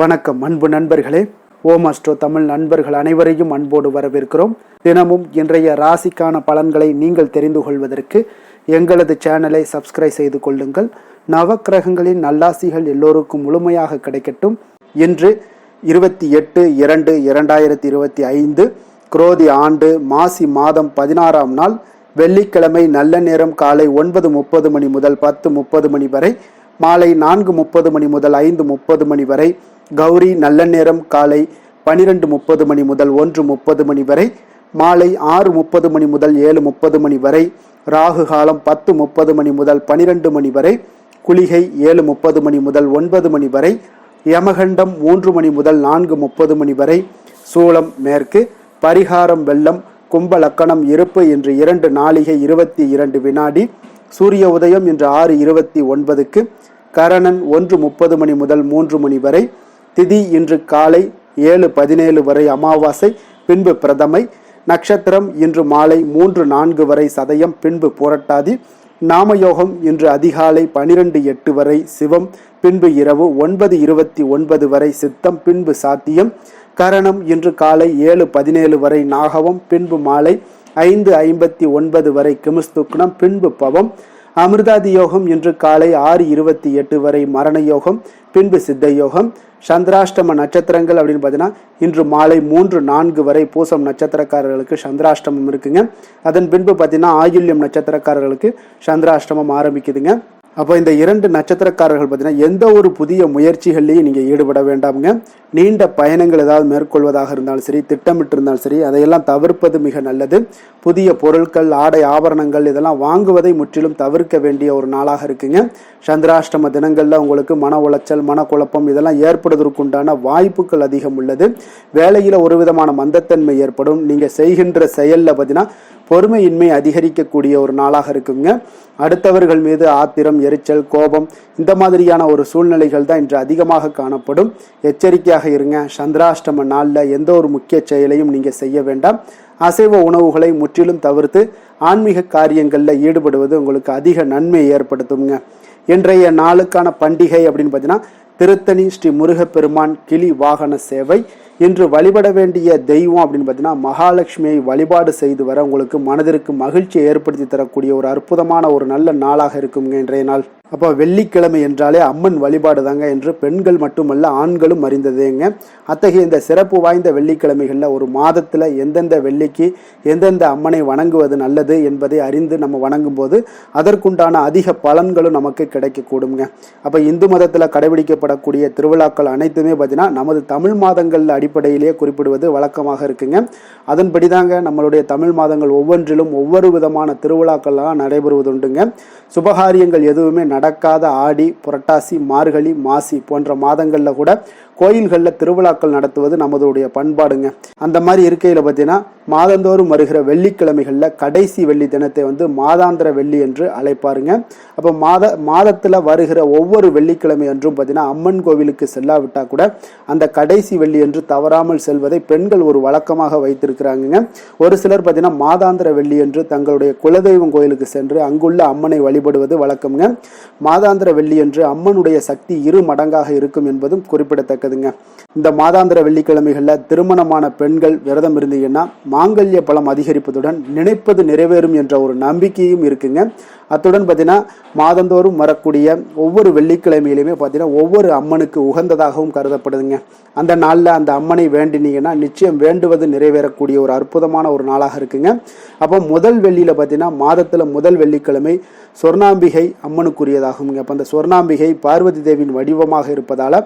வணக்கம் அன்பு நண்பர்களே. ஓம் அஸ்ட்ரோ தமிழ் நண்பர்கள் அனைவரையும் அன்போடு வரவேற்கிறோம். தினமும் இன்றைய ராசிக்கான பலன்களை நீங்கள் தெரிந்து கொள்வதற்கு எங்களது சேனலை சப்ஸ்கிரைப் செய்து கொள்ளுங்கள். நவக்கிரகங்களின் நல்லாசிகள் எல்லோருக்கும் முழுமையாக கிடைக்கட்டும். இன்று 28/2/2025 குரோதி ஆண்டு மாசி மாதம் 16ஆம் நாள் வெள்ளிக்கிழமை. நல்ல நேரம் காலை 9:30 மணி முதல் 10:30 மணி வரை, மாலை 4:30 மணி முதல் 5:30 மணி வரை. கௌரி நல்ல நேரம் காலை 12:30 மணி முதல் 1:30 மணி வரை, மாலை 6:30 மணி முதல் 7:30 மணி வரை. ராகு காலம் 10:30 மணி முதல் 12 மணி வரை. குளிகை 7:30 மணி முதல் 9 மணி வரை. யமகண்டம் 3 மணி முதல் 4:30 மணி வரை. சூலம் மேற்கு. பரிகாரம் வெள்ளம். கும்ப லக்கணம் இருப்பு. இன்று 2 நாளிகை 22 வினாடி. சூரிய உதயம் இன்று 6:29க்கு. கரணன் 1:30 மணி முதல் 3 மணி வரை. திதி இன்று காலை 7:17 வரை அமாவாசை, பின்பு பிரதமை. நட்சத்திரம் இன்று மாலை 3:04 வரை சதயம், பின்பு புரட்டாதி. நாமயோகம் இன்று அதிகாலை 12:08 வரை சிவம், பின்பு இரவு 9:29 வரை சித்தம், பின்பு சாத்தியம். கரணம் இன்று காலை 7:17 வரை நாகவம், பின்பு மாலை 5:59 வரை கிமுஸ்துக்னம், பின்பு பவம். அமிர்தாதி யோகம் இன்று காலை 6:28 வரை மரண யோகம், பின்பு சித்த யோகம். சந்திராஷ்டம நட்சத்திரங்கள் அப்படின்னு பார்த்தீங்கன்னா இன்று மாலை 3:04 வரை பூசம் நட்சத்திரக்காரர்களுக்கு சந்திராஷ்டமம் இருக்குங்க. அதன் பின்பு பார்த்தீங்கன்னா ஆயுள்யம் நட்சத்திரக்காரர்களுக்கு சந்திராஷ்டமம் ஆரம்பிக்குதுங்க. அப்போ இந்த 2 நட்சத்திரக்காரர்கள் பார்த்தீங்கன்னா எந்த ஒரு புதிய முயற்சிகள்லையும் நீங்கள் ஈடுபட வேண்டாமுங்க. நீண்ட பயணங்கள் ஏதாவது மேற்கொள்வதாக இருந்தாலும் சரி, திட்டமிட்டு இருந்தாலும் சரி, அதையெல்லாம் தவிர்ப்பது மிக நல்லது. புதிய பொருட்கள், ஆடை, ஆபரணங்கள் இதெல்லாம் வாங்குவதை முற்றிலும் தவிர்க்க வேண்டிய ஒரு நாளாக இருக்குங்க. சந்திராஷ்டம தினங்களில் உங்களுக்கு மன உளைச்சல், மனக்குழப்பம் இதெல்லாம் ஏற்படுவதற்குண்டான வாய்ப்புகள் அதிகம் உள்ளது. வேலையில் ஒரு விதமான மந்தத்தன்மை ஏற்படும். நீங்கள் செய்கின்ற செயலில் பார்த்தீங்கன்னா பொறுமையின்மை அதிகரிக்கக்கூடிய ஒரு நாளாக இருக்குங்க. அடுத்தவர்கள் மீது ஆத்திரம், எரிச்சல், கோபம் இந்த மாதிரியான ஒரு சூழ்நிலைகள் தான் இன்று அதிகமாக காணப்படும். எச்சரிக்கையாக இருங்க. சந்திராஷ்டம நாளில் எந்த ஒரு முக்கிய செயலையும் நீங்கள் செய்ய வேண்டாம். அசைவ உணவுகளை முற்றிலும் தவிர்த்து ஆன்மீக காரியங்களில் ஈடுபடுவது உங்களுக்கு அதிக நன்மை ஏற்படுத்துங்க. இன்றைய நாளுக்கான பண்டிகை அப்படின்னு பார்த்தீங்கன்னா திருத்தணி ஸ்ரீ முருகப்பெருமான் கிளி வாகன சேவை. இன்று வழிபட வேண்டிய தெய்வம் அப்படின்னு பார்த்தீங்கன்னா மகாலட்சுமியை வழிபாடு செய்து வர உங்களுக்கு மனதிற்கு மகிழ்ச்சியை ஏற்படுத்தி தரக்கூடிய ஒரு அற்புதமான ஒரு நல்ல நாளாக இருக்குங்க இன்றைய நாள். அப்போ வெள்ளிக்கிழமை என்றாலே அம்மன் வழிபாடு தாங்க என்று பெண்கள் மட்டுமல்ல ஆண்களும் அறிந்ததேங்க. அத்தகைய இந்த சிறப்பு வாய்ந்த வெள்ளிக்கிழமைகளில் ஒரு மாதத்தில் எந்தெந்த வெள்ளிக்கு எந்தெந்த அம்மனை வணங்குவது நல்லது என்பதை அறிந்து நம்ம வணங்கும் போது அதற்குண்டான அதிக பலன்களும் நமக்கு கிடைக்கக்கூடுங்க. அப்போ இந்து மதத்தில் கடைபிடிக்கப்படக்கூடிய திருவிழாக்கள் அனைத்துமே பார்த்தீங்கன்னா நமது தமிழ் மாதங்கள் அடிப்படையிலேயே குறிப்பிடுவது வழக்கமாக இருக்குங்க. அதன்படி தாங்க நம்மளுடைய தமிழ் மாதங்கள் ஒவ்வொன்றிலும் ஒவ்வொரு விதமான திருவிழாக்கள்லாம் நடைபெறுவதுண்டுங்க. சுபகாரியங்கள் எதுவுமே நடக்காத ஆடி, புரட்டாசி, மார்கழி, மாசி போன்ற மாதங்களில் கூட கோயில்களில் திருவிழாக்கள் நடத்துவது நமதுடைய பண்பாடுங்க. அந்த மாதிரி இருக்கையில் பார்த்தீங்கன்னா மாதந்தோறும் வருகிற வெள்ளிக்கிழமைகளில் கடைசி வெள்ளி தினத்தை மாதாந்திர வெள்ளி என்று அழைப்பாருங்க. அப்போ மாதத்தில் வருகிற ஒவ்வொரு வெள்ளிக்கிழமை என்றும் பார்த்தீங்கன்னா அம்மன் கோவிலுக்கு செல்லாவிட்டா கூட அந்த கடைசி வெள்ளி என்று தவறாமல் செல்வதை பெண்கள் ஒரு வழக்கமாக வைத்திருக்கிறாங்க. ஒரு சிலர் பார்த்தீங்கன்னா மாதாந்திர வெள்ளி என்று தங்களுடைய குலதெய்வம் கோயிலுக்கு சென்று அங்குள்ள அம்மனை வழிபடுவது வழக்கம்ங்க. மாதாந்திர வெள்ளி என்று அம்மனுடைய சக்தி 2 மடங்காக இருக்கும் என்பதும் குறிப்பிடத்தக்கதுங்க. இந்த மாதாந்திர வெள்ளிக்கிழமைகளில் திருமணமான பெண்கள் விரதம் இருந்தீங்கன்னா மாங்கல்ய பலம் அதிகரிப்பதுடன் நினைப்பது நிறைவேறும் என்ற ஒரு நம்பிக்கையும் இருக்குங்க. அத்துடன் பார்த்தீங்கன்னா மாதந்தோறும் வரக்கூடிய ஒவ்வொரு வெள்ளிக்கிழமையிலுமே பார்த்தீங்கன்னா ஒவ்வொரு அம்மனுக்கு உகந்ததாகவும் கருதப்படுதுங்க. அந்த நாளில் அந்த அம்மனை வேண்டினீங்கன்னா நிச்சயம் வேண்டுவது நிறைவேறக்கூடிய ஒரு அற்புதமான ஒரு நாளாக இருக்குங்க. அப்போ முதல் வெள்ளியில் பார்த்தீங்கன்னா மாதத்தில் முதல் வெள்ளிக்கிழமை சொர்ணாம்பிகை அம்மனுக்குரியதாகுங்க. அப்போ அந்த சொர்ணாம்பிகை பார்வதி தேவியின் வடிவமாக இருப்பதால்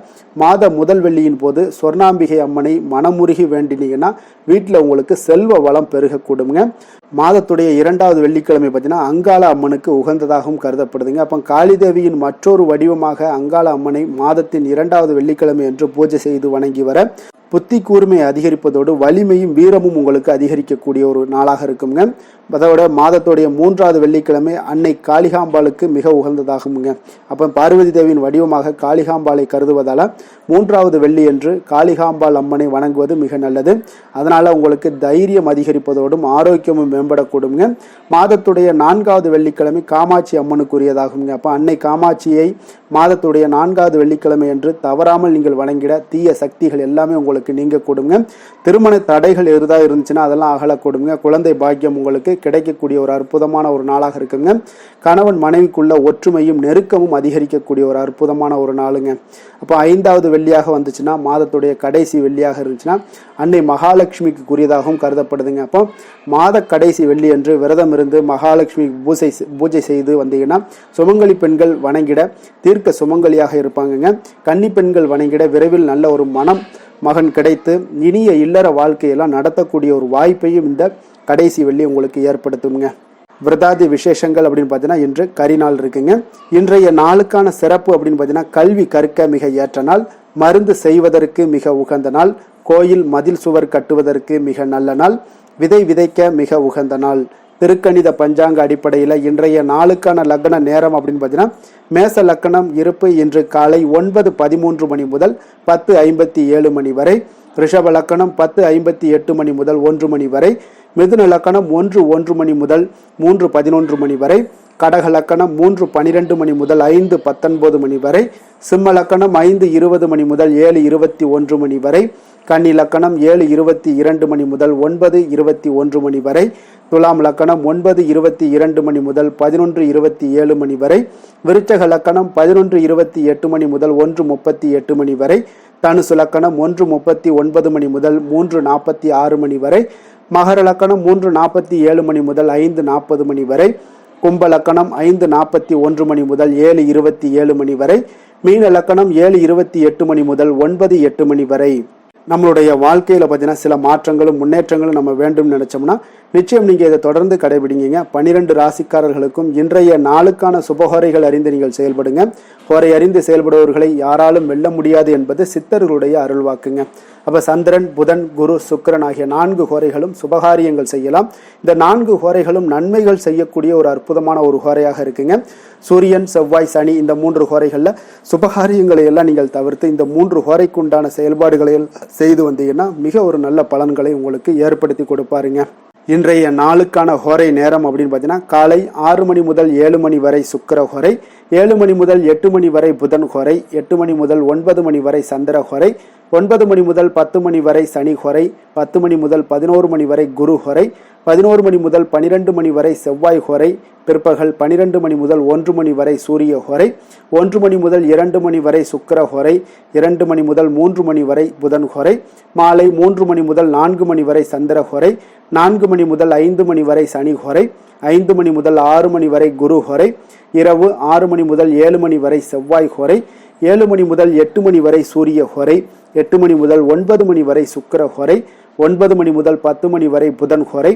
மாத முதல் வெள்ளியின் போது சொர்ணாம்பிகை அம்மனை மனமுருகி வேண்டினீங்கன்னா வீட்டில் உங்களுக்கு செல்வ வளம் பெருகக்கூடுங்க. மாதத்துடைய 2வது வெள்ளிக்கிழமை பார்த்தீங்கன்னா அங்காள அம்மனுக்கு உகந்ததாகவும் கருதப்படுதுங்க. அப்போ காளி தேவியின் மற்றொரு வடிவமாக அங்காள அம்மனை மாதத்தின் 2வது வெள்ளிக்கிழமை என்று பூஜை செய்து வணங்கி வர புத்தி கூர்மையை அதிகரிப்பதோடு வலிமையும் வீரமும் உங்களுக்கு அதிகரிக்கக்கூடிய ஒரு நாளாக இருக்குங்க. அதோட மாதத்துடைய 3வது வெள்ளிக்கிழமை அன்னை காளிகாம்பாளுக்கு மிக உகந்ததாகுங்க. அப்போ பார்வதி தேவியின் வடிவமாக காளிகாம்பாளை கருதுவதால 3வது வெள்ளி என்று காளிகாம்பாள் அம்மனை வணங்குவது மிக நல்லது. அதனால உங்களுக்கு தைரியம் அதிகரிப்பதோடும் ஆரோக்கியமும் மேம்படக்கூடுங்க. மாதத்துடைய 4வது வெள்ளிக்கிழமை காமாட்சி அம்மனுக்குரியதாகுங்க. அப்போ அன்னை காமாட்சியை மாதத்துடைய 4வது வெள்ளிக்கிழமை என்று தவறாமல் நீங்கள் வணங்கிட தீய சக்திகள் எல்லாமே உங்களுக்கு நீங்க கொடுங்க. திருமண தடைகள் எதுதா இருந்துச்சுன்னா அதெல்லாம் அகலக்கூடுங்க. குழந்தை பாக்கியம் உங்களுக்கு கிடைக்கக்கூடிய ஒரு அற்புதமான ஒரு நாளாக இருக்குங்க. கணவன் மனைவிக்குள்ள ஒற்றுமையும் நெருக்கமும் அதிகரிக்கக்கூடிய ஒரு அற்புதமான ஒரு நாளுங்க. அப்போ 5வது வெள்ளியாக வந்துச்சுன்னா மாதத்துடைய கடைசி வெள்ளியாக இருந்துச்சுன்னா அன்னை மகாலட்சுமிக்கு குறியதாகவும் கருதப்படுதுங்க. அப்போ மாத கடைசி வெள்ளி என்று விரதம் இருந்து மகாலட்சுமி பூஜை செய்து வந்தீங்கன்னா சுமங்கலி பெண்கள் வணங்கிட தீர்க்க சுமங்கலியாக இருப்பாங்கங்க. கன்னி பெண்கள் வணங்கிட விரைவில் நல்ல ஒரு மகன் கிடைத்து இனிய இல்லற வாழ்க்கையெல்லாம் நடத்தக்கூடிய ஒரு வாய்ப்பையும் இந்த கடைசி வெள்ளி உங்களுக்கு ஏற்படுத்துங்க. விரதாதி விசேஷங்கள் அப்படின்னு பார்த்தீங்கன்னா இன்று கரிநாள் இருக்குங்க. இன்றைய நாளுக்கான சிறப்பு அப்படின்னு பார்த்தீங்கன்னா கல்வி கற்க மிக ஏற்ற நாள், மருந்து செய்வதற்கு மிக உகந்த நாள், கோயில் மதில் சுவர் கட்டுவதற்கு மிக நல்ல நாள், விதை விதைக்க மிக உகந்த நாள். திருக்கணித பஞ்சாங்க அடிப்படையில் இன்றைய நாளுக்கான லக்ன நேரம் அப்படின்னு பார்த்தீங்கன்னா மேச லக்கணம் இருப்பு இன்று காலை 9:13 மணி முதல் 10:57 மணி வரை, ரிஷப லக்கணம் 10:58 மணி முதல் 1 மணி வரை, மிதுன லக்கணம் 1:01 மணி முதல் 3:11 மணி வரை, கடக லக்கணம் 3:12 மணி முதல் 5:19 மணி வரை, சிம்ம லக்கணம் 5:20 மணி முதல் 7:21 மணி வரை, கன்னி லக்கணம் 7:22 மணி முதல் 9:21 மணி வரை, துலாம் லக்கணம் 9:22 மணி முதல் 11:27 மணி வரை, விருச்சக லக்கணம் 11:28 மணி முதல் 1:38 மணி வரை, தனுசு லக்கணம் 1:39 மணி முதல் 3:46 மணி வரை, மகர லக்கணம் 3:47 மணி முதல் 5:40 மணி வரை, கும்ப லக்கணம் 5:41 மணி முதல் 7:27 மணி வரை, மீன லக்கணம் 7:28 மணி முதல் 9:08 மணி வரை. நம்மளுடைய வாழ்க்கையில் பார்த்தீங்கன்னா சில மாற்றங்களும் முன்னேற்றங்களும் நம்ம வேண்டும் நினைச்சோம்னா நிச்சயம் நீங்கள் இதை தொடர்ந்து கடைபிடிங்க. 12 ராசிக்காரர்களுக்கும் இன்றைய நாளுக்கான சுபஹோரைகள் அறிந்து நீங்கள் செயல்படுங்க. ஹோரை அறிந்து செயல்படுபவர்களை யாராலும் வெல்ல முடியாது என்பது சித்தர்களுடைய அருள்வாக்குங்க. அப்போ சந்திரன், புதன், குரு, சுக்கிரன் ஆகிய 4 ஹோரைகளும் சுபகாரியங்கள் செய்யலாம். இந்த 4 ஹோரைகளும் நன்மைகள் செய்யக்கூடிய ஒரு அற்புதமான ஒரு ஹோரையாக இருக்குங்க. சூரியன், செவ்வாய், சனி இந்த 3 ஹோரைகளில் சுபகாரியங்களை எல்லாம் நீங்கள் தவிர்த்து இந்த 3 ஹோரைக்கு உண்டான செயல்பாடுகளை செய்து வந்தீங்கன்னா மிக ஒரு நல்ல பலன்களை உங்களுக்கு ஏற்படுத்தி கொடுப்பாருங்க. இன்றைய நாளுக்கான ஹோரை நேரம் அப்படின்னு பார்த்தீங்கன்னா காலை 6 மணி முதல் 7 மணி வரை சுக்கிர ஹோரை, 7 மணி முதல் 8 மணி வரை புதன் ஹோரை, 8 மணி முதல் 9 மணி வரை சந்திர ஹோரை, 9 மணி முதல் 10 மணி வரை சனி ஹோரை, 10 மணி முதல் 11 மணி வரை குரு ஹோரை, 11 மணி முதல் 12 மணி வரை செவ்வாய் ஹோரை, பிற்பகல் 12 மணி முதல் 1 மணி வரை சூரிய ஹோரை, 1 மணி முதல் 2 மணி வரை சுக்கிர ஹோரை, 2 மணி முதல் 3 மணி வரை புதன் ஹோரை, மாலை 3 மணி முதல் 4 மணி வரை சந்திர ஹோரை, 4 மணி முதல் 5 மணி வரை சனி ஹோரை, 5 மணி முதல் 6 மணி வரை குரு ஹோரை, இரவு 6 மணி முதல் 7 மணி வரை செவ்வாய் ஹோரை, 7 மணி முதல் 8 மணி வரை சூரிய ஹோரை, 8 மணி முதல் 9 மணி வரை சுக்கிர ஹோரை, 9 மணி முதல் 10 மணி வரை புதன் ஹோரை,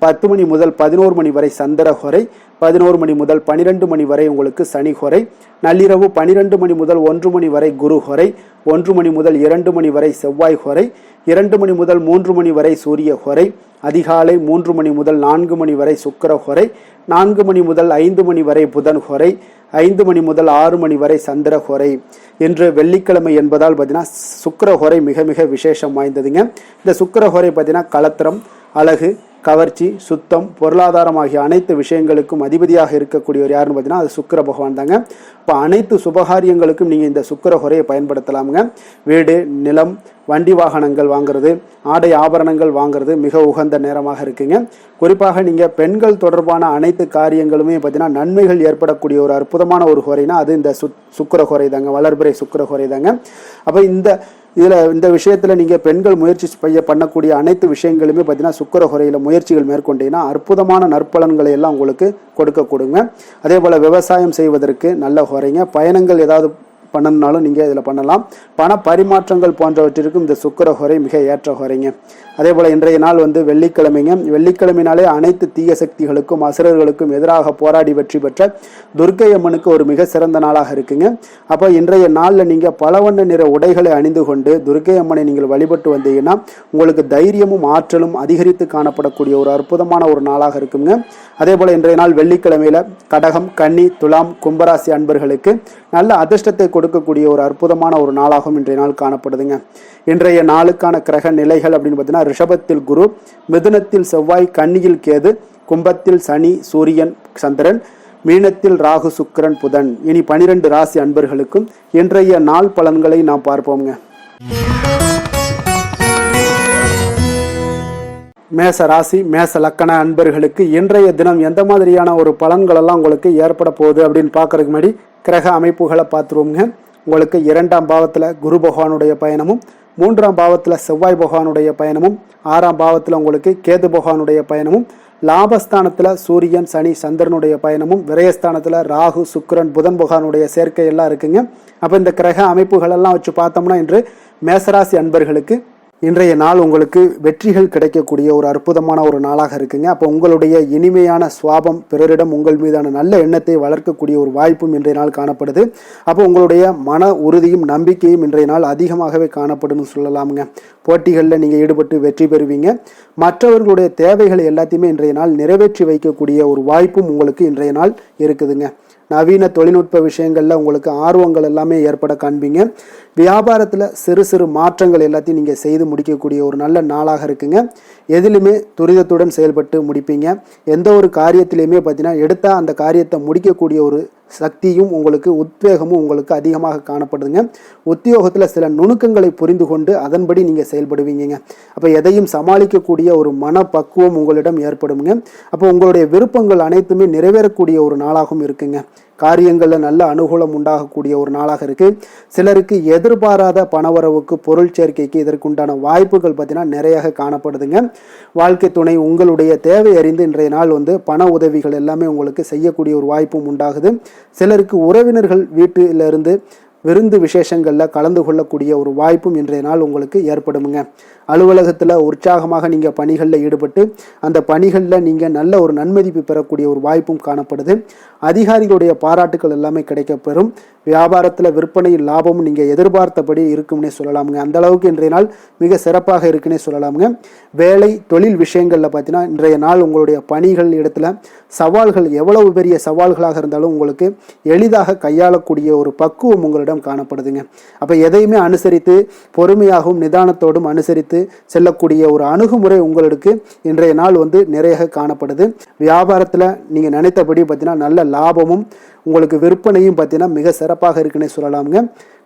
10 மணி முதல் 11 மணி வரை சந்திர ஹோரை, 11 மணி முதல் 12 மணி வரை உங்களுக்கு சனி ஹோரை, நள்ளிரவு 12 மணி முதல் 1 மணி வரை குரு ஹோரை, 1 மணி முதல் 2 மணி வரை செவ்வாய் ஹோரை, 2 மணி முதல் 3 மணி வரை சூரிய ஹோரை, அதிகாலை 3 மணி முதல் 4 மணி வரை சுக்கிர ஹோரை, 4 மணி முதல் 5 மணி வரை புதன் ஹோரை, 5 மணி முதல் 6 மணி வரை சந்திர ஹோரை. இன்று வெள்ளிக்கிழமை என்பதால் பார்த்தீங்கன்னா சுக்கிர ஹோரை மிக மிக விசேஷம் வாய்ந்ததுங்க. இந்த சுக்கிர ஹோரை பார்த்தீங்கன்னா கலத்திரம், அழகு, கவர்ச்சி, சுத்தம், பொருளாதாரம் ஆகிய அனைத்து விஷயங்களுக்கும் அதிபதியாக இருக்கக்கூடியவர் யாருன்னு பார்த்தீங்கன்னா அது சுக்கிர பகவான் தாங்க. இப்போ அனைத்து சுபகாரியங்களுக்கும் நீங்கள் இந்த சுக்கிர ஹோரையை பயன்படுத்தலாமுங்க. வீடு, நிலம், வண்டி வாகனங்கள் வாங்குறது, ஆடை ஆபரணங்கள் வாங்குறது மிக உகந்த நேரமாக இருக்குங்க. குறிப்பாக நீங்கள் பெண்கள் தொடர்பான அனைத்து காரியங்களுமே பார்த்தீங்கன்னா நன்மைகள் ஏற்படக்கூடிய ஒரு அற்புதமான ஒரு ஹோரைனா அது இந்த சுக்கிர ஹோரை தாங்க, வளர்பிறை சுக்கிர ஹோரை தாங்க. அப்போ இந்த விஷயத்தில் நீங்கள் பெண்கள் முயற்சி பண்ணக்கூடிய அனைத்து விஷயங்களுமே பார்த்தீங்கன்னா சுக்கிர ஹோரையில் முயற்சிகள் மேற்கொண்டீங்கன்னா அற்புதமான நற்பலன்களை எல்லாம் உங்களுக்கு கொடுக்க கொடுங்க. அதே போல் விவசாயம் செய்வதற்கு நல்ல ஹோரைங்க. பயணங்கள் ஏதாவது பண்ணணும்னாலும் நீங்கள் இதில் பண்ணலாம். பண பரிமாற்றங்கள் போன்றவற்றிற்கும் இந்த சுக்கிர ஹோரை மிக ஏற்ற ஹோரைங்க. அதே போல் இன்றைய நாள் வெள்ளிக்கிழமைங்க. வெள்ளிக்கிழமைனாலே அனைத்து தீய சக்திகளுக்கும் அசுரர்களுக்கும் எதிராக போராடி வெற்றி பெற்ற துர்க்கை அம்மனுக்கு ஒரு மிக சிறந்த நாளாக இருக்குங்க. அப்போ இன்றைய நாளில் நீங்கள் பல வண்ண நிற உடைகளை அணிந்து கொண்டு துர்க்கை அம்மனை நீங்கள் வழிபட்டு வந்தீங்கன்னா உங்களுக்கு தைரியமும் ஆற்றலும் அதிகரித்து காணப்படக்கூடிய ஒரு அற்புதமான ஒரு நாளாக இருக்குங்க. அதே போல் இன்றைய நாள் வெள்ளிக்கிழமையில கடகம், கன்னி, துலாம், கும்பராசி அன்பர்களுக்கு நல்ல அதிர்ஷ்டத்தை கொடுக்கக்கூடிய ஒரு அற்புதமான ஒரு நாளாகவும் இன்றைய நாள் காணப்படுதுங்க. இன்றைய நாளுக்கான கிரக நிலைகள் அப்படின்னு பார்த்தீங்கன்னா ரிஷபத்தில் குரு, மிதுனத்தில் செவ்வாய், கன்னியில் கேது, கும்பத்தில் சனி, சூரியன், சந்திரன், மீனத்தில் ராகு, சுக்கிரன், புதன். இனி 12 ராசி அன்பர்களுக்கும் இன்றைய நாள் பலன்களை நாம் பார்ப்போங்க. மேச ராசி மேச லக்கண அன்பர்களுக்கு இன்றைய தினம் எந்த மாதிரியான ஒரு பலன்கள் எல்லாம் உங்களுக்கு ஏற்பட போகுது அப்படின்னு பார்க்கறதுக்கு முன்னாடி கிரக அமைப்புகளை பார்த்துருவோங்க. உங்களுக்கு 2ஆம் பாவத்தில் குரு பகவானுடைய பயணமும், 3ஆம் பாவத்தில் செவ்வாய் பகவானுடைய பயணமும், 6ஆம் பாவத்தில் உங்களுக்கு கேது பகவானுடைய பயணமும், லாபஸ்தானத்தில் சூரியன், சனி, சந்திரனுடைய பயணமும், விரயஸ்தானத்தில் ராகு, சுக்கிரன், புதன் பகவானுடைய சேர்க்கை எல்லாம் இருக்குங்க. அப்போ இந்த கிரக அமைப்புகள் எல்லாம் வச்சு பார்த்தோம்னா இன்று மேசராசி அன்பர்களுக்கு இன்றைய நாள் உங்களுக்கு வெற்றிகள் கிடைக்கக்கூடிய ஒரு அற்புதமான ஒரு நாளாக இருக்குங்க. அப்போ உங்களுடைய இனிமையான சுவாபம் பிறரிடம் உங்கள் மீதான நல்ல எண்ணத்தை வளர்க்கக்கூடிய ஒரு வாய்ப்பும் இன்றைய நாள் காணப்படுது. அப்போ உங்களுடைய மன உறுதியும் நம்பிக்கையும் இன்றைய நாள் அதிகமாகவே காணப்படும்னு சொல்லலாமுங்க. போட்டிகளில் நீங்கள் ஈடுபட்டு வெற்றி பெறுவீங்க. மற்றவர்களுடைய தேவைகளை எல்லாத்தையுமே இன்றைய நாள் நிறைவேற்றி வைக்கக்கூடிய ஒரு வாய்ப்பும் உங்களுக்கு இன்றைய நாள் இருக்குதுங்க. நவீன தொழில்நுட்ப விஷயங்களில் உங்களுக்கு ஆர்வங்கள் எல்லாமே ஏற்பட காண்பீங்க. வியாபாரத்தில் சிறு சிறு மாற்றங்கள் எல்லாத்தையும் நீங்கள் செய்து முடிக்கக்கூடிய ஒரு நல்ல நாளாக இருக்குங்க. எதிலுமே துரிதத்துடன் செயல்பட்டு முடிப்பீங்க. எந்த ஒரு காரியத்திலையுமே பார்த்தீங்கன்னா எடுத்தால் அந்த காரியத்தை முடிக்கக்கூடிய ஒரு சக்தியும் உங்களுக்கு உத்வேகமும் உங்களுக்கு அதிகமாக காணப்படுதுங்க. உத்தியோகத்தில் சில நுணுக்கங்களை புரிந்து கொண்டு அதன்படி நீங்கள் செயல்படுவீங்க. அப்போ எதையும் சமாளிக்கக்கூடிய ஒரு மனப்பக்குவம் உங்களிடம் ஏற்படுங்க. அப்போ உங்களுடைய விருப்பங்கள் அனைத்துமே நிறைவேறக்கூடிய ஒரு நாளாகவும் இருக்குங்க. காரியங்களில் நல்ல அனுகூலம் உண்டாகக்கூடிய ஒரு நாளாக இருக்குது. சிலருக்கு எதிர்பாராத பணவரவுக்கு, பொருள் சேர்க்கைக்கு இதற்குண்டான வாய்ப்புகள் பார்த்தீங்கன்னா நிறைய காணப்படுதுங்க. வாழ்க்கை துணை உங்களுடைய தேவை அறிந்து இன்றைய நாள் பண உதவிகள் எல்லாமே உங்களுக்கு செய்யக்கூடிய ஒரு வாய்ப்பும் உண்டாகுது. சிலருக்கு உறவினர்கள் வீட்டிலிருந்து விருந்து விசேஷங்களில் கலந்து கொள்ளக்கூடிய ஒரு வாய்ப்பும் இன்றைய நாள் உங்களுக்கு ஏற்படுமுங்க. அலுவலகத்தில் உற்சாகமாக நீங்கள் பணிகளில் ஈடுபட்டு அந்த பணிகளில் நீங்கள் நல்ல ஒரு நன்மதிப்பு பெறக்கூடிய ஒரு வாய்ப்பும் காணப்படுது. அதிகாரிகளுடைய பாராட்டுகள் எல்லாமே கிடைக்கப்பெறும். வியாபாரத்தில் விற்பனையில் லாபமும் நீங்கள் எதிர்பார்த்தபடி இருக்கும்னே சொல்லலாமுங்க. அந்த அளவுக்கு இன்றைய நாள் மிக சிறப்பாக இருக்குன்னே சொல்லலாமுங்க. வேலை தொழில் விஷயங்களில் பார்த்தீங்கன்னா இன்றைய நாள் உங்களுடைய பணிகள் இடத்துல சவால்கள் எவ்வளவு பெரிய சவால்களாக இருந்தாலும் உங்களுக்கு எளிதாக கையாளக்கூடிய ஒரு பக்குவம் உங்களிடம் காணப்படுதுங்க. அப்போ எதையுமே அனுசரித்து பொறுமையாகவும் நிதானத்தோடும் அனுசரித்து செல்லக்கூடிய ஒரு அணுகுமுறை உங்களுக்கு இன்றைய நாள் நிறைய காணப்படுது. வியாபாரத்தில் நீங்கள் நினைத்தபடி பார்த்தீங்கன்னா நல்ல லாபமும் உங்களுக்கு விற்பனையும் பார்த்தீங்கன்னா மிக சிறப்பாக இருக்குன்னே சொல்லலாமுங்க.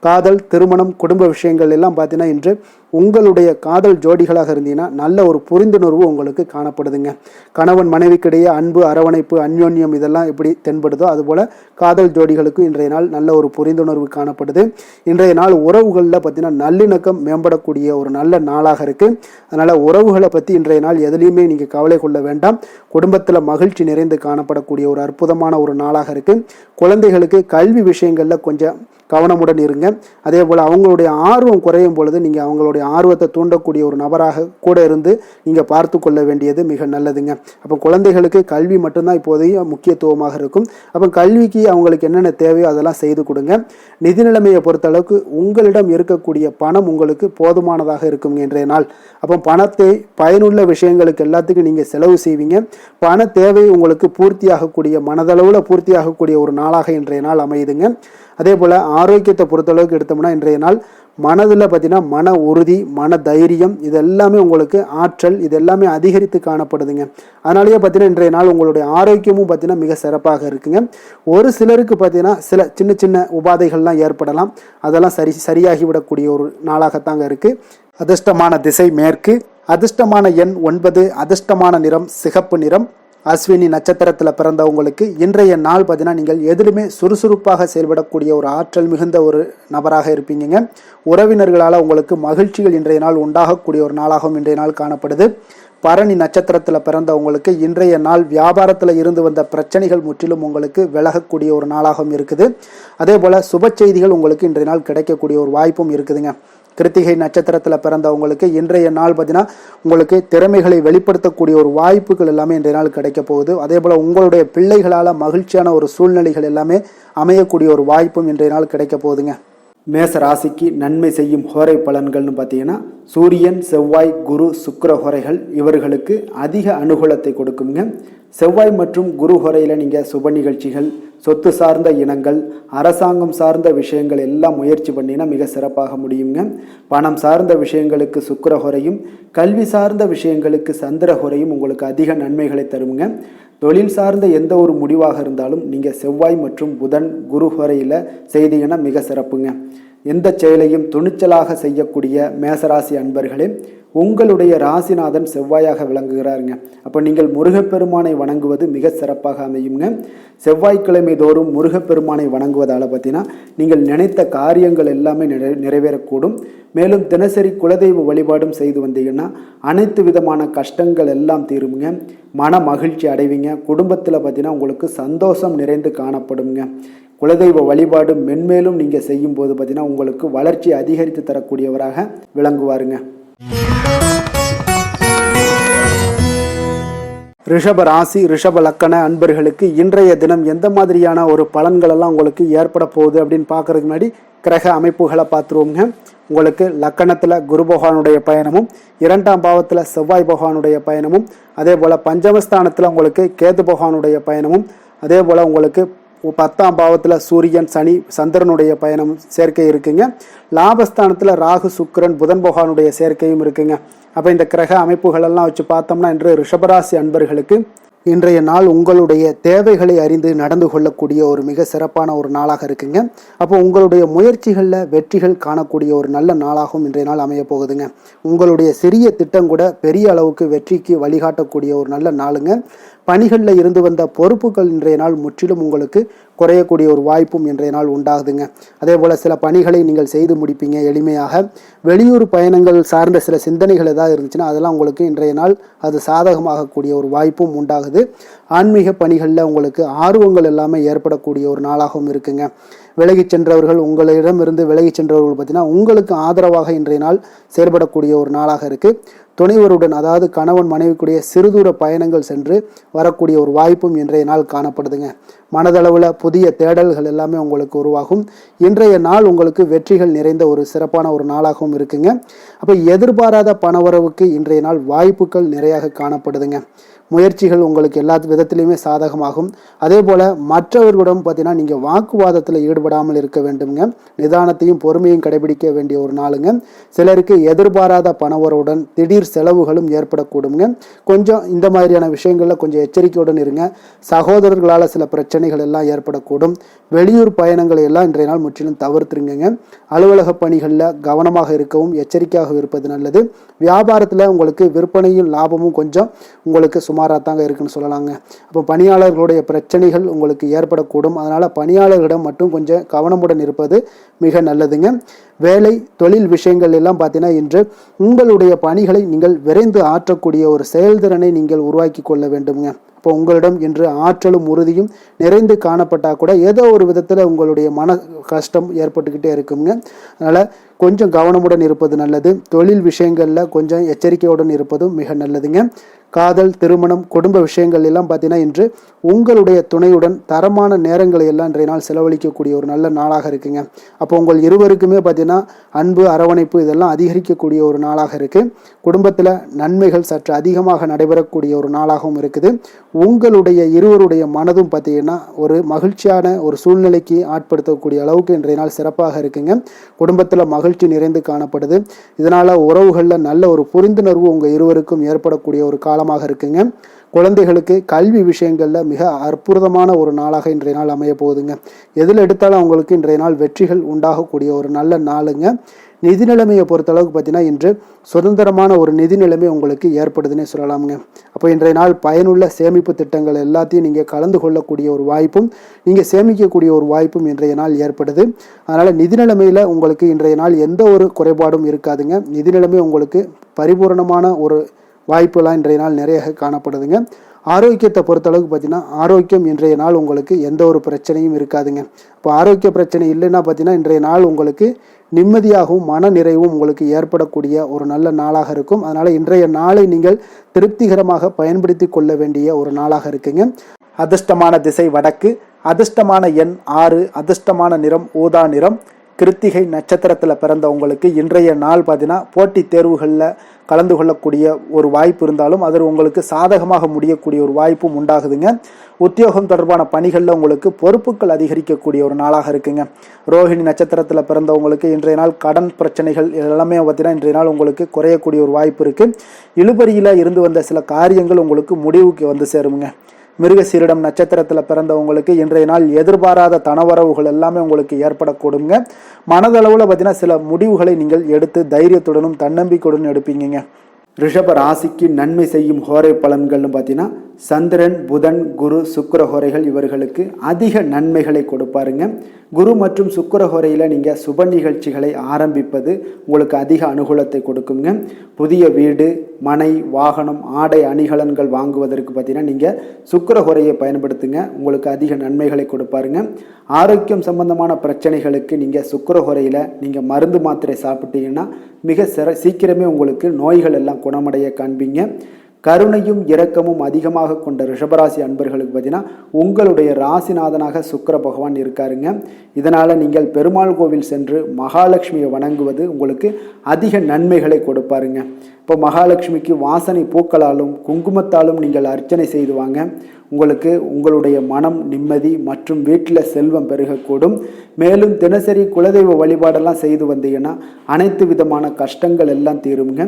காதல், திருமணம், குடும்ப விஷயங்கள் எல்லாம் பார்த்தீங்கன்னா இன்று உங்களுடைய காதல் ஜோடிகளாக இருந்தீங்கன்னா நல்ல ஒரு புரிந்துணர்வு உங்களுக்கு காணப்படுதுங்க. கணவன் மனைவிக்கிடையே அன்பு, அரவணைப்பு, அந்யோன்யம் இதெல்லாம் எப்படி தென்படுதோ அதுபோல் காதல் ஜோடிகளுக்கு இன்றைய நாள் நல்ல ஒரு புரிந்துணர்வு காணப்படுது. இன்றைய நாள் உறவுகளில் பார்த்தீங்கன்னா நல்லிணக்கம் மேம்படக்கூடிய ஒரு நல்ல நாளாக இருக்குது. அதனால் உறவுகளை பற்றி இன்றைய நாள் எதுலேயுமே நீங்கள் கவலை கொள்ள வேண்டாம். குடும்பத்தில் மகிழ்ச்சி நிறைந்து காணப்படக்கூடிய ஒரு அற்புதமான ஒரு நாளாக இருக்குது. குழந்தைகளுக்கு கல்வி விஷயங்களில் கொஞ்சம் கவனமுடன் இருங்க. அதே போல் அவங்களுடைய ஆர்வம் குறையும் பொழுது நீங்கள் அவங்களுடைய ஆர்வத்தை தூண்டக்கூடிய ஒரு நபராக கூட இருந்து நீங்கள் பார்த்து கொள்ள வேண்டியது மிக நல்லதுங்க. அப்போ குழந்தைகளுக்கு கல்வி மட்டும்தான் இப்போதைய முக்கியத்துவமாக இருக்கும். அப்போ கல்விக்கு அவங்களுக்கு என்னென்ன தேவையோ அதெல்லாம் செய்து கொடுங்க. நிதி நிலைமையை பொறுத்தளவுக்கு உங்களிடம் இருக்கக்கூடிய பணம் உங்களுக்கு போதுமானதாக இருக்குங்க இன்றைய நாள். அப்போ பணத்தை பயனுள்ள விஷயங்களுக்கு எல்லாத்துக்கும் நீங்கள் செலவு செய்வீங்க. பண தேவை உங்களுக்கு பூர்த்தியாகக்கூடிய, மனதளவில் பூர்த்தியாகக்கூடிய ஒரு நாளாக இன்றைய நாள் அமையுதுங்க. அதே போல் ஆரோக்கியத்தை பொறுத்தளவுக்கு எடுத்தோம்னா இன்றைய நாள் மனதில் பார்த்தீங்கன்னா மன உறுதி, மன தைரியம் இது எல்லாமே உங்களுக்கு ஆற்றல் இது எல்லாமே அதிகரித்து காணப்படுதுங்க. அதனாலேயே பார்த்தீங்கன்னா இன்றைய நாள் உங்களுடைய ஆரோக்கியமும் பார்த்தீங்கன்னா மிக சிறப்பாக இருக்குங்க. ஒரு சிலருக்கு பார்த்தீங்கன்னா சில சின்ன சின்ன உபாதைகள்லாம் ஏற்படலாம். அதெல்லாம் சரியாகிவிடக்கூடிய ஒரு நாளாகத்தாங்க இருக்குது. அதிர்ஷ்டமான திசை மேற்கு, அதிர்ஷ்டமான எண் 9, அதிர்ஷ்டமான நிறம் சிகப்பு நிறம். அஸ்வினி நட்சத்திரத்தில் பிறந்தவங்களுக்கு இன்றைய நாள் பார்த்தீங்கன்னா நீங்கள் எதிலுமே சுறுசுறுப்பாக செயல்படக்கூடிய ஒரு ஆற்றல் மிகுந்த ஒரு நபராக இருப்பீங்க. உறவினர்களால் உங்களுக்கு மகிழ்ச்சிகள் இன்றைய நாள் உண்டாகக்கூடிய ஒரு நாளாகவும் இன்றைய நாள் காணப்படுது. பரணி நட்சத்திரத்தில் பிறந்தவங்களுக்கு இன்றைய நாள் வியாபாரத்தில் இருந்து வந்த பிரச்சனைகள் முற்றிலும் உங்களுக்கு விலகக்கூடிய ஒரு நாளாகவும் இருக்குது. அதே போல் சுப செய்திகள் உங்களுக்கு இன்றைய நாள் கிடைக்கக்கூடிய ஒரு வாய்ப்பும் இருக்குதுங்க. கிருத்திகை நட்சத்திரத்தில் பிறந்தவங்களுக்கு இன்றைய நாள் பார்த்தீங்கன்னா உங்களுக்கு திறமைகளை வெளிப்படுத்தக்கூடிய ஒரு வாய்ப்புகள் எல்லாமே இன்றைய நாள் கிடைக்க போகுது. அதே போல் உங்களுடைய பிள்ளைகளால் மகிழ்ச்சியான ஒரு சூழ்நிலைகள் எல்லாமே அமையக்கூடிய ஒரு வாய்ப்பும் இன்றைய நாள் கிடைக்க போகுதுங்க. மேச ராசிக்கு நன்மை செய்யும் ஹோரை பலன்கள்னு பார்த்தீங்கன்னா சூரியன், செவ்வாய், குரு, சுக்கிர ஹோரைகள் இவர்களுக்கு அதிக அனுகூலத்தை கொடுக்குங்க. செவ்வாய் மற்றும் குரு ஹோரையில் நீங்கள் சுப நிகழ்ச்சிகள், சொத்து சார்ந்த இனங்கள், அரசாங்கம் சார்ந்த விஷயங்கள் எல்லாம் முயற்சி பண்ணினா மிக சிறப்பாக முடியுங்க. பணம் சார்ந்த விஷயங்களுக்கு சுக்கிர ஹோரையும், கல்வி சார்ந்த விஷயங்களுக்கு சந்திர ஹோரையும் உங்களுக்கு அதிக நன்மைகளை தருங்க. தொழில் சார்ந்த எந்த ஒரு முடிவாக இருந்தாலும் நீங்கள் செவ்வாய் மற்றும் புதன், குரு ஹோரையில் செய்தீங்கன்னா மிக சிறப்புங்க. எந்த செயலையும் துணிச்சலாக செய்யக்கூடிய மேசராசி அன்பர்களே, உங்களுடைய ராசிநாதன் செவ்வாயாக விளங்குகிறாருங்க. அப்போ நீங்கள் முருகப்பெருமானை வணங்குவது மிக சிறப்பாக அமையுங்க. செவ்வாய்க்கிழமை தோறும் முருகப்பெருமானை வணங்குவதால் பார்த்தீங்கன்னா நீங்கள் நினைத்த காரியங்கள் எல்லாமே நிறைவேறக்கூடும். மேலும் தினசரி குலதெய்வ வழிபாடும் செய்து வந்தீங்கன்னா அனைத்து விதமான கஷ்டங்கள் எல்லாம் தீருங்க. மன மகிழ்ச்சி அடைவீங்க. குடும்பத்தில் பார்த்தீங்கன்னா உங்களுக்கு சந்தோஷம் நிறைந்து காணப்படுங்க. குலதெய்வ வழிபாடு மென்மேலும் நீங்கள் செய்யும்போது பார்த்தீங்கன்னா உங்களுக்கு வளர்ச்சி அதிகரித்து தரக்கூடியவராக விளங்குவாருங்க. ரிஷப ராசி, ரிஷப லக்கண அன்பர்களுக்கு இன்றைய தினம் எந்த மாதிரியான ஒரு பலன்கள் எல்லாம் உங்களுக்கு ஏற்பட போகுது அப்படின்னு பார்க்கறதுக்கு முன்னாடி கிரக அமைப்புகளை பார்த்துருவோங்க. உங்களுக்கு லக்கணத்தில் குரு பகவானுடைய பயணமும், 2ஆம் பாவத்தில் செவ்வாய் பகவானுடைய பயணமும், அதே போல் பஞ்சமஸ்தானத்தில் உங்களுக்கு கேது பகவானுடைய பயணமும், அதே போல் உங்களுக்கு 10ஆம் பாவத்தில் சூரியன், சனி, சந்திரனுடைய பயணம் சேர்க்கை இருக்குங்க. லாபஸ்தானத்தில் ராகு, சுக்கிரன், புதன் பகவானுடைய சேர்க்கையும் இருக்குங்க. அப்போ இந்த கிரக அமைப்புகள் எல்லாம் வச்சு பார்த்தோம்னா இன்று ரிஷபராசி அன்பர்களுக்கு இன்றைய நாள் உங்களுடைய தேவைகளை அறிந்து நடந்து கொள்ளக்கூடிய ஒரு மிக சிறப்பான ஒரு நாளாக இருக்குங்க. அப்போ உங்களுடைய முயற்சிகளில் வெற்றிகள் காணக்கூடிய ஒரு நல்ல நாளாகவும் இன்றைய நாள் அமைய போகுதுங்க. உங்களுடைய சிறிய திட்டம் கூட பெரிய அளவுக்கு வெற்றிக்கு வழிகாட்டக்கூடிய ஒரு நல்ல நாளுங்க. பணிகளில் இருந்து வந்த பொறுப்புகள் இன்றைய நாள் முற்றிலும் உங்களுக்கு குறையக்கூடிய ஒரு வாய்ப்பும் இன்றைய நாள் உண்டாகுதுங்க. அதே போல் சில பணிகளை நீங்கள் செய்து முடிப்பீங்க எளிமையாக. வெளியூர் பயணங்கள் சார்ந்த சில சிந்தனைகள் ஏதாவது இருந்துச்சுன்னா அதெல்லாம் உங்களுக்கு இன்றைய நாள் அது சாதகமாகக்கூடிய ஒரு வாய்ப்பும் உண்டாகுது. ஆன்மீக பணிகளில் உங்களுக்கு ஆர்வங்கள் எல்லாமே ஏற்படக்கூடிய ஒரு நாளாகவும் இருக்குங்க. விலகி சென்றவர்கள், உங்களிடமிருந்து விலகி சென்றவர்கள் பார்த்தீங்கன்னா உங்களுக்கு ஆதரவாக இன்றைய நாள் செயல்படக்கூடிய ஒரு நாளாக இருக்குது. துணைவருடன், அதாவது கணவன் மனைவிக்குடைய சிறுதூர பயணங்கள் சென்று வரக்கூடிய ஒரு வாய்ப்பும் இன்றைய நாள் காணப்படுதுங்க. மனதளவில் புதிய தேடல்கள் எல்லாமே உங்களுக்கு உருவாகும். இன்றைய நாள் உங்களுக்கு வெற்றிகள் நிறைந்த ஒரு சிறப்பான ஒரு நாளாகவும் இருக்குங்க. அப்போ எதிர்பாராத பணவரவுக்கு இன்றைய நாள் வாய்ப்புகள் நிறையாக காணப்படுதுங்க. முயற்சிகள் உங்களுக்கு எல்லா விதத்திலையுமே சாதகமாகும். அதே போல் மற்றவர்களிடம் பார்த்தீங்கன்னா நீங்கள் வாக்குவாதத்தில் ஈடுபடாமல் இருக்க வேண்டுங்க. நிதானத்தையும் பொறுமையும் கடைபிடிக்க வேண்டிய ஒரு நாளுங்க. சிலருக்கு எதிர்பாராத பணவரவுடன் திடீர் செலவுகளும் ஏற்படக்கூடுங்க. கொஞ்சம் இந்த மாதிரியான விஷயங்களில் கொஞ்சம் எச்சரிக்கையுடன் இருங்க. சகோதரர்களால் சில பிரச்சனைகள் எல்லாம் ஏற்படக்கூடும். வெளியூர் பயணங்களை எல்லாம் இன்றைய நாள் முற்றிலும் தவிர்த்துருங்க. அலுவலக பணிகளில் கவனமாக இருக்கவும் எச்சரிக்கையாக இருப்பது நல்லது. வியாபாரத்தில் உங்களுக்கு விற்பனையும் லாபமும் கொஞ்சம் உங்களுக்கு சுமாராக தாங்க இருக்குன்னு சொல்லலாங்க. அப்போ பணியாளர்களுடைய பிரச்சனைகள் உங்களுக்கு ஏற்படக்கூடும். அதனால் பணியாளர்களிடம் மட்டும் கொஞ்சம் கவனமுடன் இருப்பது மிக நல்லதுங்க. வேலை, தொழில் விஷயங்கள் எல்லாம் பார்த்தீங்கன்னா இன்று உங்களுடைய பணிகளை நீங்கள் விரைந்து ஆற்றக்கூடிய ஒரு செயல்திறனை நீங்கள் உருவாக்கி கொள்ள வேண்டுங்க. இப்போ உங்களிடம் இன்று ஆற்றலும் உறுதியும் நிறைந்து காணப்பட்டால் கூட ஏதோ ஒரு விதத்தில் உங்களுடைய மன கஷ்டம் ஏற்பட்டுக்கிட்டே இருக்குங்க. அதனால் கொஞ்சம் கவனமுடன் இருப்பது நல்லது. தொழில் விஷயங்களில் கொஞ்சம் எச்சரிக்கையுடன் இருப்பதும் மிக நல்லதுங்க. காதல், திருமணம், குடும்ப விஷயங்கள் எல்லாம் பார்த்தீங்கன்னா இன்று உங்களுடைய துணையுடன் தரமான நேரங்களை எல்லாம் இன்றைய நாள் செலவழிக்கக்கூடிய ஒரு நல்ல நாளாக இருக்குங்க. அப்போ உங்கள் இருவருக்குமே பார்த்தீங்கன்னா அன்பு, அரவணைப்பு இதெல்லாம் அதிகரிக்கக்கூடிய ஒரு நாளாக இருக்குது. குடும்பத்தில் நன்மைகள் சற்று அதிகமாக நடைபெறக்கூடிய ஒரு நாளாகவும் இருக்குது. உங்களுடைய இருவருடைய மனதும் பார்த்தீங்கன்னா ஒரு மகிழ்ச்சியான ஒரு சூழ்நிலைக்கு ஆட்படுத்தக்கூடிய அளவுக்கு இன்றைய நாள் சிறப்பாக இருக்குங்க. குடும்பத்தில் மகிழ்ச்சி நிறைந்து காணப்படுது. இதனால் உறவுகளில் நல்ல ஒரு புரிந்துணர்வு உங்கள் இருவருக்கும் ஏற்படக்கூடிய ஒரு காலமாக இருக்குங்க. குழந்தைகளுக்கு கல்வி விஷயங்களில் மிக அற்புதமான ஒரு நாளாக இன்றைய நாள் அமைய போகுதுங்க. எதில் எடுத்தாலும் அவங்களுக்கு இன்றைய நாள் வெற்றிகள் உண்டாகக்கூடிய ஒரு நல்ல நாளுங்க. நிதி நிலைமையை பொறுத்தளவுக்கு பார்த்தீங்கன்னா இன்று சுதந்திரமான ஒரு நிதி நிலைமை உங்களுக்கு ஏற்படுதுன்னே சொல்லலாமுங்க. அப்போ இன்றைய நாள் பயனுள்ள சேமிப்பு திட்டங்கள் எல்லாத்தையும் நீங்கள் கலந்து கொள்ளக்கூடிய ஒரு வாய்ப்பும் நீங்கள் சேமிக்கக்கூடிய ஒரு வாய்ப்பும் இன்றைய நாள் ஏற்படுது. அதனால் நிதி நிலைமையில் உங்களுக்கு இன்றைய நாள் எந்த ஒரு குறைபாடும் இருக்காதுங்க. நிதி நிலைமை உங்களுக்கு பரிபூரணமான ஒரு வாய்ப்புலாம் இன்றைய நாள் நிறைய காணப்படுதுங்க. ஆரோக்கியத்தை பொறுத்தளவுக்கு பார்த்தீங்கன்னா ஆரோக்கியம் இன்றைய நாள் உங்களுக்கு எந்த ஒரு பிரச்சனையும் இருக்காதுங்க. இப்போ ஆரோக்கிய பிரச்சனை இல்லைன்னா பார்த்தீங்கன்னா இன்றைய நாள் உங்களுக்கு நிம்மதியாகவும் மன நிறைவும் உங்களுக்கு ஏற்படக்கூடிய ஒரு நல்ல நாளாக இருக்கும். அதனால் இன்றைய நாளை நீங்கள் திருப்திகரமாக பயன்படுத்தி கொள்ள வேண்டிய ஒரு நாளாக இருக்குங்க. அதிர்ஷ்டமான திசை வடக்கு, அதிர்ஷ்டமான எண் 6, அதிர்ஷ்டமான நிறம் ஊதா நிறம். கிருத்திகை நட்சத்திரத்தில் பிறந்தவங்களுக்கு இன்றைய நாள் பார்த்தீங்கன்னா போட்டித் தேர்வுகளில் கலந்து கொள்ளக்கூடிய ஒரு வாய்ப்பு இருந்தாலும் அது உங்களுக்கு சாதகமாக முடியக்கூடிய ஒரு வாய்ப்பும் உண்டாகுதுங்க. உத்தியோகம் தொடர்பான பணிகளில் உங்களுக்கு பொறுப்புகள் அதிகரிக்கக்கூடிய ஒரு நாளாக இருக்குங்க. ரோஹிணி நட்சத்திரத்தில் பிறந்தவங்களுக்கு இன்றைய நாள் கடன் பிரச்சனைகள் எல்லாமே பார்த்தீங்கன்னா இன்றைய நாள் உங்களுக்கு குறையக்கூடிய ஒரு வாய்ப்பு இருக்குது. இழுபறியில் இருந்து வந்த சில காரியங்கள் உங்களுக்கு முடிவுக்கு வந்து சேருங்க. மிருகசீரிடம் நட்சத்திரத்தில் பிறந்தவங்களுக்கு இன்றைய நாள் எதிர்பாராத தனவரவுகள் எல்லாமே உங்களுக்கு ஏற்படக்கூடுங்க. மனதளவில் பார்த்தீங்கன்னா சில முடிவுகளை நீங்கள் எடுத்து தைரியத்துடனும் தன்னம்பிக்கையுடனும் எடுப்பீங்க. ரிஷப ராசிக்கு நன்மை செய்யும் ஹோரை பலன்கள்னு பார்த்தீங்கன்னா சந்திரன், புதன், குரு, சுக்கிர ஹோரைகள் இவர்களுக்கு அதிக நன்மைகளை கொடுப்பாருங்க. குரு மற்றும் சுக்கிர ஹோரையில் நீங்கள் சுப நிகழ்ச்சிகளை ஆரம்பிப்பது உங்களுக்கு அதிக அனுகூலத்தை கொடுக்குங்க. புதிய வீடு, மனை, வாகனம், ஆடை அணிகலன்கள் வாங்குவதற்கு பார்த்தீங்கன்னா நீங்கள் சுக்கிர ஹோரையை பயன்படுத்துங்க, உங்களுக்கு அதிக நன்மைகளை கொடுப்பாருங்க. ஆரோக்கியம் சம்பந்தமான பிரச்சனைகளுக்கு நீங்கள் சுக்கிர ஹோரையில் நீங்கள் மருந்து மாத்திரை சாப்பிட்டீங்கன்னா மிக சீக்கிரமே உங்களுக்கு நோய்கள் எல்லாம் குணமடைய காண்பீங்க. கருணையும் இரக்கமும் அதிகமாக கொண்ட ரிஷபராசி அன்பர்களுக்கு பார்த்தீங்கன்னா உங்களுடைய ராசிநாதனாக சுக்கிர பகவான் இருக்காருங்க. இதனால் நீங்கள் பெருமாள் கோவில் சென்று மகாலட்சுமியை வணங்குவது உங்களுக்கு அதிக நன்மைகளை கொடுப்பாருங்க. இப்போ மகாலட்சுமிக்கு வாசனை பூக்களாலும் குங்குமத்தாலும் நீங்கள் அர்ச்சனை செய்து வாங்க. உங்களுக்கு உங்களுடைய மனம் நிம்மதி மற்றும் வீட்டில் செல்வம் பெருகக்கூடும். மேலும் தினசரி குலதெய்வ வழிபாடெல்லாம் செய்து வந்தீங்கன்னா அனைத்து விதமான கஷ்டங்கள் எல்லாம் தீருங்க.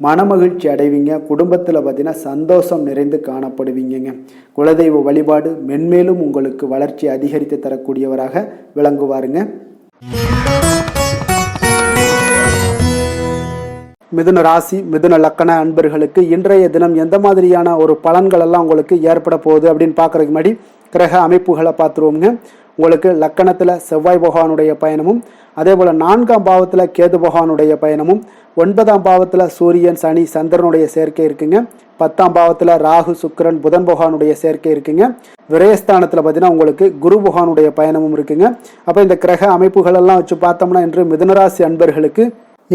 மனமகிழ்ச்சி அடைவீங்க. குடும்பத்தில் பார்த்தீங்கன்னா சந்தோஷம் நிறைந்து காணப்படுவீங்க. குலதெய்வ வழிபாடு மென்மேலும் உங்களுக்கு வளர்ச்சி அதிகரித்து தரக்கூடியவராக விளங்குவாருங்க. மிதுன ராசி, மிதுன லக்கண அன்பர்களுக்கு இன்றைய தினம் எந்த மாதிரியான ஒரு பலன்கள் எல்லாம் உங்களுக்கு ஏற்பட போகுது அப்படின்னு பார்க்கறதுக்கு முன்னாடி கிரக அமைப்புகளை பார்த்துருவோங்க. உங்களுக்கு லக்கணத்தில் செவ்வாய் பகவானுடைய பயணமும், அதே போல் 4ஆம் பாவத்தில் கேது பகவானுடைய பயணமும், 9ஆம் பாவத்தில் சூரியன், சனி, சந்திரனுடைய சேர்க்கை இருக்குங்க. 10ஆம் பாவத்தில் ராகு, சுக்கிரன், புதன் பகவானுடைய சேர்க்கை இருக்குங்க. விரயஸ்தானத்தில் பார்த்தீங்கன்னா உங்களுக்கு குரு பகவானுடைய பயணமும் இருக்குங்க. அப்போ இந்த கிரக அமைப்புகள் எல்லாம் வச்சு பார்த்தோம்னா இன்று மிதுனராசி அன்பர்களுக்கு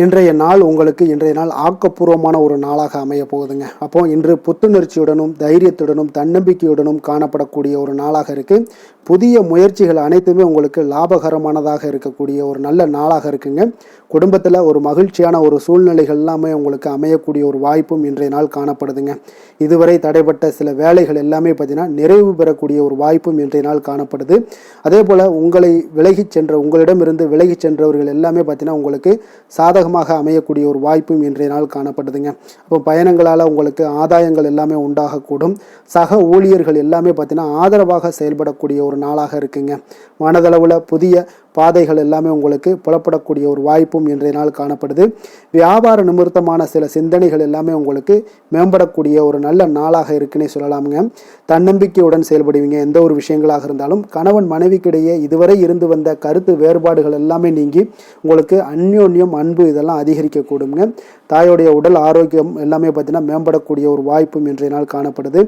இன்றைய நாள் உங்களுக்கு இன்றைய நாள் ஆக்கப்பூர்வமான ஒரு நாளாக அமைய போகுதுங்க. அப்போ இன்று புத்துணர்ச்சியுடனும் தைரியத்துடனும் தன்னம்பிக்கையுடனும் காணப்படக்கூடிய ஒரு நாளாக இருக்கு. புதிய முயற்சிகள் அனைத்துமே உங்களுக்கு லாபகரமானதாக இருக்கக்கூடிய ஒரு நல்ல நாளாக இருக்குங்க. குடும்பத்தில் ஒரு மகிழ்ச்சியான ஒரு சூழ்நிலைகள் எல்லாமே உங்களுக்கு அமையக்கூடிய ஒரு வாய்ப்பும் இன்றைய நாள் காணப்படுதுங்க. இதுவரை தடைப்பட்ட சில வேலைகள் எல்லாமே பார்த்தீங்கன்னா நிறைவு பெறக்கூடிய ஒரு வாய்ப்பும் இன்றைய நாள் காணப்படுது. அதே போல் உங்களிடமிருந்து விலகி சென்றவர்கள் எல்லாமே பார்த்தீங்கன்னா உங்களுக்கு சாதகமாக அமையக்கூடிய ஒரு வாய்ப்பும் இன்றைய நாள் காணப்படுதுங்க. அப்போ பயணங்களால் உங்களுக்கு ஆதாயங்கள் எல்லாமே உண்டாகக்கூடும். சக ஊழியர்கள் எல்லாமே பார்த்தீங்கன்னா ஆதரவாக செயல்படக்கூடிய ஒரு நாளாக இருக்குங்க. மனதளவில் புதிய பாதைகள் எல்லாமே உங்களுக்கு புலப்படக்கூடிய ஒரு வாய்ப்பும் இன்றைய நாள் காணப்படுது. வியாபார நிமித்தமான சில சிந்தனைகள் எல்லாமே உங்களுக்கு மேம்படக்கூடிய ஒரு நல்ல நாளாக இருக்குன்னே சொல்லலாமுங்க. தன்னம்பிக்கையுடன் செயல்படுவீங்க. எந்த ஒரு விஷயங்களாக இருந்தாலும் கணவன் மனைவிக்கிடையே இதுவரை இருந்து வந்த கருத்து வேறுபாடுகள் எல்லாமே நீங்கி உங்களுக்கு அந்யோன்யம், அன்பு இதெல்லாம் அதிகரிக்கக்கூடுங்க. தாயோடைய உடல் ஆரோக்கியம் எல்லாமே பார்த்தீங்கன்னா மேம்படக்கூடிய ஒரு வாய்ப்பும் இன்றைய நாள் காணப்படுது.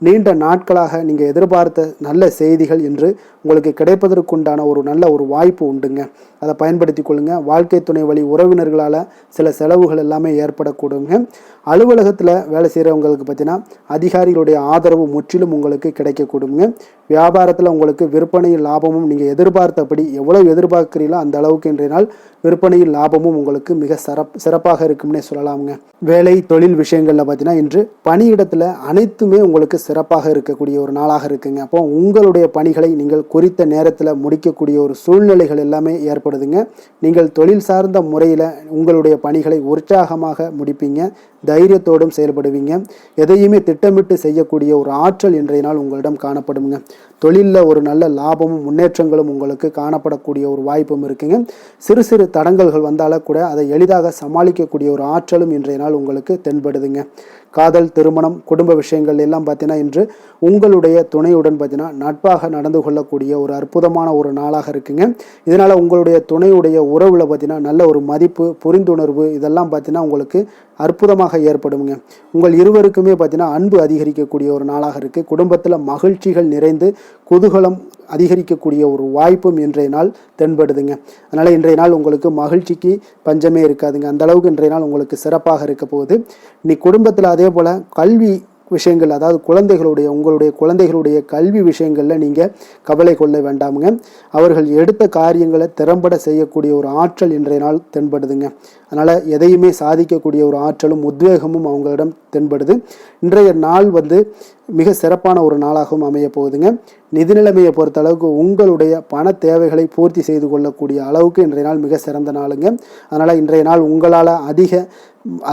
நீண்ட நாட்களாக நீங்கள் எதிர்பார்த்த நல்ல செய்திகள் இன்று உங்களுக்கு கிடைப்பதற்குண்டான ஒரு நல்ல ஒரு வாய்ப்பு உண்டுங்க. அதை பயன்படுத்தி கொள்ளுங்க. வாழ்க்கை துணை வழி உறவினர்களால் சில செலவுகள் எல்லாமே ஏற்படக்கூடுங்க. அலுவலகத்தில் வேலை செய்கிறவங்களுக்கு பார்த்தீங்கன்னா அதிகாரிகளுடைய ஆதரவு முற்றிலும் உங்களுக்கு கிடைக்கக்கூடுங்க. வியாபாரத்தில் உங்களுக்கு விற்பனையில் லாபமும் நீங்கள் எதிர்பார்த்தபடி எவ்வளவு எதிர்பார்க்கிறீங்களோ அந்த அளவுக்கு இன்றைய நாள் விற்பனையில் லாபமும் உங்களுக்கு மிக சிறப்பாக இருக்கும்னே சொல்லலாமுங்க. வேலை தொழில் விஷயங்களில் பார்த்தீங்கன்னா இன்று பணியிடத்தில் அனைத்துமே உங்களுக்கு சிறப்பாக இருக்கக்கூடிய ஒரு நாளாக இருக்குங்க. அப்போ உங்களுடைய பணிகளை நீங்கள் குறித்த நேரத்தில் முடிக்கக்கூடிய ஒரு சூழ்நிலைகள் எல்லாமே ஏற்படுதுங்க. நீங்கள் தொழில் சார்ந்த முறையில் உங்களுடைய பணிகளை உற்சாகமாக முடிப்பீங்க. தைரியத்தோடும் செயல்படுவீங்க. எதையுமே திட்டமிட்டு செய்யக்கூடிய ஒரு ஆற்றல் இன்றைய நாள் உங்களிடம் காணப்படுங்க. தொழிலில் ஒரு நல்ல லாபமும் முன்னேற்றங்களும் உங்களுக்கு காணப்படக்கூடிய ஒரு வாய்ப்பும் இருக்குங்க. சிறு சிறு தடங்கல்கள் வந்தாலும் கூட அதை எளிதாக சமாளிக்கக்கூடிய ஒரு ஆற்றலும் இன்றைய நாள் உங்களுக்கு தென்படுதுங்க. காதல், திருமணம், குடும்ப விஷயங்கள் எல்லாம் பார்த்தீங்கன்னா இன்று உங்களுடைய துணையுடன் பார்த்தீங்கன்னா நட்பாக நடந்து கொள்ளக்கூடிய ஒரு அற்புதமான ஒரு நாளாக இருக்குங்க. இதனால் உங்களுடைய துணையுடைய உறவில் பார்த்தீங்கன்னா நல்ல ஒரு மதிப்பு, புரிந்துணர்வு இதெல்லாம் பார்த்தீங்கன்னா உங்களுக்கு அற்புதமாக ஏற்படுங்க. உங்கள் இருவருக்குமே பார்த்தீங்கன்னா அன்பு அதிகரிக்கக்கூடிய ஒரு நாளாக இருக்குது. குடும்பத்தில் மகிழ்ச்சிகள் நிறைந்து குதூகலம் அதிகரிக்கக்கூடிய ஒரு வாய்ப்பும் இன்றைய நாள் தென்படுதுங்க. அதனால் இன்றைய நாள் உங்களுக்கு மகிழ்ச்சிக்கு பஞ்சமே இருக்காதுங்க. அந்த அளவுக்கு இன்றைய நாள் உங்களுக்கு சிறப்பாக இருக்க போகுது. இன்னைக்கு குடும்பத்தில் அதே போல் கல்வி விஷயங்கள், அதாவது உங்களுடைய குழந்தைகளுடைய கல்வி விஷயங்களில் நீங்கள் கவலை கொள்ள வேண்டாமுங்க. அவர்கள் எடுத்த காரியங்களை திறம்பட செய்யக்கூடிய ஒரு ஆற்றல் இன்றைய நாள் தென்படுதுங்க. அதனால் எதையுமே சாதிக்கக்கூடிய ஒரு ஆற்றலும் உத்வேகமும் அவங்களிடம் தென்படுது. இன்றைய நாள் மிக சிறப்பான ஒரு நாளாகவும் அமைய போகுதுங்க. நிதி நிலைமையை பொறுத்த அளவுக்கு உங்களுடைய பண தேவைகளை பூர்த்தி செய்து கொள்ளக்கூடிய அளவுக்கு இன்றைய நாள் மிக சிறந்த நாளுங்க. அதனால் இன்றைய நாள் உங்களால்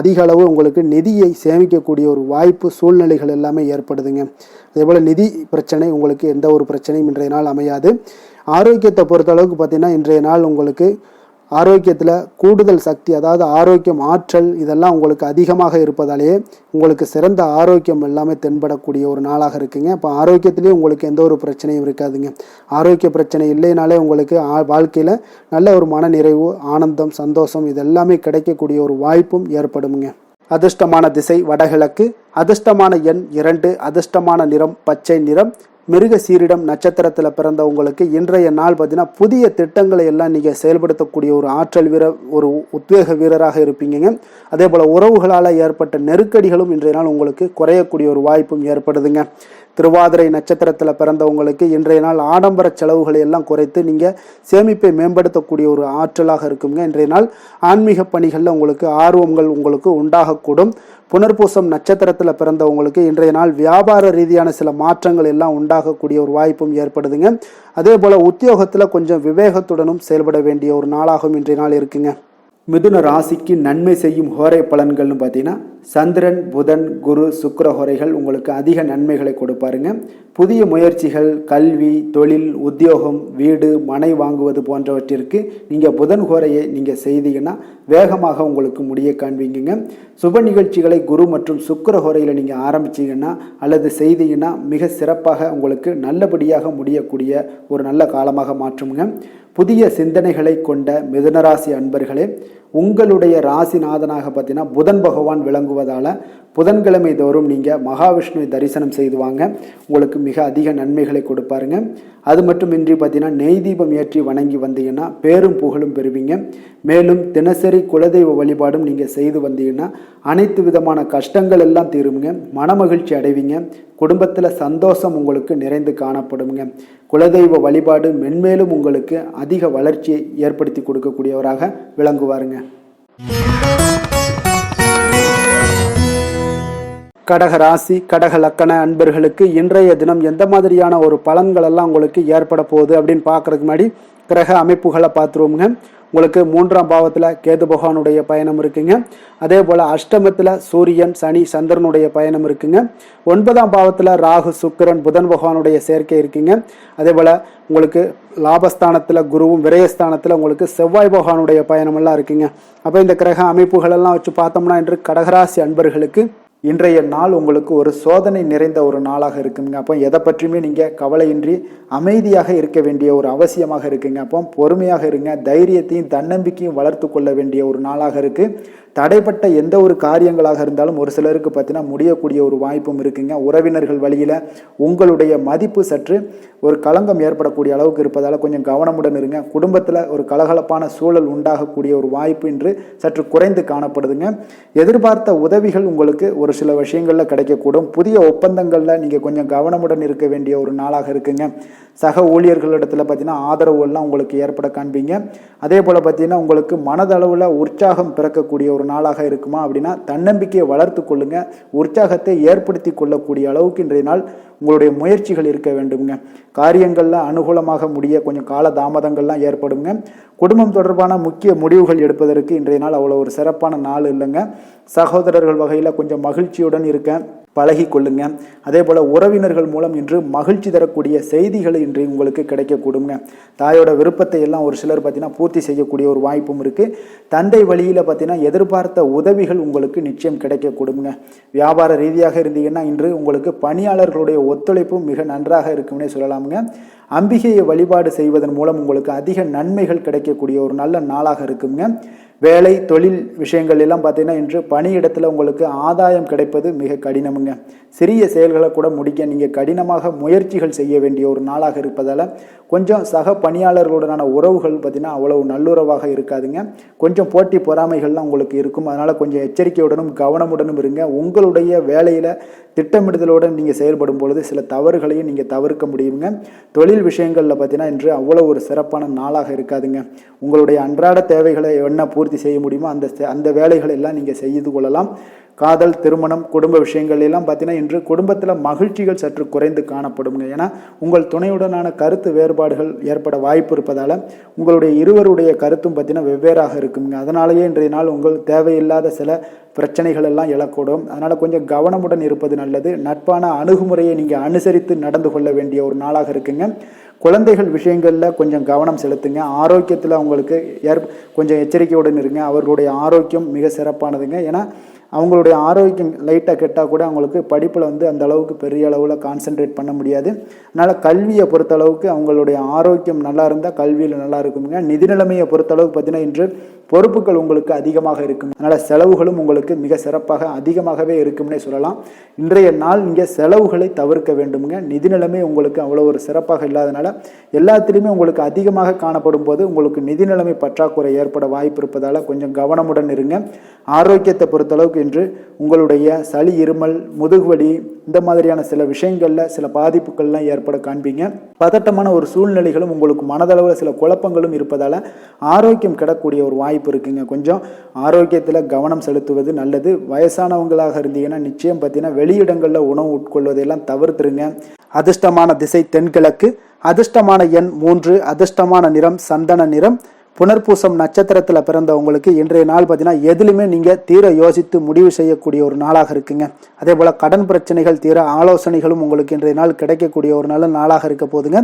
அதிக அளவு உங்களுக்கு நிதியை சேமிக்கக்கூடிய ஒரு வாய்ப்பு சூழ்நிலைகள் எல்லாமே ஏற்படுதுங்க. அதேபோல் நிதி பிரச்சனை உங்களுக்கு எந்த ஒரு பிரச்சனையும் இன்றைய நாள் அமையாது. ஆரோக்கியத்தை பொறுத்த அளவுக்கு பார்த்தீங்கன்னா இன்றைய நாள் உங்களுக்கு ஆரோக்கியத்தில் கூடுதல் சக்தி, அதாவது ஆரோக்கியம், ஆற்றல் இதெல்லாம் உங்களுக்கு அதிகமாக இருப்பதாலேயே உங்களுக்கு சிறந்த ஆரோக்கியம் எல்லாமே தென்படக்கூடிய ஒரு நாளாக இருக்குங்க. இப்போ ஆரோக்கியத்திலேயே உங்களுக்கு எந்த ஒரு பிரச்சனையும் இருக்காதுங்க. ஆரோக்கிய பிரச்சனை இல்லைனாலே உங்களுக்கு வாழ்க்கையில் நல்ல ஒரு மன நிறைவு, ஆனந்தம், சந்தோஷம் இதெல்லாமே கிடைக்கக்கூடிய ஒரு வாய்ப்பும் ஏற்படுமுங்க. அதிர்ஷ்டமான திசை வடகிழக்கு, அதிர்ஷ்டமான எண் 2, அதிர்ஷ்டமான நிறம் பச்சை நிறம். மிருக சீரிடம் நட்சத்திரத்தில் பிறந்தவங்களுக்கு இன்றைய நாள் பார்த்தீங்கன்னா புதிய திட்டங்களை எல்லாம் நீங்கள் செயல்படுத்தக்கூடிய ஒரு ஆற்றல் வீரர், ஒரு உத்வேக வீரராக இருப்பீங்க. அதே போல் உறவுகளால் ஏற்பட்ட நெருக்கடிகளும் இன்றைய நாள் உங்களுக்கு குறையக்கூடிய ஒரு வாய்ப்பும் ஏற்படுதுங்க. திருவாதிரை நட்சத்திரத்தில் பிறந்தவங்களுக்கு இன்றைய நாள் ஆடம்பர செலவுகளை எல்லாம் குறைத்து நீங்கள் சேமிப்பை மேம்படுத்தக்கூடிய ஒரு ஆற்றலாக இருக்குங்க. இன்றைய நாள் ஆன்மீக பணிகளில் உங்களுக்கு ஆர்வங்கள் உங்களுக்கு உண்டாகக்கூடும். புனர்பூசம் நட்சத்திரத்தில் பிறந்தவங்களுக்கு இன்றைய நாள் வியாபார ரீதியான சில மாற்றங்கள் எல்லாம் உண்டாகக்கூடிய ஒரு வாய்ப்பும் ஏற்படுதுங்க. அதே போல் உத்தியோகத்தில் கொஞ்சம் விவேகத்துடனும் செயல்பட வேண்டிய ஒரு நாளாகவும் இன்றைய நாள் இருக்குங்க. மிதுன ராசிக்கு நன்மை செய்யும் ஹோரை பலன்கள்னு பார்த்தீங்கன்னா சந்திரன், புதன், குரு, சுக்கிர ஹோரைகள் உங்களுக்கு அதிக நன்மைகளை கொடுப்பாருங்க. புதிய முயற்சிகள், கல்வி, தொழில், உத்தியோகம், வீடு, மனை வாங்குவது போன்றவற்றிற்கு நீங்கள் புதன் ஹோரையை நீங்கள் செய்தீங்கன்னா வேகமாக உங்களுக்கு முடிய காண்பீங்க. சுப நிகழ்ச்சிகளை குரு மற்றும் சுக்கிர ஹோரையில் நீங்கள் ஆரம்பிச்சிங்கன்னா அல்லது செய்தீங்கன்னா மிக சிறப்பாக உங்களுக்கு நல்லபடியாக முடியக்கூடிய ஒரு நல்ல காலமாக மாற்றுங்க. புதிய சிந்தனைகளை கொண்ட மிதுனராசி அன்பர்களே, உங்களுடைய ராசிநாதனாக பார்த்தீங்கன்னா புதன் பகவான் விளங்குவதால் புதன்கிழமை தோறும் நீங்கள் மகாவிஷ்ணுவை தரிசனம் செய்து வாங்க, உங்களுக்கு மிக அதிக நன்மைகளை கொடுப்பாருங்க. அது மட்டுமின்றி பார்த்தீங்கன்னா நெய் தீபம் ஏற்றி வணங்கி வந்தீங்கன்னா பேரும் புகழும் பெறுவீங்க. மேலும் தினசரி குலதெய்வ வழிபாடும் நீங்கள் செய்து வந்தீங்கன்னா அனைத்து விதமான கஷ்டங்கள் எல்லாம் தீருங்க, மனமகிழ்ச்சி அடைவீங்க, குடும்பத்தில் சந்தோஷம் உங்களுக்கு நிறைந்து காணப்படுங்க. குலதெய்வ வழிபாடு மென்மேலும் உங்களுக்கு அதிக வளர்ச்சியை ஏற்படுத்தி கொடுக்கக்கூடியவராக விளங்குவாருங்க. கடக ராசி, கடக லக்கண அன்பர்களுக்கு இன்றைய தினம் எந்த மாதிரியான ஒரு பலன்கள் எல்லாம் உங்களுக்கு ஏற்பட போகுது அப்படின்னு பார்க்கறதுக்கு முன்னாடி கிரக அமைப்புகளை பார்த்துருவோங்க. உங்களுக்கு 3ஆம் பாவத்தில் கேது பகவானுடைய பயணம் இருக்குங்க. அதே போல் அஷ்டமத்தில் சூரியன், சனி, சந்திரனுடைய பயணம் இருக்குங்க. 9ஆம் பாவத்தில் ராகு, சுக்கிரன், புதன் பகவானுடைய சேர்க்கை இருக்குங்க. அதே போல் உங்களுக்கு லாபஸ்தானத்தில் குருவும், விரயஸ்தானத்தில் உங்களுக்கு செவ்வாய் பகவானுடைய பயணம் எல்லாம் இருக்குங்க. அப்போ இந்த கிரக அமைப்புகள் எல்லாம் வச்சு பார்த்தோம்னா இன்று கடகராசி அன்பர்களுக்கு இன்றைய நாள் உங்களுக்கு ஒரு சோதனை நிறைந்த ஒரு நாளாக இருக்குங்க. அப்போ எதை பற்றியுமே நீங்கள் கவலையின்றி அமைதியாக இருக்க வேண்டிய ஒரு அவசியமாக இருக்குங்க. அப்போ பொறுமையாக இருங்க, தைரியத்தையும் தன்னம்பிக்கையும் வளர்த்து கொள்ள வேண்டிய ஒரு நாளாக இருக்குது. தடைப்பட்ட எந்த ஒரு காரியங்களாக இருந்தாலும் ஒரு சிலருக்கு பார்த்தீங்கன்னா முடியக்கூடிய ஒரு வாய்ப்பும் இருக்குங்க. உறவினர்கள் வழியில் உங்களுடைய மதிப்பு சற்று ஒரு களங்கம் ஏற்படக்கூடிய அளவுக்கு இருப்பதால் கொஞ்சம் கவனமுடன் இருங்க. குடும்பத்தில் ஒரு கலகலப்பான சூழல் உண்டாகக்கூடிய ஒரு வாய்ப்பு இன்று சற்று குறைந்து காணப்படுதுங்க. எதிர்பார்த்த உதவிகள் உங்களுக்கு ஒரு சில விஷயங்களில் கிடைக்கக்கூடும். புதிய ஒப்பந்தங்களில் நீங்கள் கொஞ்சம் கவனமுடன் இருக்க வேண்டிய ஒரு நாளாக இருக்குங்க. சக ஊழியர்களிடத்தில் பார்த்தீங்கன்னா ஆதரவு எல்லாம் உங்களுக்கு ஏற்பட காண்பீங்க. அதே போல் பார்த்தீங்கன்னா உங்களுக்கு மனதளவில் உற்சாகம் பிறக்கக்கூடிய ஒரு நாளாக இருக்குமா அப்படின்னா தன்னம்பிக்கையை வளர்த்து கொள்ளுங்க. உற்சாகத்தை ஏற்படுத்தி கொள்ளக்கூடிய அளவுக்கு இன்றைய நாள் உங்களுடைய முயற்சிகள் இருக்க வேண்டுங்க. காரியங்கள்லாம் அனுகூலமாக முடிய கொஞ்சம் கால தாமதங்கள்லாம் ஏற்படுங்க. குடும்பம் தொடர்பான முக்கிய முடிவுகள் எடுப்பதற்கு இன்றைய நாள் அவ்வளோ ஒரு சிறப்பான நாள் இல்லைங்க. சகோதரர்கள் வகையில் கொஞ்சம் மகிழ்ச்சியுடன் இருக்க பழகி கொள்ளுங்க. அதே போல் உறவினர்கள் மூலம் இன்று மகிழ்ச்சி தரக்கூடிய செய்திகள் இன்று உங்களுக்கு கிடைக்கக்கூடுங்க. தாயோட விருப்பத்தை எல்லாம் ஒரு சிலர் பார்த்தீங்கன்னா பூர்த்தி செய்யக்கூடிய ஒரு வாய்ப்பும் இருக்குது. தந்தை வழியில் பார்த்தீங்கன்னா எதிர்பார்த்த உதவிகள் உங்களுக்கு நிச்சயம் கிடைக்கக்கூடுங்க. வியாபார ரீதியாக இருந்தீங்கன்னா இன்று உங்களுக்கு பணியாளர்களுடைய ஒத்துழைப்பும் மிக நன்றாக இருக்கும்னே சொல்லலாமுங்க. அம்பிகையை வழிபாடு செய்வதன் மூலம் உங்களுக்கு அதிக நன்மைகள் கிடைக்கக்கூடிய ஒரு நல்ல நாளாக இருக்குங்க. வேலை தொழில் விஷயங்கள் எல்லாம் பார்த்தீங்கன்னா இன்று பணியிடத்தில் உங்களுக்கு ஆதாயம் கிடைப்பது மிக கடினமுங்க. சிறிய செயல்களை கூட முடிக்க நீங்கள் கடினமாக முயற்சிகள் செய்ய வேண்டிய ஒரு நாளாக இருப்பதால் கொஞ்சம் சக பணியாளர்களுடனான உறவுகள் பார்த்திங்கன்னா அவ்வளவு நல்லுறவாக இருக்காதுங்க. கொஞ்சம் போட்டி பொறாமைகள்லாம் உங்களுக்கு இருக்கும். அதனால் கொஞ்சம் எச்சரிக்கையுடனும் கவனமுடனும் இருங்க. உங்களுடைய வேலையில் திட்டமிடுதலுடன் நீங்கள் செயல்படும் பொழுது சில தவறுகளையும் நீங்கள் தவிர்க்க முடியுங்க. தொழில் விஷயங்களில் பார்த்தீங்கன்னா இன்று அவ்வளோ ஒரு சிறப்பான நாளாக இருக்காதுங்க. உங்களுடைய அன்றாட தேவைகளை என்ன பூர்த்தி செய்ய முடியுமோ அந்த வேலைகளை எல்லாம் நீங்கள் செய்து கொள்ளலாம். காதல், திருமணம், குடும்ப விஷயங்கள் எல்லாம் பார்த்தீங்கன்னா இன்று குடும்பத்தில் மகிழ்ச்சிகள் சற்று குறைந்து காணப்படுங்க. ஏன்னா உங்கள் துணையுடனான கருத்து வேறுபாடுகள் ஏற்பட வாய்ப்பு இருப்பதால் உங்களுடைய இருவருடைய கருத்தும் பார்த்தீங்கன்னா வெவ்வேறாக இருக்குங்க. அதனாலேயே இன்றைய நாள் உங்கள் தேவையில்லாத சில பிரச்சனைகள் எல்லாம் எழக்கூடும். அதனால் கொஞ்சம் கவனமுடன் இருப்பது நல்லது. நட்பான அணுகுமுறையை நீங்கள் அனுசரித்து நடந்து கொள்ள வேண்டிய ஒரு நாளாக இருக்குங்க. குழந்தைகள் விஷயங்களில் கொஞ்சம் கவனம் செலுத்துங்க. ஆரோக்கியத்தில் அவங்களுக்கு கொஞ்சம் எச்சரிக்கையுடன் இருங்க. அவர்களுடைய ஆரோக்கியம் மிக சிறப்பானதுங்க. ஏன்னா அவங்களுடைய ஆரோக்கியம் லைட்டாக கெட்டால் கூட அவங்களுக்கு படிப்பில் அந்த அளவுக்கு பெரிய அளவில் கான்சென்ட்ரேட் பண்ண முடியாது. அதனால் கல்வியை பொறுத்தளவுக்கு அவங்களுடைய ஆரோக்கியம் நல்லா இருந்தால் கல்வியில் நல்லா இருக்குங்க. நிதி நிலைமையை பொறுத்தளவுக்கு பார்த்தீங்கன்னா இன்று பொறுப்புகள் உங்களுக்கு அதிகமாக இருக்கும். அதனால் செலவுகளும் உங்களுக்கு மிக சிறப்பாக அதிகமாகவே இருக்கும்னே சொல்லலாம். இன்றைய நாள் நீங்கள் செலவுகளை தவிர்க்க வேண்டுமுங்க. நிதி நிலைமை உங்களுக்கு அவ்வளோ ஒரு சிறப்பாக இல்லாதனால எல்லாத்திலையுமே உங்களுக்கு அதிகமாக காணப்படும் போது உங்களுக்கு நிதி நிலைமை பற்றாக்குறை ஏற்பட வாய்ப்பு இருப்பதால் கொஞ்சம் கவனமுடன் இருங்க. ஆரோக்கியத்தை பொறுத்தளவுக்கு இன்று உங்களுடைய சளி, இருமல், முதுகுவலி இந்த மாதிரியான சில விஷயங்களில் சில பாதிப்புகள்லாம் ஏற்பட காண்பீங்க. பதட்டமான ஒரு சூழ்நிலைகளும் உங்களுக்கு மனதளவில் சில குழப்பங்களும் இருப்பதால் ஆரோக்கியம் கிடக்கூடிய ஒரு வாய்ப்பு இருக்குங்க. கொஞ்சம் ஆரோக்கியத்தில் கவனம் செலுத்துவது நல்லது. வயசானவங்களாக இருந்தீங்கன்னா நிச்சயம் பார்த்தீங்கன்னா வெளியிடங்களில் உணவு உட்கொள்வதையெல்லாம் தவிர்த்துருங்க. அதிர்ஷ்டமான திசை தென்கிழக்கு, அதிர்ஷ்டமான எண் 3, அதிர்ஷ்டமான நிறம் சந்தன நிறம். புனர்பூசம் நட்சத்திரத்தில் பிறந்தவங்களுக்கு இன்றைய நாள் பார்த்தீங்கன்னா எதுலையுமே நீங்கள் தீர யோசித்து முடிவு செய்யக்கூடிய ஒரு நாளாக இருக்குங்க. அதே போல் கடன் பிரச்சனைகள் தீர ஆலோசனைகளும் உங்களுக்கு இன்றைய நாள் கிடைக்கக்கூடிய ஒரு நல்ல நாளாக இருக்க போதுங்க.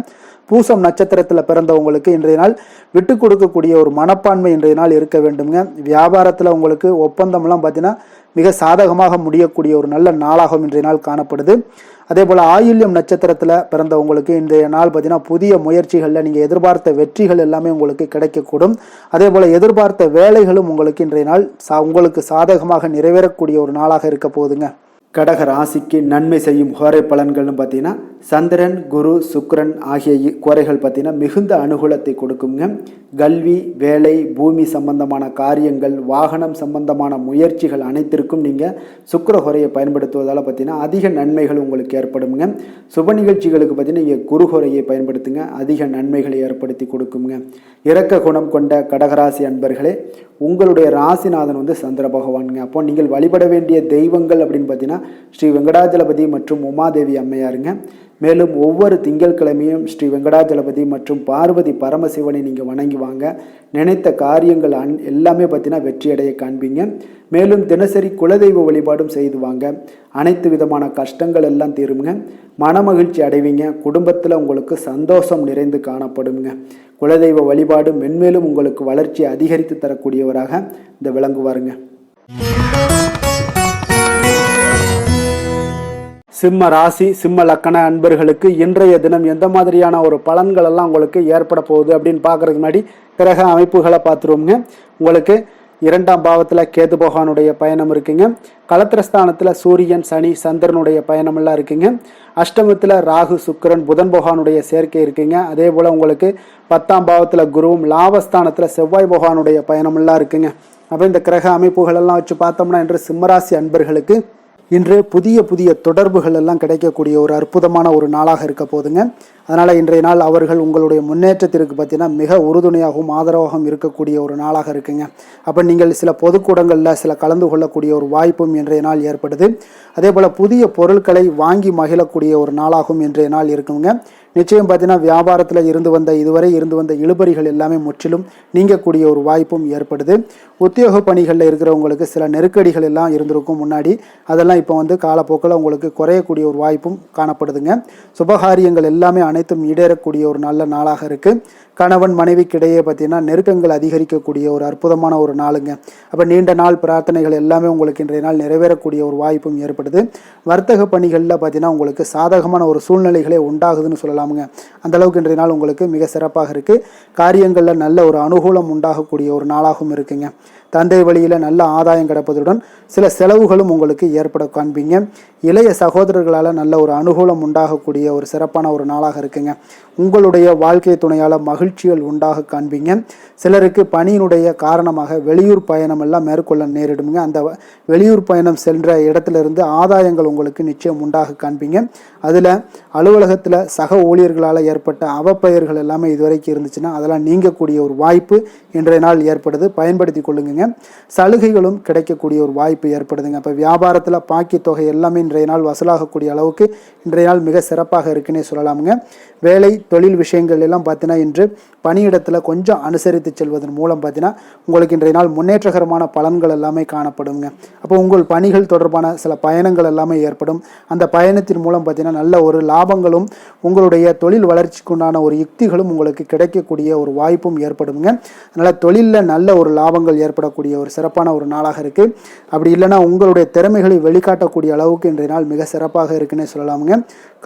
பூசம் நட்சத்திரத்தில் பிறந்தவங்களுக்கு இன்றைய நாள் விட்டு கொடுக்கக்கூடிய ஒரு மனப்பான்மை இன்றைய நாள் இருக்க வேண்டுங்க. வியாபாரத்தில் உங்களுக்கு ஒப்பந்தம்லாம் பார்த்தீங்கன்னா மிக சாதகமாக முடியக்கூடிய ஒரு நல்ல நாளாகவும் இன்றைய நாள் காணப்படுது. அதே போல் ஆயில்யம் நட்சத்திரத்தில் பிறந்தவங்களுக்கு இன்றைய நாள் பார்த்தீங்கன்னா புதிய முயற்சிகளில் நீங்கள் எதிர்பார்த்த வெற்றிகள் எல்லாமே உங்களுக்கு கிடைக்கக்கூடும். அதே போல் எதிர்பார்த்த வேலைகளும் உங்களுக்கு இன்றைய நாள் உங்களுக்கு சாதகமாக நிறைவேறக்கூடிய ஒரு நாளாக இருக்க போகுதுங்க. கடக ராசிக்கு நன்மை செய்யும் கோரை பலன்கள்னு பார்த்தீங்கன்னா சந்திரன், குரு, சுக்கிரன் ஆகிய கோரைகள் பார்த்தீங்கன்னா மிகுந்த அனுகூலத்தை கொடுக்குங்க. கல்வி, வேலை, பூமி சம்பந்தமான காரியங்கள், வாகனம் சம்பந்தமான முயற்சிகள் அனைத்திற்கும் நீங்கள் சுக்கிர கோரையை பயன்படுத்துவதால் பார்த்தீங்கன்னா அதிக நன்மைகள் உங்களுக்கு ஏற்படுங்க. சுப நிகழ்ச்சிகளுக்கு பார்த்தீங்கன்னா நீங்கள் குரு கோரையை பயன்படுத்துங்க, அதிக நன்மைகளை ஏற்படுத்தி கொடுக்குங்க. இரக்க குணம் கொண்ட கடகராசி அன்பர்களே, உங்களுடைய ராசிநாதன் சந்திர பகவானுங்க. அப்போ நீங்கள் வழிபட வேண்டிய தெய்வங்கள் அப்படின்னு பார்த்தீங்கன்னா ஸ்ரீ வெங்கடாஜலபதி மற்றும் உமாதேவி அம்மையாருங்க. மேலும் ஒவ்வொரு திங்கட்கிழமையும் ஸ்ரீ வெங்கடாஜலபதி மற்றும் பார்வதி பரமசிவனை நீங்கள் வணங்கி வாங்க. நினைத்த காரியங்கள் எல்லாமே பார்த்தீங்கன்னா வெற்றியடைய காண்பீங்க. மேலும் தினசரி குலதெய்வ வழிபாடும் செய்து வாங்க. அனைத்து விதமான கஷ்டங்கள் எல்லாம் தீருங்க. மனமகிழ்ச்சி அடைவீங்க. குடும்பத்தில் உங்களுக்கு சந்தோஷம் நிறைந்து காணப்படுங்க. குலதெய்வ வழிபாடு மென்மேலும் உங்களுக்கு வளர்ச்சி அதிகரித்து தரக்கூடியவராக இந்த விளங்குவாருங்க. சிம்ம ராசி, சிம்ம லக்கண அன்பர்களுக்கு இன்றைய தினம் எந்த மாதிரியான ஒரு பலன்கள் எல்லாம் உங்களுக்கு ஏற்பட போகுது அப்படின்னு பார்க்கறதுக்கு முன்னாடி கிரக அமைப்புகளை பார்த்துருவோங்க. உங்களுக்கு 2ஆம் பாவத்தில் கேது பகவானுடைய பயணம் இருக்குங்க. களத்திரஸ்தானத்தில் சூரியன், சனி, சந்திரனுடைய பயணம் எல்லாம் இருக்குங்க. அஷ்டமத்தில் ராகு, சுக்கிரன், புதன் பகவானுடைய சேர்க்கை இருக்குங்க. அதே போல் உங்களுக்கு 10ஆம் பாவத்தில் குருவும், லாபஸ்தானத்தில் செவ்வாய் பகவானுடைய பயணம் எல்லாம் இருக்குங்க. அப்போ இந்த கிரக அமைப்புகள் எல்லாம் வச்சு பார்த்தோம்னா இன்று சிம்மராசி அன்பர்களுக்கு இன்று புதிய புதிய தொடர்புகள் எல்லாம் கிடைக்கக்கூடிய ஒரு அற்புதமான ஒரு நாளாக இருக்க போதுங்க. அதனால் இன்றைய நாள் அவர்கள் உங்களுடைய முன்னேற்றத்திற்கு பார்த்தீங்கன்னா மிக உறுதுணையாகவும் ஆதரவாகவும் இருக்கக்கூடிய ஒரு நாளாக இருக்குங்க. அப்போ நீங்கள் சில பொதுக்கூடங்களில் சில கலந்து கொள்ளக்கூடிய ஒரு வாய்ப்பும் இன்றைய நாள் ஏற்படுது. அதே போல் புதிய பொருட்களை வாங்கி மகிழக்கூடிய ஒரு நாளாகவும் இன்றைய நாள் இருக்குங்க. நிச்சயம் பார்த்தீங்கன்னா வியாபாரத்தில் இதுவரை இருந்து வந்த இழுபறிகள் எல்லாமே முற்றிலும் நீங்கக்கூடிய ஒரு வாய்ப்பும் ஏற்படுது. உத்தியோக பணிகளில் இருக்கிறவங்களுக்கு சில நெருக்கடிகள் எல்லாம் இருந்திருக்கும் முன்னாடி, அதெல்லாம் இப்போ காலப்போக்கில் உங்களுக்கு குறையக்கூடிய ஒரு வாய்ப்பும் காணப்படுதுங்க. சுபகாரியங்கள் எல்லாமே அனைத்தும் ஈடேறக்கூடிய ஒரு நல்ல நாளாக இருக்குது. கணவன் மனைவிக்கிடையே பார்த்தீங்கன்னா நெருக்கங்கள் அதிகரிக்கக்கூடிய ஒரு அற்புதமான ஒரு நாளுங்க. அப்போ நீண்ட நாள் பிரார்த்தனைகள் எல்லாமே உங்களுக்கு இன்றைய நாள் நிறைவேறக்கூடிய ஒரு வாய்ப்பும் ஏற்படுது. வர்த்தக பணிகளில் பார்த்தீங்கன்னா உங்களுக்கு சாதகமான ஒரு சூழ்நிலைகளே உண்டாகுதுன்னு சொல்லலாமுங்க. அந்த அளவுக்கு இன்றைய நாள் உங்களுக்கு மிக சிறப்பாக இருக்குது. காரியங்களில் நல்ல ஒரு அனுகூலம் உண்டாகக்கூடிய ஒரு நாளாகவும் இருக்குங்க. தந்தை வழியில் நல்ல ஆதாயம் கிடைப்பதுடன் சில செலவுகளும் உங்களுக்கு ஏற்பட காண்பீங்க. இளைய சகோதரர்களால் நல்ல ஒரு அனுகூலம் உண்டாகக்கூடிய ஒரு சிறப்பான ஒரு நாளாக இருக்குங்க. உங்களுடைய வாழ்க்கை துணையால் மகிழ்ச்சிகள் உண்டாக காண்பீங்க. சிலருக்கு பணியினுடைய காரணமாக வெளியூர் பயணம் எல்லாம் மேற்கொள்ள நேரிடுங்க. அந்த வெளியூர் பயணம் சென்ற இடத்திலிருந்து ஆதாயங்கள் உங்களுக்கு நிச்சயம் உண்டாக காண்பீங்க. அதில் அலுவலகத்தில் சக ஊழியர்களால் ஏற்பட்ட அவப்பெயர்கள் எல்லாமே இதுவரைக்கும் இருந்துச்சுன்னா அதெல்லாம் நீங்கக்கூடிய ஒரு வாய்ப்பு இன்றைய நாள் ஏற்படுது. பயன்படுத்தி கொள்ளுங்க. சலுகைகளும் கிடைக்கக்கூடிய ஒரு வாய்ப்பு ஏற்படுதுங்க. இப்போ வியாபாரத்தில் பாக்கி தொகை எல்லாமே இன்றைய நாள் வசூலாகக்கூடிய அளவுக்கு இன்றைய நாள் மிக சிறப்பாக இருக்குன்னே சொல்லலாமுங்க. வேலை தொழில் விஷயங்கள் எல்லாம் பார்த்தீங்கன்னா இன்று பணியிடத்தில் கொஞ்சம் அனுசரித்து செல்வதன் மூலம் பார்த்தீங்கன்னா உங்களுக்கு இன்றைய நாள் முன்னேற்றகரமான பலன்கள் எல்லாமே காணப்படுங்க. அப்போ உங்கள் பணிகள் தொடர்பான சில பயணங்கள் எல்லாமே ஏற்படும். அந்த பயணத்தின் மூலம் பார்த்தீங்கன்னா நல்ல ஒரு லாபங்களும் உங்களுடைய தொழில் வளர்ச்சிக்குண்டான ஒரு யுக்திகளும் உங்களுக்கு கிடைக்கக்கூடிய ஒரு வாய்ப்பும் ஏற்படுங்க. அதனால் தொழிலில் நல்ல ஒரு லாபங்கள் ஏற்படக்கூடிய ஒரு சிறப்பான ஒரு நாளாக இருக்குது. அப்படி இல்லைன்னா உங்களுடைய திறமைகளை வெளிக்காட்டக்கூடிய அளவுக்கு இன்றைய நாள் மிக சிறப்பாக இருக்குன்னே சொல்லலாமுங்க.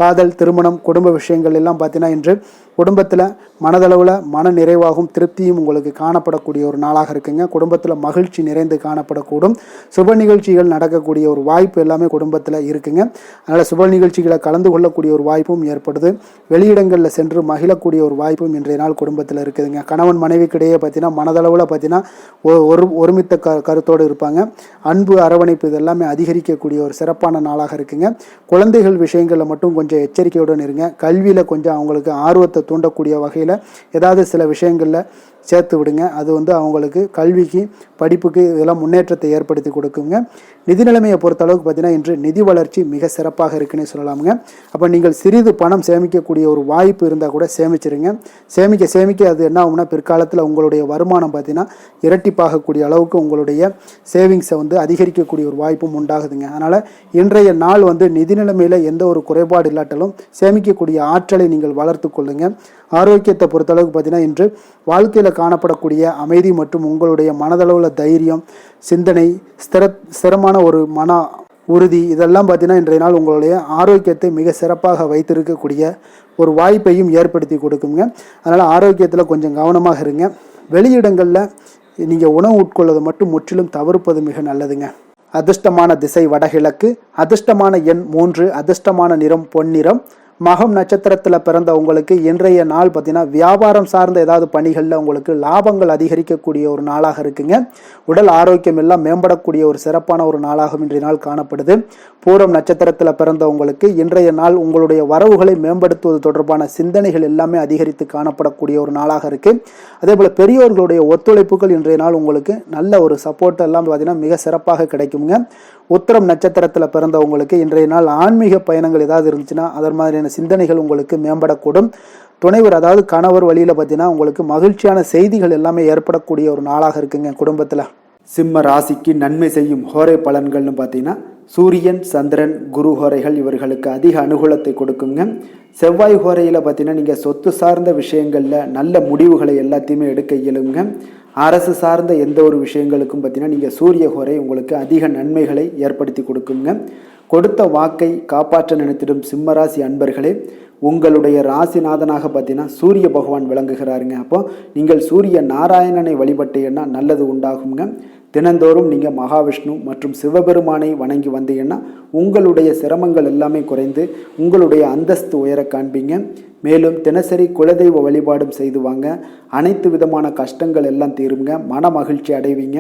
காதல், திருமணம், குடும்ப விஷயங்கள் எல்லாம் பார்த்தீங்கன்னா இன்று குடும்பத்தில் மனதளவில் மன நிறைவாகவும் திருப்தியும் உங்களுக்கு காணப்படக்கூடிய ஒரு நாளாக இருக்குங்க. குடும்பத்தில் மகிழ்ச்சி நிறைந்து காணப்படக்கூடும். சுப நிகழ்ச்சிகள் நடக்கக்கூடிய ஒரு வாய்ப்பு எல்லாமே குடும்பத்தில் இருக்குங்க. அதனால் சுப நிகழ்ச்சிகளை கலந்து கொள்ளக்கூடிய ஒரு வாய்ப்பும் ஏற்படுது. வெளியிடங்களில் சென்று மகிழக்கூடிய ஒரு வாய்ப்பும் இன்றைய நாள் குடும்பத்தில் இருக்குதுங்க. கணவன் மனைவிக்கிடையே பார்த்தீங்கன்னா மனதளவில் பார்த்தீங்கன்னா ஒருமித்த கருத்தோடு இருப்பாங்க. அன்பு, அரவணைப்பு இதெல்லாமே அதிகரிக்கக்கூடிய ஒரு சிறப்பான நாளாக இருக்குங்க. குழந்தைகள் விஷயங்களில் மட்டும் கொஞ்சம் எச்சரிக்கையுடன் இருங்க. கல்வியில் கொஞ்சம் அவங்களுக்கு ஆர்வத்தை தூண்டக்கூடிய வகையில் ஏதாவது சில விஷயங்களில் சேர்த்து விடுங்க. அது அவங்களுக்கு கல்விக்கு, படிப்புக்கு இதெல்லாம் முன்னேற்றத்தை ஏற்படுத்தி கொடுக்குங்க. நிதி நிலைமையை பொறுத்த அளவுக்கு பார்த்தீங்கன்னா இன்று நிதி வளர்ச்சி மிக சிறப்பாக இருக்குன்னே சொல்லலாமுங்க. அப்போ நீங்கள் சிறிது பணம் சேமிக்கக்கூடிய ஒரு வாய்ப்பு இருந்தால் கூட சேமிச்சிருங்க. சேமிக்க அது என்ன ஆகும்னா பிற்காலத்தில் உங்களுடைய வருமானம் பார்த்தீங்கன்னா இரட்டிப்பாகக்கூடிய அளவுக்கு உங்களுடைய சேவிங்ஸை அதிகரிக்கக்கூடிய ஒரு வாய்ப்பும் உண்டாகுதுங்க. அதனால் இன்றைய நாள் நிதி நிலைமையில் எந்த ஒரு குறைபாடு இல்லாட்டாலும் சேமிக்கக்கூடிய ஆற்றலை நீங்கள் வளர்த்து கொள்ளுங்க. ஆரோக்கியத்தை பொறுத்தளவுக்கு பார்த்தீங்கன்னா இன்று வாழ்க்கையில் காணப்படக்கூடிய அமைதி மற்றும் உங்களுடைய மனதளவில் தைரியம், சிந்தனை, ஸ்திரமான ஒரு மன உறுதி இதெல்லாம் பார்த்தீங்கன்னா இன்றைய நாள் உங்களுடைய ஆரோக்கியத்தை மிக சிறப்பாக வைத்திருக்கக்கூடிய ஒரு வாய்ப்பையும் ஏற்படுத்தி கொடுக்குங்க. அதனால் ஆரோக்கியத்தில் கொஞ்சம் கவனமாக இருங்க. வெளியிடங்களில் நீங்கள் உணவு உட்கொள்வதை மட்டும் முற்றிலும் தவிர்ப்பது மிக நல்லதுங்க. அதிர்ஷ்டமான திசை வடகிழக்கு, அதிர்ஷ்டமான எண் 3, அதிர்ஷ்டமான நிறம் பொன்னிறம். மகம் நட்சத்திரத்தில் பிறந்த உங்களுக்கு இன்றைய நாள் பார்த்தீங்கன்னா வியாபாரம் சார்ந்த ஏதாவது பணிகளில் உங்களுக்கு லாபங்கள் அதிகரிக்கக்கூடிய ஒரு நாளாக இருக்குங்க. உடல் ஆரோக்கியம் எல்லாம் மேம்படக்கூடிய ஒரு சிறப்பான ஒரு நாளாகவும் இன்றைய நாள் காணப்படுது. பூரம் நட்சத்திரத்தில் பிறந்த உங்களுக்கு இன்றைய நாள் உங்களுடைய வரவுகளை மேம்படுத்துவது தொடர்பான சிந்தனைகள் எல்லாமே அதிகரித்து காணப்படக்கூடிய ஒரு நாளாக இருக்கு. அதே போல் பெரியோர்களுடைய ஒத்துழைப்புகள் இன்றைய நாள் உங்களுக்கு நல்ல ஒரு சப்போர்ட் எல்லாம் பார்த்தீங்கன்னா மிக சிறப்பாக கிடைக்குங்க. உத்திரம் நட்சத்திரத்தில் பிறந்த உங்களுக்கு இன்றைய நாள் ஆன்மீக பயணங்கள் ஏதாவது இருந்துச்சுன்னா அதன் மாதிரியான சிந்தனைகள் உங்களுக்கு மேம்படக்கூடும். துணைவர் அதாவது கணவர் வழியில் பார்த்தீங்கன்னா உங்களுக்கு மகிழ்ச்சியான செய்திகள் எல்லாமே ஏற்படக்கூடிய ஒரு நாளாக இருக்குங்க குடும்பத்தில். சிம்ம ராசிக்கு நன்மை செய்யும் ஹோரை பலன்கள்னு பார்த்தீங்கன்னா சூரியன், சந்திரன், குரு ஹோரைகள் இவர்களுக்கு அதிக அனுகூலத்தை கொடுக்குங்க. செவ்வாய் ஹோரையில் பார்த்தீங்கன்னா நீங்கள் சொத்து சார்ந்த விஷயங்களில் நல்ல முடிவுகளை எல்லாத்தையுமே எடுக்க இயலுங்க. அரசு சார்ந்த எந்த ஒரு விஷயங்களுக்கும் பார்த்தீங்கன்னா நீங்கள் சூரிய ஹோரை உங்களுக்கு அதிக நன்மைகளை ஏற்படுத்தி கொடுக்குங்க. கொடுத்த வாக்கை காப்பாற்ற நினைத்திடும் சிம்மராசி அன்பர்களே, உங்களுடைய ராசிநாதனாக பார்த்தீங்கன்னா சூரிய பகவான் விளங்குகிறாருங்க. அப்போ நீங்கள் சூரிய நாராயணனை வழிபட்டீங்கன்னா நல்லது உண்டாகுங்க. தினந்தோறும் நீங்கள் மகாவிஷ்ணு மற்றும் சிவபெருமானை வணங்கி வந்தீங்கன்னா உங்களுடைய சிரமங்கள் எல்லாமே குறைந்து உங்களுடைய அந்தஸ்து உயர காண்பீங்க. மேலும் தினசரி குலதெய்வ வழிபாடும் செய்து வாங்க. அனைத்து விதமான கஷ்டங்கள் எல்லாம் தீருங்க. மன மகிழ்ச்சி அடைவீங்க.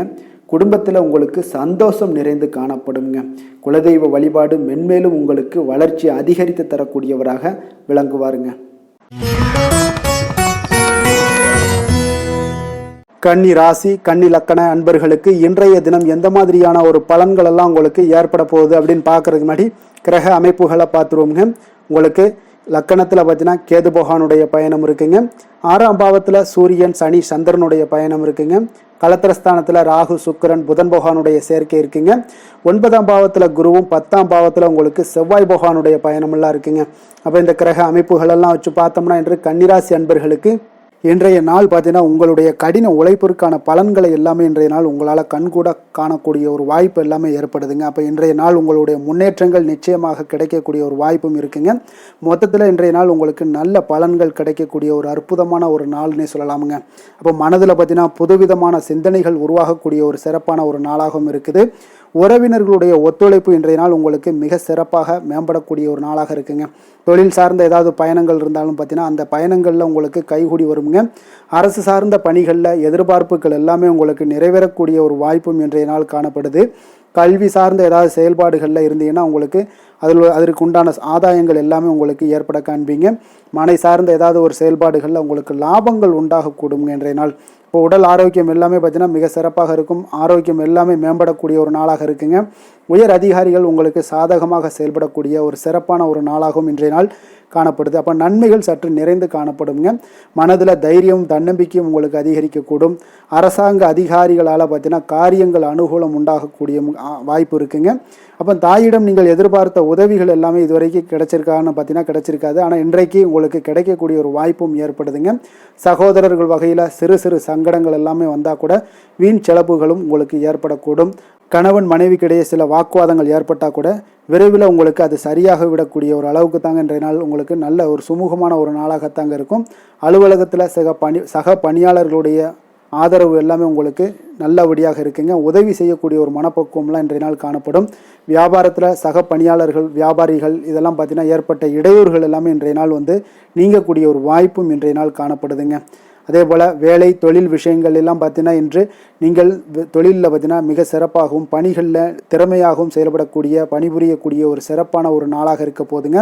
குடும்பத்தில் உங்களுக்கு சந்தோஷம் நிறைந்து காணப்படுங்க. குலதெய்வ வழிபாடு மென்மேலும் உங்களுக்கு வளர்ச்சி அதிகரித்து தரக்கூடியவராக விளங்குவாருங்க. கன்னி ராசி, கன்னி லக்கண அன்பர்களுக்கு இன்றைய தினம் எந்த மாதிரியான ஒரு பலன்கள் எல்லாம் உங்களுக்கு ஏற்பட போகுது அப்படின்னு பார்க்கறதுக்கு முன்னாடி கிரக அமைப்புகளை பார்த்துருவோங்க. உங்களுக்கு லக்கணத்தில் பார்த்தீங்கன்னா கேது பகவானுடைய பயணம் இருக்குங்க. 6ஆம் பாவத்தில் சூரியன், சனி, சந்திரனுடைய பயணம் இருக்குங்க. கலத்திரஸ்தானத்தில் ராகு, சுக்கிரன், புதன் பகவானுடைய சேர்க்கை இருக்குங்க. 9ஆம் பாவத்தில் குருவும், 10ஆம் பாவத்தில் உங்களுக்கு செவ்வாய் பகவானுடைய பயணமெல்லாம் இருக்குங்க. அப்போ இந்த கிரக அமைப்புகள் எல்லாம் வச்சு பார்த்தோம்னா இன்று கன்னிராசி அன்பர்களுக்கு இன்றைய நாள் பார்த்தீங்கன்னா உங்களுடைய கடின உழைப்பிற்கான பலன்களை எல்லாமே இன்றைய நாள் உங்களால் கண்கூட காணக்கூடிய ஒரு வாய்ப்பு எல்லாமே ஏற்படுதுங்க. அப்போ இன்றைய நாள் உங்களுடைய முன்னேற்றங்கள் நிச்சயமாக கிடைக்கக்கூடிய ஒரு வாய்ப்பும் இருக்குங்க. மொத்தத்தில் இன்றைய நாள் உங்களுக்கு நல்ல பலன்கள் கிடைக்கக்கூடிய ஒரு அற்புதமான ஒரு நாள்னே சொல்லலாமுங்க. அப்போ மனதில் பார்த்தீங்கன்னா புதுவிதமான சிந்தனைகள் உருவாகக்கூடிய ஒரு சிறப்பான ஒரு நாளாகவும் இருக்குது. உறவினர்களுடைய ஒத்துழைப்பு இன்றைய நாள் உங்களுக்கு மிக சிறப்பாக மேம்படக்கூடிய ஒரு நாளாக இருக்குங்க. தொழில் சார்ந்த ஏதாவது பயணங்கள் இருந்தாலும் பார்த்தீங்கன்னா அந்த பயணங்களில் உங்களுக்கு கைகூடி வருங்க. அரசு சார்ந்த பணிகளில் எதிர்பார்ப்புகள் எல்லாமே உங்களுக்கு நிறைவேறக்கூடிய ஒரு வாய்ப்பும் இன்றைய நாள் காணப்படுது. கல்வி சார்ந்த ஏதாவது செயல்பாடுகளில் இருந்தீங்கன்னா உங்களுக்கு அதற்கு உண்டான ஆதாயங்கள் எல்லாமே உங்களுக்கு ஏற்பட காண்பீங்க. மனை சார்ந்த ஏதாவது ஒரு செயல்பாடுகளில் உங்களுக்கு லாபங்கள் உண்டாகக்கூடும் இன்றைய நாள். இப்போ உடல் ஆரோக்கியம் எல்லாமே பார்த்தீங்கன்னா மிக சிறப்பாக இருக்கும். ஆரோக்கியம் எல்லாமே மேம்படக்கூடிய ஒரு நாளாக இருக்குங்க. உயர் அதிகாரிகள் உங்களுக்கு சாதகமாக செயல்படக்கூடிய ஒரு சிறப்பான ஒரு நாளாகவும் இன்றைய நாள் காணப்படுது. அப்போ நன்மைகள் சற்று நிறைந்து காணப்படுங்க. மனதில் தைரியம் தன்னம்பிக்கையும் உங்களுக்கு அதிகரிக்கக்கூடும். அரசாங்க அதிகாரிகளால் பார்த்தீங்கன்னா காரியங்கள் அனுகூலம் உண்டாகக்கூடிய வாய்ப்பு இருக்குங்க. அப்போ தாயிடம் நீங்கள் எதிர்பார்த்த உதவிகள் எல்லாமே இதுவரைக்கும் கிடைச்சிருக்கான்னு பார்த்தீங்கன்னா கிடைச்சிருக்காது. ஆனால் இன்றைக்கு உங்களுக்கு கிடைக்கக்கூடிய ஒரு வாய்ப்பும் ஏற்படுதுங்க. சகோதரர்கள் வகையில் சிறு சிறு சங்கடங்கள் எல்லாமே வந்தால் கூட வீண் செலவுகளும் உங்களுக்கு ஏற்படக்கூடும். கணவன் மனைவிக்கிடையே சில வாக்குவாதங்கள் ஏற்பட்டால் கூட விரைவில் உங்களுக்கு அது சரியாக விடக்கூடிய ஒரு அளவுக்கு தாங்க இன்றைய நாள் உங்களுக்கு நல்ல ஒரு சுமூகமான ஒரு நாளாகத்தாங்க இருக்கும். அலுவலகத்தில் சக பணியாளர்களுடைய ஆதரவு எல்லாமே உங்களுக்கு நல்லபடியாக இருக்குங்க. உதவி செய்யக்கூடிய ஒரு மனப்பக்குவம்லாம் இன்றைய நாள் காணப்படும். வியாபாரத்தில் சக பணியாளர்கள் வியாபாரிகள் இதெல்லாம் பார்த்தீங்கன்னா ஏற்பட்ட இடையூறுகள் எல்லாமே இன்றைய நாள் நீங்கக்கூடிய ஒரு வாய்ப்பும் இன்றைய நாள் காணப்படுதுங்க. அதே போல் வேலை தொழில் விஷயங்கள் எல்லாம் பார்த்தீங்கன்னா இன்று நீங்கள் தொழிலில் பார்த்தீங்கன்னா மிக சிறப்பாகவும் பணிகளில் திறமையாகவும் செயல்படக்கூடிய பணிபுரியக்கூடிய ஒரு சிறப்பான ஒரு நாளாக இருக்க போதுங்க.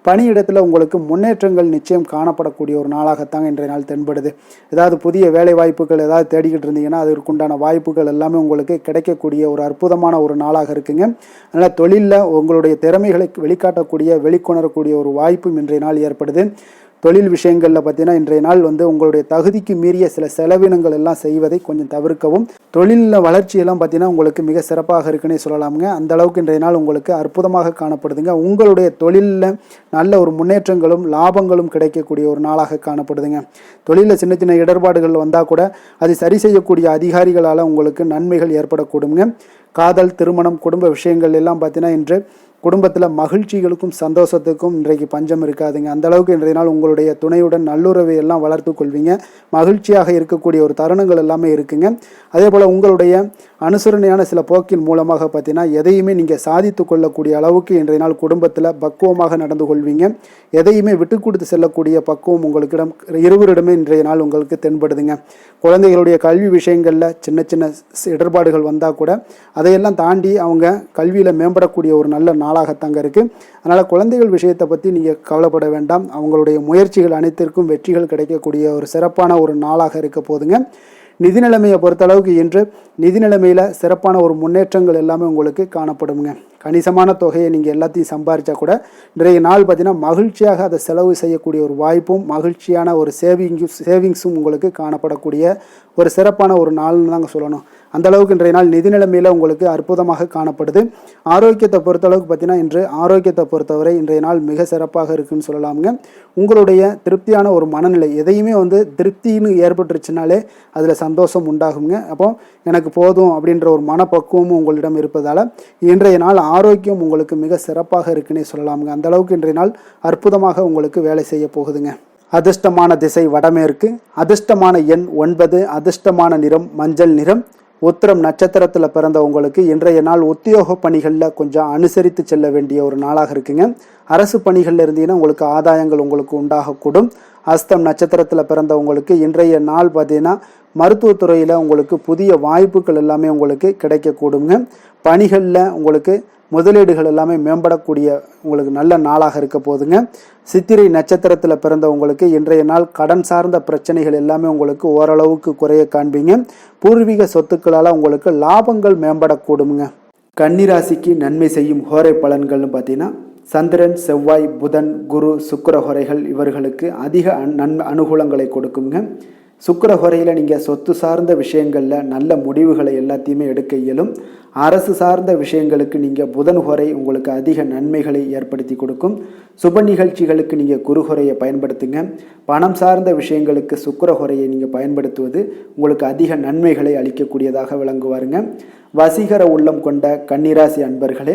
பணியிடத்தில் உங்களுக்கு முன்னேற்றங்கள் நிச்சயம் காணப்படக்கூடிய ஒரு நாளாகத்தாங்க இன்றைய நாள் தென்படுது. ஏதாவது புதிய வேலை வாய்ப்புகள் ஏதாவது தேடிக்கிட்டு இருந்தீங்கன்னா அதற்குண்டான வாய்ப்புகள் எல்லாமே உங்களுக்கு கிடைக்கக்கூடிய ஒரு அற்புதமான ஒரு நாளாக இருக்குங்க. அதனால் தொழிலில் உங்களுடைய திறமைகளை வெளிக்காட்டக்கூடிய வெளிக்கொணரக்கூடிய ஒரு வாய்ப்பும் இன்றைய நாள் ஏற்படுது. தொழில் விஷயங்களில் பார்த்தீங்கன்னா இன்றைய நாள் உங்களுடைய தகுதிக்கு மீறிய சில செலவினங்கள் எல்லாம் செய்வதை கொஞ்சம் தவிர்க்கவும். தொழிலில் வளர்ச்சியெல்லாம் பார்த்தீங்கன்னா உங்களுக்கு மிக சிறப்பாக இருக்குன்னே சொல்லலாமுங்க. அந்த அளவுக்கு இன்றைய நாள் உங்களுக்கு அற்புதமாக காணப்படுதுங்க. உங்களுடைய தொழிலில் நல்ல ஒரு முன்னேற்றங்களும் லாபங்களும் கிடைக்கக்கூடிய ஒரு நாளாக காணப்படுதுங்க. தொழிலில் சின்ன சின்ன இடர்பாடுகள் வந்தால் கூட அதை சரி செய்யக்கூடிய அதிகாரிகளால் உங்களுக்கு நன்மைகள் ஏற்படக்கூடுங்க. காதல் திருமணம் குடும்ப விஷயங்கள் எல்லாம் பார்த்தீங்கன்னா இன்று குடும்பத்தில் மகிழ்ச்சிகளுக்கும் சந்தோஷத்துக்கும் இன்றைக்கு பஞ்சம் இருக்காதுங்க. அந்த அளவுக்கு இன்றைய நாள் உங்களுடைய துணையுடன் நல்லுறவை எல்லாம் வளர்த்து கொள்வீங்க. மகிழ்ச்சியாக இருக்கக்கூடிய ஒரு தருணங்கள் எல்லாமே இருக்குங்க. அதே போல் உங்களுடைய அனுசரணையான சில போக்கின் மூலமாக பார்த்தீங்கன்னா எதையுமே நீங்கள் சாதித்து கொள்ளக்கூடிய அளவுக்கு இன்றைய நாள் குடும்பத்தில் பக்குவமாக நடந்து கொள்வீங்க. எதையுமே விட்டு கொடுத்து செல்லக்கூடிய பக்குவம் உங்களுக்கிடம் இருவரிடமே இன்றைய நாள் உங்களுக்கு தென்படுதுங்க. குழந்தைகளுடைய கல்வி விஷயங்களில் சின்ன சின்ன இடர்பாடுகள் வந்தால் கூட அதையெல்லாம் தாண்டி அவங்க கல்வியில் மேம்படக்கூடிய ஒரு நல்ல நாளாகத்தாங்க இருக்குது. அதனால் குழந்தைகள் விஷயத்தை பற்றி நீங்கள் கவலைப்பட வேண்டாம். அவங்களுடைய முயற்சிகள் அனைத்திற்கும் வெற்றிகள் கிடைக்கக்கூடிய ஒரு சிறப்பான ஒரு நாளாக இருக்க போதுங்க. நிதி நிலைமையை பொறுத்தளவுக்கு இன்று நிதி நிலைமையில் சிறப்பான ஒரு முன்னேற்றங்கள் எல்லாமே உங்களுக்கு காணப்படுங்க. கணிசமான தொகையை நீங்கள் எல்லாத்தையும் சம்பாதிச்சா கூட இன்றைய நாள் பார்த்தீங்கன்னா மகிழ்ச்சியாக அதை செலவு செய்யக்கூடிய ஒரு வாய்ப்பும் மகிழ்ச்சியான ஒரு சேவிங்ஸும் உங்களுக்கு காணப்படக்கூடிய ஒரு சிறப்பான ஒரு நாள்னு தாங்க சொல்லணும். அந்தளவுக்கு இன்றைய நாள் நிதி நிலைமையில் உங்களுக்கு அற்புதமாக காணப்படுது. ஆரோக்கியத்தை பொறுத்தளவுக்கு பார்த்தீங்கன்னா இன்று ஆரோக்கியத்தை பொறுத்தவரை இன்றைய நாள் மிக சிறப்பாக இருக்குன்னு சொல்லலாமுங்க. உங்களுடைய திருப்தியான ஒரு மனநிலை எதையுமே திருப்தின்னு ஏற்பட்டுருச்சுனாலே அதில் சந்தோஷம் உண்டாகுங்க. அப்போ எனக்கு போதும் அப்படின்ற ஒரு மனப்பக்குவமும் உங்களிடம் இருப்பதால் இன்றைய நாள் ஆரோக்கியம் உங்களுக்கு மிக சிறப்பாக இருக்குன்னே சொல்லலாமுங்க. அந்த அளவுக்கு இன்றைய நாள் அற்புதமாக உங்களுக்கு வேலை செய்ய போகுதுங்க. அதிர்ஷ்டமான திசை வடமேற்கு, அதிர்ஷ்டமான எண் 9, அதிர்ஷ்டமான நிறம் மஞ்சள் நிறம். உத்திரம் நட்சத்திரத்தில் பிறந்த உங்களுக்கு இன்றைய நாள் உத்தியோக பணிகளில் கொஞ்சம் அனுசரித்து செல்ல வேண்டிய ஒரு நாளாக இருக்குங்க. அரசு பணிகளில் இருந்தீங்கன்னா உங்களுக்கு ஆதாயங்கள் உங்களுக்கு உண்டாகக்கூடும். அஸ்தம் நட்சத்திரத்தில் பிறந்த உங்களுக்கு இன்றைய நாள் பார்த்தீங்கன்னா மருத்துவத்துறையில் உங்களுக்கு புதிய வாய்ப்புகள் எல்லாமே உங்களுக்கு கிடைக்கக்கூடுங்க. பணிகளில் உங்களுக்கு முதலீடுகள் எல்லாமே மேம்படக்கூடிய உங்களுக்கு நல்ல நாளாக இருக்க போதுங்க. சித்திரை நட்சத்திரத்தில் பிறந்த உங்களுக்கு இன்றைய நாள் கடன் சார்ந்த பிரச்சனைகள் எல்லாமே உங்களுக்கு ஓரளவுக்கு குறைய காண்பீங்க. பூர்வீக சொத்துக்களால் உங்களுக்கு லாபங்கள் மேம்படக்கூடுங்க. கன்னிராசிக்கு நன்மை செய்யும் ஹோரை பலன்கள்னு பார்த்தீங்கன்னா சந்திரன் செவ்வாய் புதன் குரு சுக்கிர ஹோரைகள் இவர்களுக்கு அதிக அனுகூலங்களை கொடுக்குங்க. சுக்கிரஹோரையில் நீங்கள் சொத்து சார்ந்த விஷயங்களில் நல்ல முடிவுகளை எல்லாத்தையுமே எடுக்க இயலும். அரசு சார்ந்த விஷயங்களுக்கு நீங்கள் புதன் ஹோரை உங்களுக்கு அதிக நன்மைகளை ஏற்படுத்தி கொடுக்கும். சுப நிகழ்ச்சிகளுக்கு நீங்கள் குருஹோரையை பயன்படுத்துங்க. பணம் சார்ந்த விஷயங்களுக்கு சுக்கிரஹோரையை நீங்கள் பயன்படுத்துவது உங்களுக்கு அதிக நன்மைகளை அளிக்கக்கூடியதாக விளங்குவாருங்க. வசீகர உள்ளம் கொண்ட கன்னிராசி அன்பர்களே,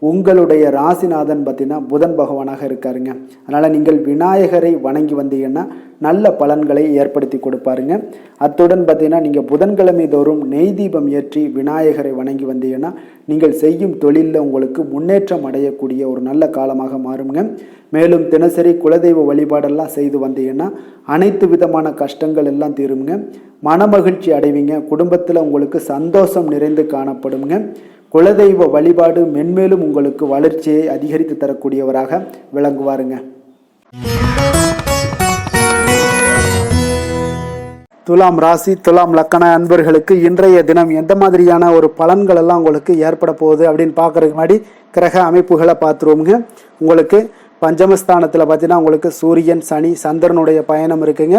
உங்களுடைய ராசிநாதன் பார்த்தீங்கன்னா புதன் பகவானாக இருக்காருங்க. அதனால் நீங்கள் விநாயகரை வணங்கி வந்தீங்கன்னா நல்ல பலன்களை ஏற்படுத்தி கொடுப்பாருங்க. அத்துடன் பார்த்தீங்கன்னா நீங்கள் புதன்கிழமை தோறும் நெய் தீபம் ஏற்றி விநாயகரை வணங்கி வந்தீங்கன்னா நீங்கள் செய்யும் தொழிலில் உங்களுக்கு முன்னேற்றம் அடையக்கூடிய ஒரு நல்ல காலமாக மாறுங்க. மேலும் தினசரி குலதெய்வ வழிபாடெல்லாம் செய்து வந்தீங்கன்னா அனைத்து விதமான கஷ்டங்கள் எல்லாம் தீருங்க. மனமகிழ்ச்சி அடைவீங்க. குடும்பத்தில் உங்களுக்கு சந்தோஷம் நிறைந்து காணப்படுங்க. குலதெய்வ வழிபாடு மென்மேலும் உங்களுக்கு வளர்ச்சியை அதிகரித்து தரக்கூடியவராக விளங்குவாருங்க. துலாம் ராசி துலாம் லக்கண அன்பர்களுக்கு இன்றைய தினம் எந்த மாதிரியான ஒரு பலன்கள் எல்லாம் உங்களுக்கு ஏற்பட போகுது அப்படின்னு பார்க்கறதுக்கு முன்னாடி கிரக அமைப்புகளை பார்த்துருவோங்க. உங்களுக்கு பஞ்சமஸ்தானத்தில் பார்த்தீங்கன்னா உங்களுக்கு சூரியன், சனி, சந்திரனுடைய பயணம் இருக்குங்க.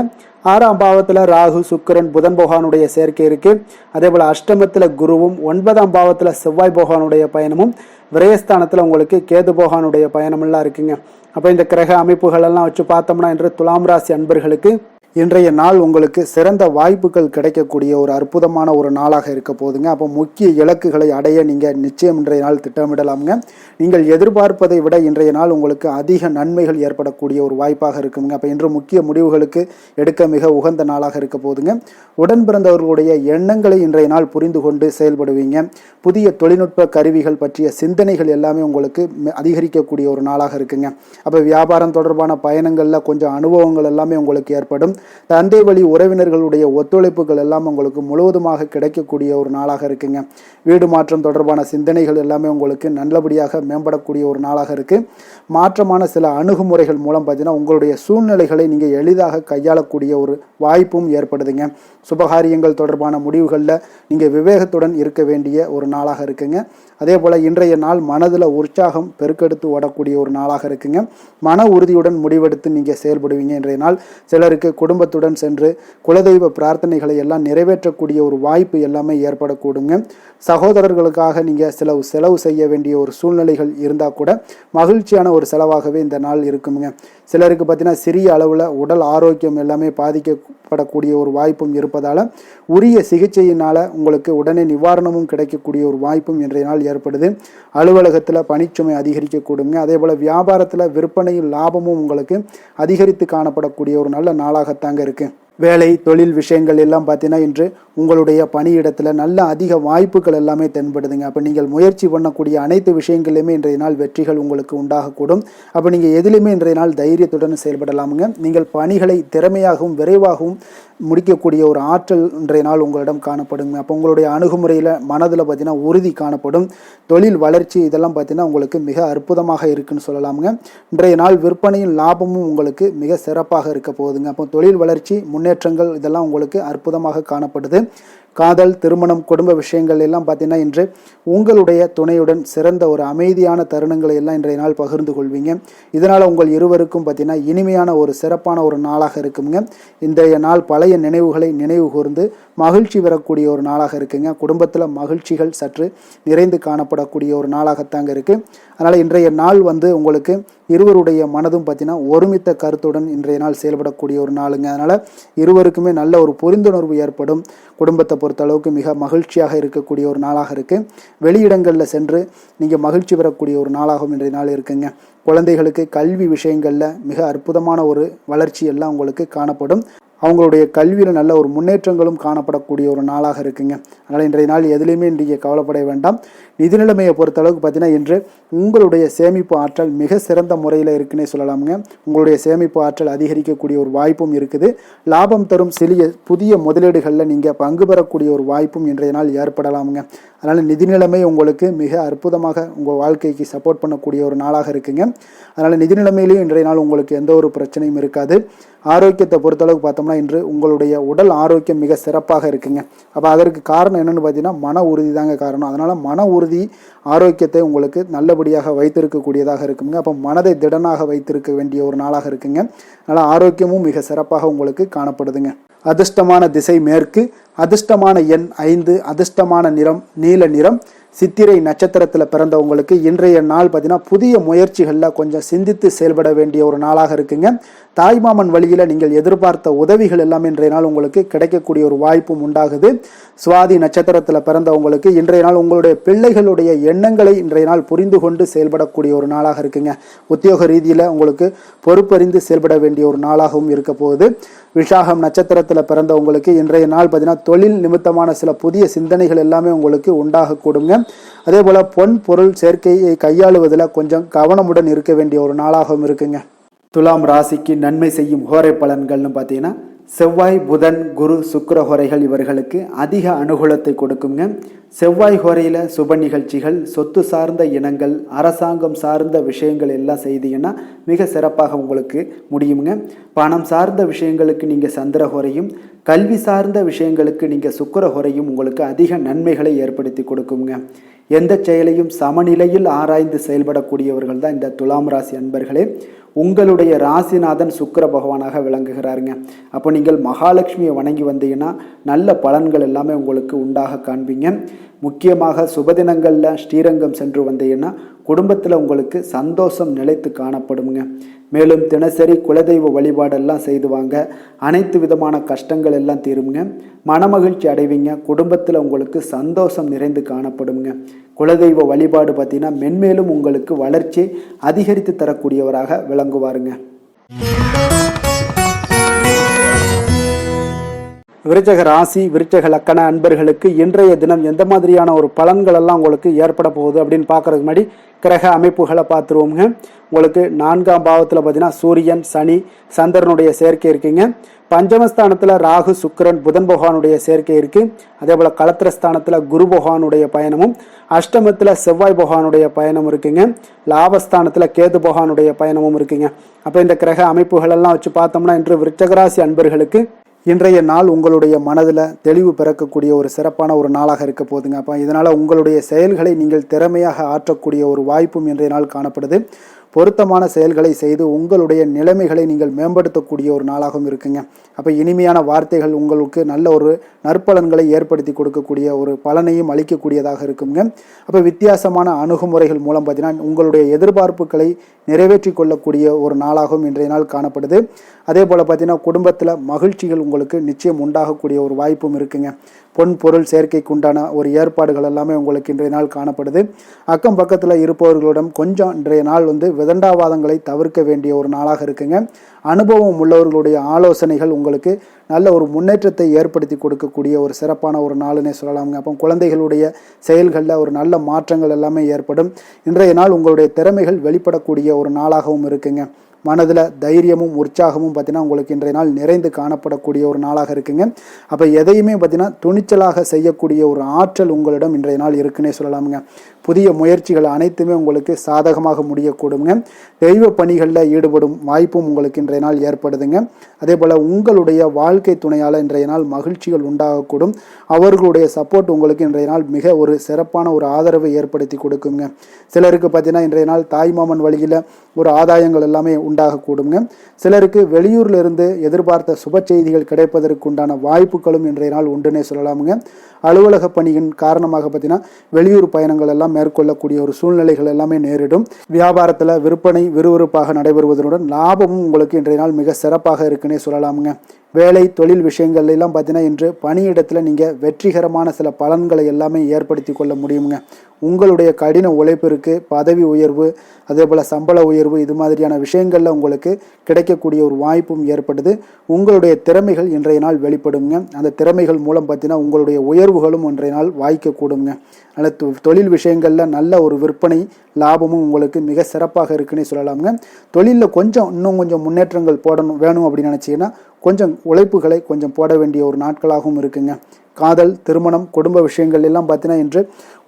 6ஆம் பாவத்தில் ராகு, சுக்கிரன், புதன் பகவானுடைய சேர்க்கை இருக்கு. அதே போல் அஷ்டமத்தில் குருவும், 9ஆம் பாவத்தில் செவ்வாய் பகவானுடைய பயணமும், விரயஸ்தானத்தில் உங்களுக்கு கேது பகவானுடைய பயணமெல்லாம் இருக்குங்க. அப்போ இந்த கிரக அமைப்புகள் எல்லாம் வச்சு பார்த்தோம்னா இன்று துலாம் ராசி அன்பர்களுக்கு இன்றைய நாள் உங்களுக்கு சிறந்த வாய்ப்புகள் கிடைக்கக்கூடிய ஒரு அற்புதமான ஒரு நாளாக இருக்க போகுதுங்க. அப்போ முக்கிய இலக்குகளை அடைய நீங்கள் நிச்சயம் இன்றைய நாள் திட்டமிடலாமுங்க. நீங்கள் எதிர்பார்ப்பதை விட இன்றைய நாள் உங்களுக்கு அதிக நன்மைகள் ஏற்படக்கூடிய ஒரு வாய்ப்பாக இருக்குங்க. அப்போ இன்று முக்கிய முடிவுகளுக்கு எடுக்க மிக உகந்த நாளாக இருக்க போகுதுங்க. உடன் பிறந்தவர்களுடைய எண்ணங்களை இன்றைய நாள் புரிந்து கொண்டு செயல்படுவீங்க. புதிய தொழில்நுட்ப கருவிகள் பற்றிய சிந்தனைகள் எல்லாமே உங்களுக்கு அதிகரிக்கக்கூடிய ஒரு நாளாக இருக்குங்க. அப்போ வியாபாரம் தொடர்பான பயணங்களில் கொஞ்சம் அனுபவங்கள் எல்லாமே உங்களுக்கு ஏற்படும். தந்தை வழி உறவினர்களுடைய ஒத்துழைப்புகள் எல்லாம் உங்களுக்கு முழுவதுமாக கிடைக்கக்கூடிய ஒரு நாளாக இருக்குங்க. வீடு மாற்றம் தொடர்பான சிந்தனைகள் எல்லாமே உங்களுக்கு நல்லபடியாக மேம்படக்கூடிய ஒரு நாளாக இருக்கு. மாற்றமான சில அணுகுமுறைகள் மூலம் பார்த்தீங்கன்னா உங்களுடைய சூழ்நிலைகளை நீங்கள் எளிதாக கையாளக்கூடிய ஒரு வாய்ப்பும் ஏற்படுதுங்க. சுபகாரியங்கள் தொடர்பான முடிவுகளில் நீங்கள் விவேகத்துடன் இருக்க வேண்டிய ஒரு நாளாக இருக்குங்க. அதே போல் இன்றைய நாள் மனதில் உற்சாகம் பெருக்கெடுத்து ஓடக்கூடிய ஒரு நாளாக இருக்குங்க. மன உறுதியுடன் முடிவெடுத்து நீங்கள் செயல்படுவீங்க. இன்றைய நாள் சிலருக்கு குடும்பத்துடன் சென்று குலதெய்வ பிரார்த்தனைகளை எல்லாம் நிறைவேற்றக்கூடிய ஒரு வாய்ப்பு எல்லாமே ஏற்படக்கூடுங்க. சகோதரர்களுக்காக நீங்கள் செலவு செய்ய வேண்டிய ஒரு சூழ்நிலைகள் இருந்தால் கூட மகிழ்ச்சியான ஒரு செலவாகவே இந்த நாள் இருக்குங்க. சிலருக்கு பார்த்தீங்கன்னா சிறிய அளவில் உடல் ஆரோக்கியம் எல்லாமே பாதிக்கப்படக்கூடிய ஒரு வாய்ப்பும் இருப்பதால் உரிய சிகிச்சையினால் உங்களுக்கு உடனே நிவாரணமும் கிடைக்கக்கூடிய ஒரு வாய்ப்பும் இன்றைய நாள் ஏற்படுது. அலுவலகத்தில் பணிச்சுமை அதிகரிக்கக்கூடுங்க. அதே போல் வியாபாரத்தில் விற்பனையும் லாபமும் உங்களுக்கு அதிகரித்து காணப்படக்கூடிய ஒரு நல்ல நாளாகத்தாங்க இருக்குது. வேலை தொழில் விஷயங்கள் எல்லாம் பார்த்தீங்கன்னா இன்று உங்களுடைய பணியிடத்தில் நல்ல அதிக வாய்ப்புகள் எல்லாமே தென்படுதுங்க. அப்போ நீங்கள் முயற்சி பண்ணக்கூடிய அனைத்து விஷயங்களையுமே இன்றைய நாள் வெற்றிகள் உங்களுக்கு உண்டாகக்கூடும். அப்போ நீங்கள் எதிலுமே இன்றைய நாள் தைரியத்துடன் செயல்படலாமுங்க. நீங்கள் பணிகளை திறமையாகவும் விரைவாகவும் முடிக்கக்கூடிய ஒரு ஆற்றல் இன்றைய நாள் உங்களிடம் காணப்படுங்க. அப்போ உங்களுடைய அணுகுமுறையில் மனதில் பார்த்தீங்கன்னா உறுதி காணப்படும். தொழில் வளர்ச்சி இதெல்லாம் பார்த்தீங்கன்னா உங்களுக்கு மிக அற்புதமாக இருக்குன்னு சொல்லலாமுங்க. இன்றைய நாள் விற்பனையும் லாபமும் உங்களுக்கு மிக சிறப்பாக இருக்க போகுதுங்க. அப்போ தொழில் வளர்ச்சி முன்னேற்றங்கள் இதெல்லாம் உங்களுக்கு அற்புதமாக காணப்படுது. காதல், திருமணம், குடும்ப விஷயங்கள் எல்லாம் பார்த்தீங்கன்னா இன்று உங்களுடைய துணையுடன் சிறந்த ஒரு அமைதியான தருணங்களை எல்லாம் இன்றைய நாள் பகிர்ந்து கொள்வீங்க. இதனால் உங்கள் இருவருக்கும் பார்த்தீங்கன்னா இனிமையான ஒரு சிறப்பான ஒரு நாளாக இருக்குங்க. இன்றைய நாள் பழைய நினைவுகளை நினைவு கூர்ந்து மகிழ்ச்சி பெறக்கூடிய ஒரு நாளாக இருக்குங்க. குடும்பத்தில் மகிழ்ச்சிகள் சற்று நிறைந்து காணப்படக்கூடிய ஒரு நாளாகத்தாங்க இருக்குது. அதனால் இன்றைய நாள் உங்களுக்கு இருவருடைய மனதும் பார்த்தீங்கன்னா ஒருமித்த கருத்துடன் இன்றைய நாள் செயல்படக்கூடிய ஒரு நாளுங்க. அதனால் இருவருக்குமே நல்ல ஒரு புரிந்துணர்வு ஏற்படும். குடும்பத்தை பொறுத்த அளவுக்கு மிக மகிழ்ச்சியாக இருக்கக்கூடிய ஒரு நாளாக இருக்குது. வெளியிடங்களில் சென்று நீங்கள் மகிழ்ச்சி பெறக்கூடிய ஒரு நாளாகவும் இன்றைய நாள் இருக்குங்க. குழந்தைகளுக்கு கல்வி விஷயங்களில் மிக அற்புதமான ஒரு வளர்ச்சி எல்லாம் உங்களுக்கு காணப்படும். அவங்களுடைய கல்வியில் நல்ல ஒரு முன்னேற்றங்களும் காணப்படக்கூடிய ஒரு நாளாக இருக்குங்க. அதனால் இன்றைய நாள் எதுலேயுமே நீங்கள் கவலைப்பட வேண்டாம். நிதி நிலைமையை பொறுத்தளவுக்கு பார்த்தீங்கன்னா இன்று உங்களுடைய சேமிப்பு ஆற்றல் மிக சிறந்த முறையில் இருக்குன்னே சொல்லலாமுங்க. உங்களுடைய சேமிப்பு ஆற்றல் அதிகரிக்கக்கூடிய ஒரு வாய்ப்பும் இருக்குது. லாபம் தரும் புதிய முதலீடுகளில் நீங்கள் பங்கு பெறக்கூடிய ஒரு வாய்ப்பும் இன்றைய நாள் ஏற்படலாமுங்க. அதனால் நிதி நிலைமை உங்களுக்கு மிக அற்புதமாக உங்கள் வாழ்க்கைக்கு சப்போர்ட் பண்ணக்கூடிய ஒரு நாளாக இருக்குங்க. அதனால் நிதி நிலைமையிலையும் இன்றைய நாள் உங்களுக்கு எந்த ஒரு பிரச்சனையும் இருக்காது. ஆரோக்கியத்தை பொறுத்தளவுக்கு பார்த்தோம்னா இன்று உங்களுடைய உடல் ஆரோக்கியம் மிக சிறப்பாக இருக்குங்க. அப்போ அதற்கு காரணம் என்னென்னு பார்த்தீங்கன்னா மன உறுதி தாங்க காரணம். அதனால் மன உறுதி ஆரோக்கியத்தை உங்களுக்கு நல்லபடியாக வைத்திருக்கக்கூடியதாக இருக்குங்க. அப்போ மனதை திடனாக வைத்திருக்க வேண்டிய ஒரு நாளாக இருக்குங்க. அதனால் ஆரோக்கியமும் மிக சிறப்பாக உங்களுக்கு காணப்படுதுங்க. அதிர்ஷ்டமான திசை மேற்கு, அதிர்ஷ்டமான எண் 5, அதிர்ஷ்டமான நிறம் நீல நிறம். சித்திரை நட்சத்திரத்தில் பிறந்தவங்களுக்கு இன்றைய நாள் பார்த்தீங்கன்னா புதிய முயற்சிகளில் கொஞ்சம் சிந்தித்து செயல்பட வேண்டிய ஒரு நாளாக இருக்குங்க. தாய்மாமன் வழியில் நீங்கள் எதிர்பார்த்த உதவிகள் எல்லாமே இன்றைய நாள் உங்களுக்கு கிடைக்கக்கூடிய ஒரு வாய்ப்பும் உண்டாகுது. சுவாதி நட்சத்திரத்தில் பிறந்தவங்களுக்கு இன்றைய நாள் உங்களுடைய பிள்ளைகளுடைய எண்ணங்களை இன்றைய நாள் புரிந்து கொண்டு செயல்படக்கூடிய ஒரு நாளாக இருக்குங்க. உத்தியோக ரீதியில் உங்களுக்கு பொறுப்பறிந்து செயல்பட வேண்டிய ஒரு நாளாகவும் இருக்க போகுது. விஷாகம் நட்சத்திரத்தில் பிறந்தவங்களுக்கு இன்றைய நாள் பார்த்தீங்கன்னா தொழில் நிமித்தமான சில புதிய சிந்தனைகள் எல்லாமே உங்களுக்கு உண்டாகக்கூடுங்க. அதே போல பொன் பொருள் சேர்க்கையை கையாளுவதில் கொஞ்சம் கவனமுடன் இருக்க வேண்டிய ஒரு நாளாகவும் இருக்குங்க. துலாம் ராசிக்கு நன்மை செய்யும் ஹோரை பலன்கள்னு பார்த்தீங்கன்னா செவ்வாய், புதன், குரு, சுக்கிர ஹோரைகள் இவர்களுக்கு அதிக அனுகூலத்தை கொடுக்குங்க. செவ்வாய் ஹோரையில் சுப நிகழ்ச்சிகள், சொத்து சார்ந்த இனங்கள், அரசாங்கம் சார்ந்த விஷயங்கள் எல்லாம் செய்தீங்கன்னா மிக சிறப்பாக உங்களுக்கு முடியுங்க. பணம் சார்ந்த விஷயங்களுக்கு நீங்கள் சந்திர ஹோரையும், கல்வி சார்ந்த விஷயங்களுக்கு நீங்கள் சுக்கிர ஹோரையும் உங்களுக்கு அதிக நன்மைகளை ஏற்படுத்தி கொடுக்குங்க. எந்த செயலையும் சமநிலையில் ஆராய்ந்து செயல்படக்கூடியவர்கள் தான் இந்த துலாம் ராசி அன்பர்களே. உங்களுடைய ராசிநாதன் சுக்கிர பகவானாக விளங்குகிறாருங்க. அப்போ நீங்கள் மகாலட்சுமியை வணங்கி வந்தீங்கன்னா நல்ல பலன்கள் எல்லாமே உங்களுக்கு உண்டாக காண்பீங்க. முக்கியமாக சுபதினங்களில் ஸ்ரீரங்கம் சென்று வந்தீங்கன்னா குடும்பத்தில் உங்களுக்கு சந்தோஷம் நிலைத்து காணப்படுங்க. மேலும் தினசரி குலதெய்வ வழிபாடெல்லாம் செய்து வாங்க, அனைத்து விதமான கஷ்டங்கள் எல்லாம் தீருங்க, மனமகிழ்ச்சி அடைவீங்க, குடும்பத்தில் உங்களுக்கு சந்தோஷம் நிறைந்து காணப்படுங்க. குலதெய்வ வழிபாடு பார்த்தீங்கன்னா மென்மேலும் உங்களுக்கு வளர்ச்சி அதிகரித்து தரக்கூடியவராக விளங்குவாருங்க. விருச்சக ராசி, விருச்சக லக்கண அன்பர்களுக்கு இன்றைய தினம் எந்த மாதிரியான ஒரு பலன்கள் எல்லாம் உங்களுக்கு ஏற்பட போகுது அப்படின்னு பார்க்கறதுக்கு முன்னாடி கிரக அமைப்புகளை பார்த்துருவோங்க. உங்களுக்கு 4ஆம் பாவத்தில் பார்த்தீங்கன்னா சூரியன், சனி, சந்திரனுடைய சேர்க்கை இருக்குங்க. பஞ்சமஸ்தானத்தில் ராகு, சுக்கிரன், புதன் பகவானுடைய சேர்க்கை இருக்கு. அதே போல களத்திரஸ்தானத்தில் குரு பகவானுடைய பயணமும், அஷ்டமத்தில் செவ்வாய் பகவானுடைய பயணம் இருக்குங்க. லாபஸ்தானத்தில் கேது பகவானுடைய பயணமும் இருக்குங்க. அப்போ இந்த கிரக அமைப்புகள் எல்லாம் வச்சு பார்த்தோம்னா இன்று விருச்சகராசி அன்பர்களுக்கு இன்றைய நாள் உங்களுடைய மனதில் தெளிவு பிறக்கக்கூடிய ஒரு சிறப்பான ஒரு நாளாக இருக்க போகுதுங்க. அப்போ இதனால் உங்களுடைய செயல்களை நீங்கள் திறமையாக ஆற்றக்கூடிய ஒரு வாய்ப்பும் இன்றைய நாள் காணப்படுது. பொருத்தமான செயல்களை செய்து உங்களுடைய நிலைமைகளை நீங்கள் மேம்படுத்தக்கூடிய ஒரு நாளாகவும் இருக்குங்க. அப்போ இனிமையான வார்த்தைகள் உங்களுக்கு நல்ல ஒரு நற்பலன்களை ஏற்படுத்தி கொடுக்கக்கூடிய ஒரு பலனையும் அளிக்கக்கூடியதாக இருக்குங்க. அப்போ வித்தியாசமான அணுகுமுறைகள் மூலம் பார்த்தீங்கன்னா உங்களுடைய எதிர்பார்ப்புகளை நிறைவேற்றி கொள்ளக்கூடிய ஒரு நாளாகவும் இன்றைய நாள் காணப்படுது. அதே போல் பார்த்தீங்கன்னா குடும்பத்தில் மகிழ்ச்சிகள் உங்களுக்கு நிச்சயம் உண்டாகக்கூடிய ஒரு வாய்ப்பும் இருக்குங்க. பொன் பொருள் சேர்க்கைக்கு உண்டான ஒரு ஏற்பாடுகள் எல்லாமே உங்களுக்கு இன்றைய நாள் காணப்படுது. அக்கம் பக்கத்தில் இருப்பவர்களிடம் கொஞ்சம் இன்றைய நாள் விதண்டாவாதங்களை தவிர்க்க வேண்டிய ஒரு நாளாக இருக்குங்க. அனுபவம் உள்ளவர்களுடைய ஆலோசனைகள் உங்களுக்கு நல்ல ஒரு முன்னேற்றத்தை ஏற்படுத்தி கொடுக்கக்கூடிய ஒரு சிறப்பான ஒரு நாளுன்னே சொல்லலாமுங்க. அப்போ குழந்தைகளுடைய செயல்களில் ஒரு நல்ல மாற்றங்கள் எல்லாமே ஏற்படும். இன்றைய நாள் உங்களுடைய திறமைகள் வெளிப்படக்கூடிய ஒரு நாளாகவும் இருக்குங்க. மனதில் தைரியமும் உற்சாகமும் பார்த்தீங்கன்னா உங்களுக்கு இன்றைய நாள் நிறைந்து காணப்படக்கூடிய ஒரு நாளாக இருக்குங்க. அப்போ எதையுமே பார்த்தீங்கன்னா துணிச்சலாக செய்யக்கூடிய ஒரு ஆற்றல் உங்களிடம் இன்றைய நாள் இருக்குன்னே சொல்லலாமுங்க. புதிய முயற்சிகள் அனைத்துமே உங்களுக்கு சாதகமாக முடியக்கூடுங்க. தெய்வ பணிகளில் ஈடுபடும் வாய்ப்பும் உங்களுக்கு இன்றைய நாள் ஏற்படுதுங்க. அதே போல் உங்களுடைய வாழ்க்கை துணையால் இன்றைய நாள் மகிழ்ச்சிகள் உண்டாகக்கூடும். அவர்களுடைய சப்போர்ட் உங்களுக்கு இன்றைய நாள் மிக ஒரு சிறப்பான ஒரு ஆதரவை ஏற்படுத்தி கொடுக்குங்க. சிலருக்கு பார்த்தீங்கன்னா இன்றைய நாள் தாய்மாமன் வழியில் ஒரு ஆதாயங்கள் எல்லாமே உண்டாகக்கூடுங்க. சிலருக்கு வெளியூரில் இருந்து எதிர்பார்த்த சுப செய்திகள் கிடைப்பதற்கு உண்டான வாய்ப்புகளும் இன்றைய நாள் உண்டுன்னே சொல்லலாமுங்க. அலுவலக பணியின் காரணமாக பார்த்தீங்கன்னா வெளியூர் பயணங்கள் எல்லாம் மேற்கொள்ளக்கூடிய ஒரு சூழ்நிலைகள் எல்லாமே நேரிடும். வியாபாரத்தில் விற்பனை விறுவிறுப்பாக நடைபெறுவதனுடன் லாபமும் உங்களுக்கு இன்றைய நாள் மிக சிறப்பாக இருக்குன்னே சொல்லலாமுங்க. வேலை தொழில் விஷயங்கள் எல்லாம் பார்த்தீங்கன்னா இன்று பணியிடத்தில் நீங்கள் வெற்றிகரமான சில பலன்களை எல்லாமே ஏற்படுத்தி கொள்ள முடியுங்க. உங்களுடைய கடின உழைப்பிற்கு பதவி உயர்வு, அதே போல் சம்பள உயர்வு, இது மாதிரியான விஷயங்களில் உங்களுக்கு கிடைக்கக்கூடிய ஒரு வாய்ப்பும் ஏற்படுது. உங்களுடைய திறமைகள் இன்றைய நாள் வெளிப்படுங்க. அந்த திறமைகள் மூலம் பார்த்தீங்கன்னா உங்களுடைய உயர்வுகளும் இன்றைய நாள் வாய்க்கக்கூடுங்க. அதனால் தொழில் விஷயங்களில் நல்ல ஒரு விற்பனை லாபமும் உங்களுக்கு மிக சிறப்பாக இருக்குன்னே சொல்லலாமுங்க. தொழிலில் இன்னும் கொஞ்சம் முன்னேற்றங்கள் வேணும் அப்படின்னு நினச்சிங்கன்னா கொஞ்சம் உழைப்புகளை கொஞ்சம் போட வேண்டிய ஒரு நாட்களாகவும் இருக்குங்க. காதல், திருமணம், குடும்ப விஷயங்கள் எல்லாம் பார்த்தீங்கன்னா இன்று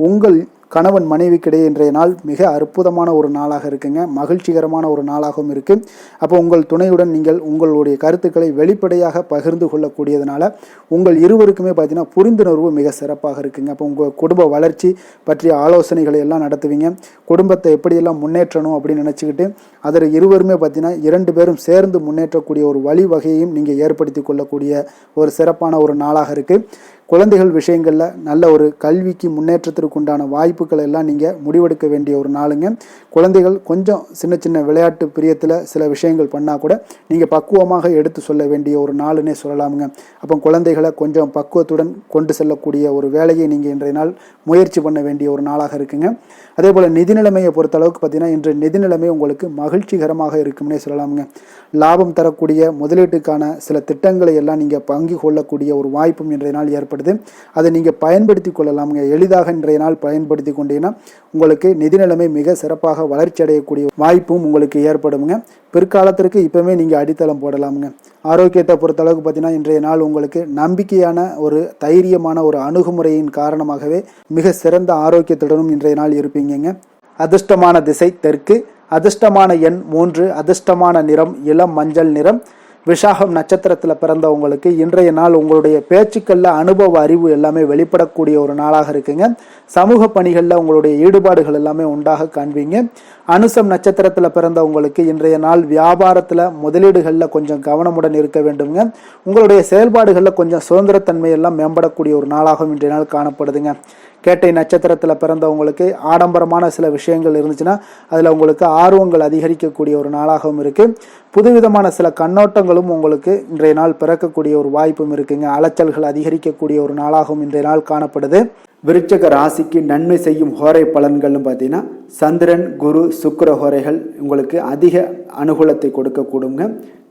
உங்கள் கணவன் மனைவிக்கிடையே இன்றைய நாள் மிக அற்புதமான ஒரு நாளாக இருக்குங்க. மகிழ்ச்சிகரமான ஒரு நாளாகவும் இருக்குது. அப்போ உங்கள் துணையுடன் நீங்கள் உங்களுடைய கருத்துக்களை வெளிப்படையாக பகிர்ந்து கொள்ளக்கூடியதுனால உங்கள் இருவருக்குமே பார்த்தீங்கன்னா புரிந்துணர்வு மிக சிறப்பாக இருக்குங்க. அப்போ உங்கள் குடும்ப வளர்ச்சி பற்றிய ஆலோசனைகளை எல்லாம் நடத்துவீங்க. குடும்பத்தை எப்படியெல்லாம் முன்னேற்றணும் அப்படின்னு நினச்சிக்கிட்டு அதில் இருவருமே பார்த்தீங்கன்னா 2 பேரும் சேர்ந்து முன்னேற்றக்கூடிய ஒரு வழிவகையையும் நீங்கள் ஏற்படுத்தி கொள்ளக்கூடிய ஒரு சிறப்பான ஒரு நாளாக இருக்குது. குழந்தைகள் விஷயங்களில் நல்ல ஒரு கல்விக்கு முன்னேற்றத்திற்கு உண்டான வாய்ப்புகள் எல்லாம் நீங்கள் முடிவெடுக்க வேண்டிய ஒரு நாளுங்க. குழந்தைகள் கொஞ்சம் சின்ன சின்ன விளையாட்டு பிரியத்தில் சில விஷயங்கள் பண்ணால் கூட நீங்கள் பக்குவமாக எடுத்து சொல்ல வேண்டிய ஒரு நாளுன்னே சொல்லலாமுங்க. அப்போ குழந்தைகளை கொஞ்சம் பக்குவத்துடன் கொண்டு செல்லக்கூடிய ஒரு வேலையை நீங்கள் இன்றைய நாள் முயற்சி பண்ண வேண்டிய ஒரு நாளாக இருக்குங்க. அதே போல் நிதி நிலைமையை பொறுத்த அளவுக்கு பார்த்தீங்கன்னா இன்று நிதி நிலைமை உங்களுக்கு மகிழ்ச்சிகரமாக இருக்கும்னே சொல்லலாமுங்க. லாபம் தரக்கூடிய முதலீட்டுக்கான சில திட்டங்களை எல்லாம் நீங்கள் பங்கு கொள்ளக்கூடிய ஒரு வாய்ப்பும் இன்றைய நாள் ஏற்படுது. அதை நீங்கள் பயன்படுத்தி கொள்ளலாமுங்க. எளிதாக இன்றைய நாள் பயன்படுத்தி கொண்டீங்கன்னா உங்களுக்கு நிதி நிலைமை மிக சிறப்பாக வளர்ச்சி அடையக்கூடிய வாய்ப்பும் உங்களுக்கு ஏற்படுங்க. பிற்காலத்திற்கு இப்பவுமே நீங்கள் அடித்தளம் போடலாமுங்க. ஆரோக்கியத்தை பொறுத்தளவுக்கு பார்த்தீங்கன்னா இன்றைய நாள் உங்களுக்கு நம்பிக்கையான ஒரு தைரியமான ஒரு அணுகுமுறையின் காரணமாகவே மிக சிறந்த ஆரோக்கியத்துடனும் இன்றைய நாள் இருப்பீங்க. அதிர்ஷ்டமான திசை தெற்கு, அதிர்ஷ்டமான எண் 3, அதிர்ஷ்டமான நிறம் இளம் மஞ்சள் நிறம். விஷாகம் நட்சத்திரத்தில் பிறந்தவங்களுக்கு இன்றைய நாள் உங்களுடைய பேச்சுக்களில் அனுபவ அறிவு எல்லாமே வெளிப்படக்கூடிய ஒரு நாளாக இருக்குங்க. சமூக பணிகளில் உங்களுடைய ஈடுபாடுகள் எல்லாமே உண்டாக காண்பீங்க. அனுசம் நட்சத்திரத்தில் பிறந்தவங்களுக்கு இன்றைய நாள் வியாபாரத்தில் முதலீடுகளில் கொஞ்சம் கவனமுடன் இருக்க வேண்டுங்க. உங்களுடைய செயல்பாடுகளில் கொஞ்சம் சுதந்திரத்தன்மை எல்லாம் மேம்படக்கூடிய ஒரு நாளாகவும் இன்றைய நாள் காணப்படுதுங்க. கேட்டை நட்சத்திரத்தில் பிறந்தவங்களுக்கு ஆடம்பரமான சில விஷயங்கள் இருந்துச்சுன்னா அதில் உங்களுக்கு ஆர்வங்கள் அதிகரிக்கக்கூடிய ஒரு நாளாகவும் இருக்குது. புதுவிதமான சில கண்ணோட்டங்களும் உங்களுக்கு இன்றைய நாள் பிறக்கக்கூடிய ஒரு வாய்ப்பும் இருக்குங்க. அலைச்சல்கள் அதிகரிக்கக்கூடிய ஒரு நாளாகவும் இன்றைய நாள் காணப்படுது. விருச்சக ராசிக்கு நன்மை செய்யும் ஹோரை பலன்கள்னு பார்த்தீங்கன்னா சந்திரன், குரு, சுக்கிர ஹோரைகள் உங்களுக்கு அதிக அனுகூலத்தை கொடுக்கக்கூடுங்க.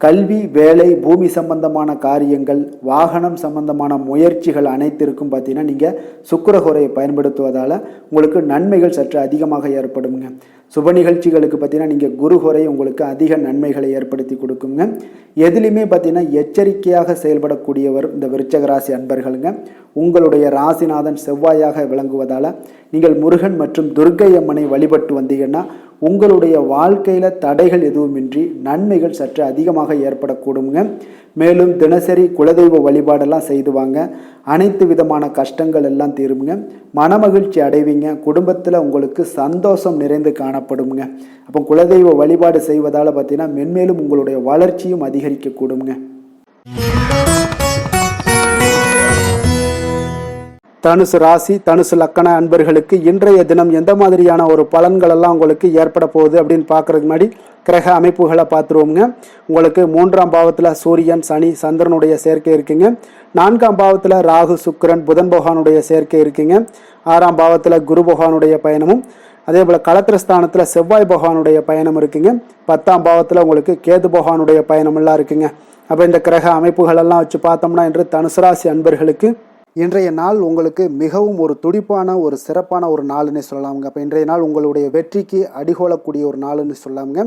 கல்வி, வேலை, பூமி சம்பந்தமான காரியங்கள், வாகனம் சம்பந்தமான முயற்சிகள் அனைத்திற்கும் பார்த்தீங்கன்னா நீங்கள் சுக்கிர ஹோரையை பயன்படுத்துவதால் உங்களுக்கு நன்மைகள் சற்று அதிகமாக ஏற்படுங்க. சுப நிகழ்ச்சிகளுக்கு பார்த்தீங்கன்னா நீங்கள் குரு ஹோரை உங்களுக்கு அதிக நன்மைகளை ஏற்படுத்தி கொடுக்குங்க. எதுலையுமே பார்த்தீங்கன்னா எச்சரிக்கையாக செயல்படக்கூடியவர் இந்த விருச்சக ராசி அன்பர்களுங்க. உங்களுடைய ராசிநாதன் செவ்வாயாக விளங்குவதால் நீங்கள் முருகன் மற்றும் துர்க்கை அம்மனை வழிபட்டு வந்தீங்கன்னா உங்களுடைய வாழ்க்கையில் தடைகள் எதுவுமின்றி நன்மைகள் சற்று அதிகமாக ஏற்படக்கூடுங்க. மேலும் தினசரி குலதெய்வ வழிபாடெல்லாம் செய்து வாங்க. அனைத்து விதமான கஷ்டங்கள் எல்லாம் தீருங்க. மனமகிழ்ச்சி அடைவீங்க. குடும்பத்தில் உங்களுக்கு சந்தோஷம் நிறைந்து காணப்படுங்க. அப்போ குலதெய்வ வழிபாடு செய்வதால் பார்த்தீங்கன்னா மென்மேலும் உங்களுடைய வளர்ச்சியும் அதிகரிக்கக்கூடுங்க. தனுசு ராசி, தனுசு லக்கண அன்பர்களுக்கு இன்றைய தினம் எந்த மாதிரியான ஒரு பலன்கள் எல்லாம் உங்களுக்கு ஏற்பட போகுது அப்படின்னு பார்க்கறதுக்கு முன்னாடி கிரக அமைப்புகளை பார்த்துருவோங்க. உங்களுக்கு 3ஆம் பாவத்தில் சூரியன், சனி, சந்திரனுடைய சேர்க்கை இருக்குங்க. 4ஆம் பாவத்தில் ராகு, சுக்கிரன், புதன் பகவானுடைய சேர்க்கை இருக்குங்க. 6ஆம் பாவத்தில் குரு பகவானுடைய பயணமும், அதே போல் களத்திரஸ்தானத்தில் செவ்வாய் பகவானுடைய பயணம் இருக்குங்க. 10ஆம் பாவத்தில் உங்களுக்கு கேது பகவானுடைய பயணம் எல்லாம் இருக்குங்க. அப்போ இந்த கிரக அமைப்புகள் எல்லாம் வச்சு பார்த்தோம்னா இன்று தனுசு ராசி அன்பர்களுக்கு இன்றைய நாள் உங்களுக்கு மிகவும் ஒரு துடிப்பான ஒரு சிறப்பான ஒரு நாளுன்னு சொல்லலாமுங்க. அப்போ இன்றைய நாள் உங்களுடைய வெற்றிக்கு அடிகோலக்கூடிய ஒரு நாளுன்னு சொல்லலாமுங்க.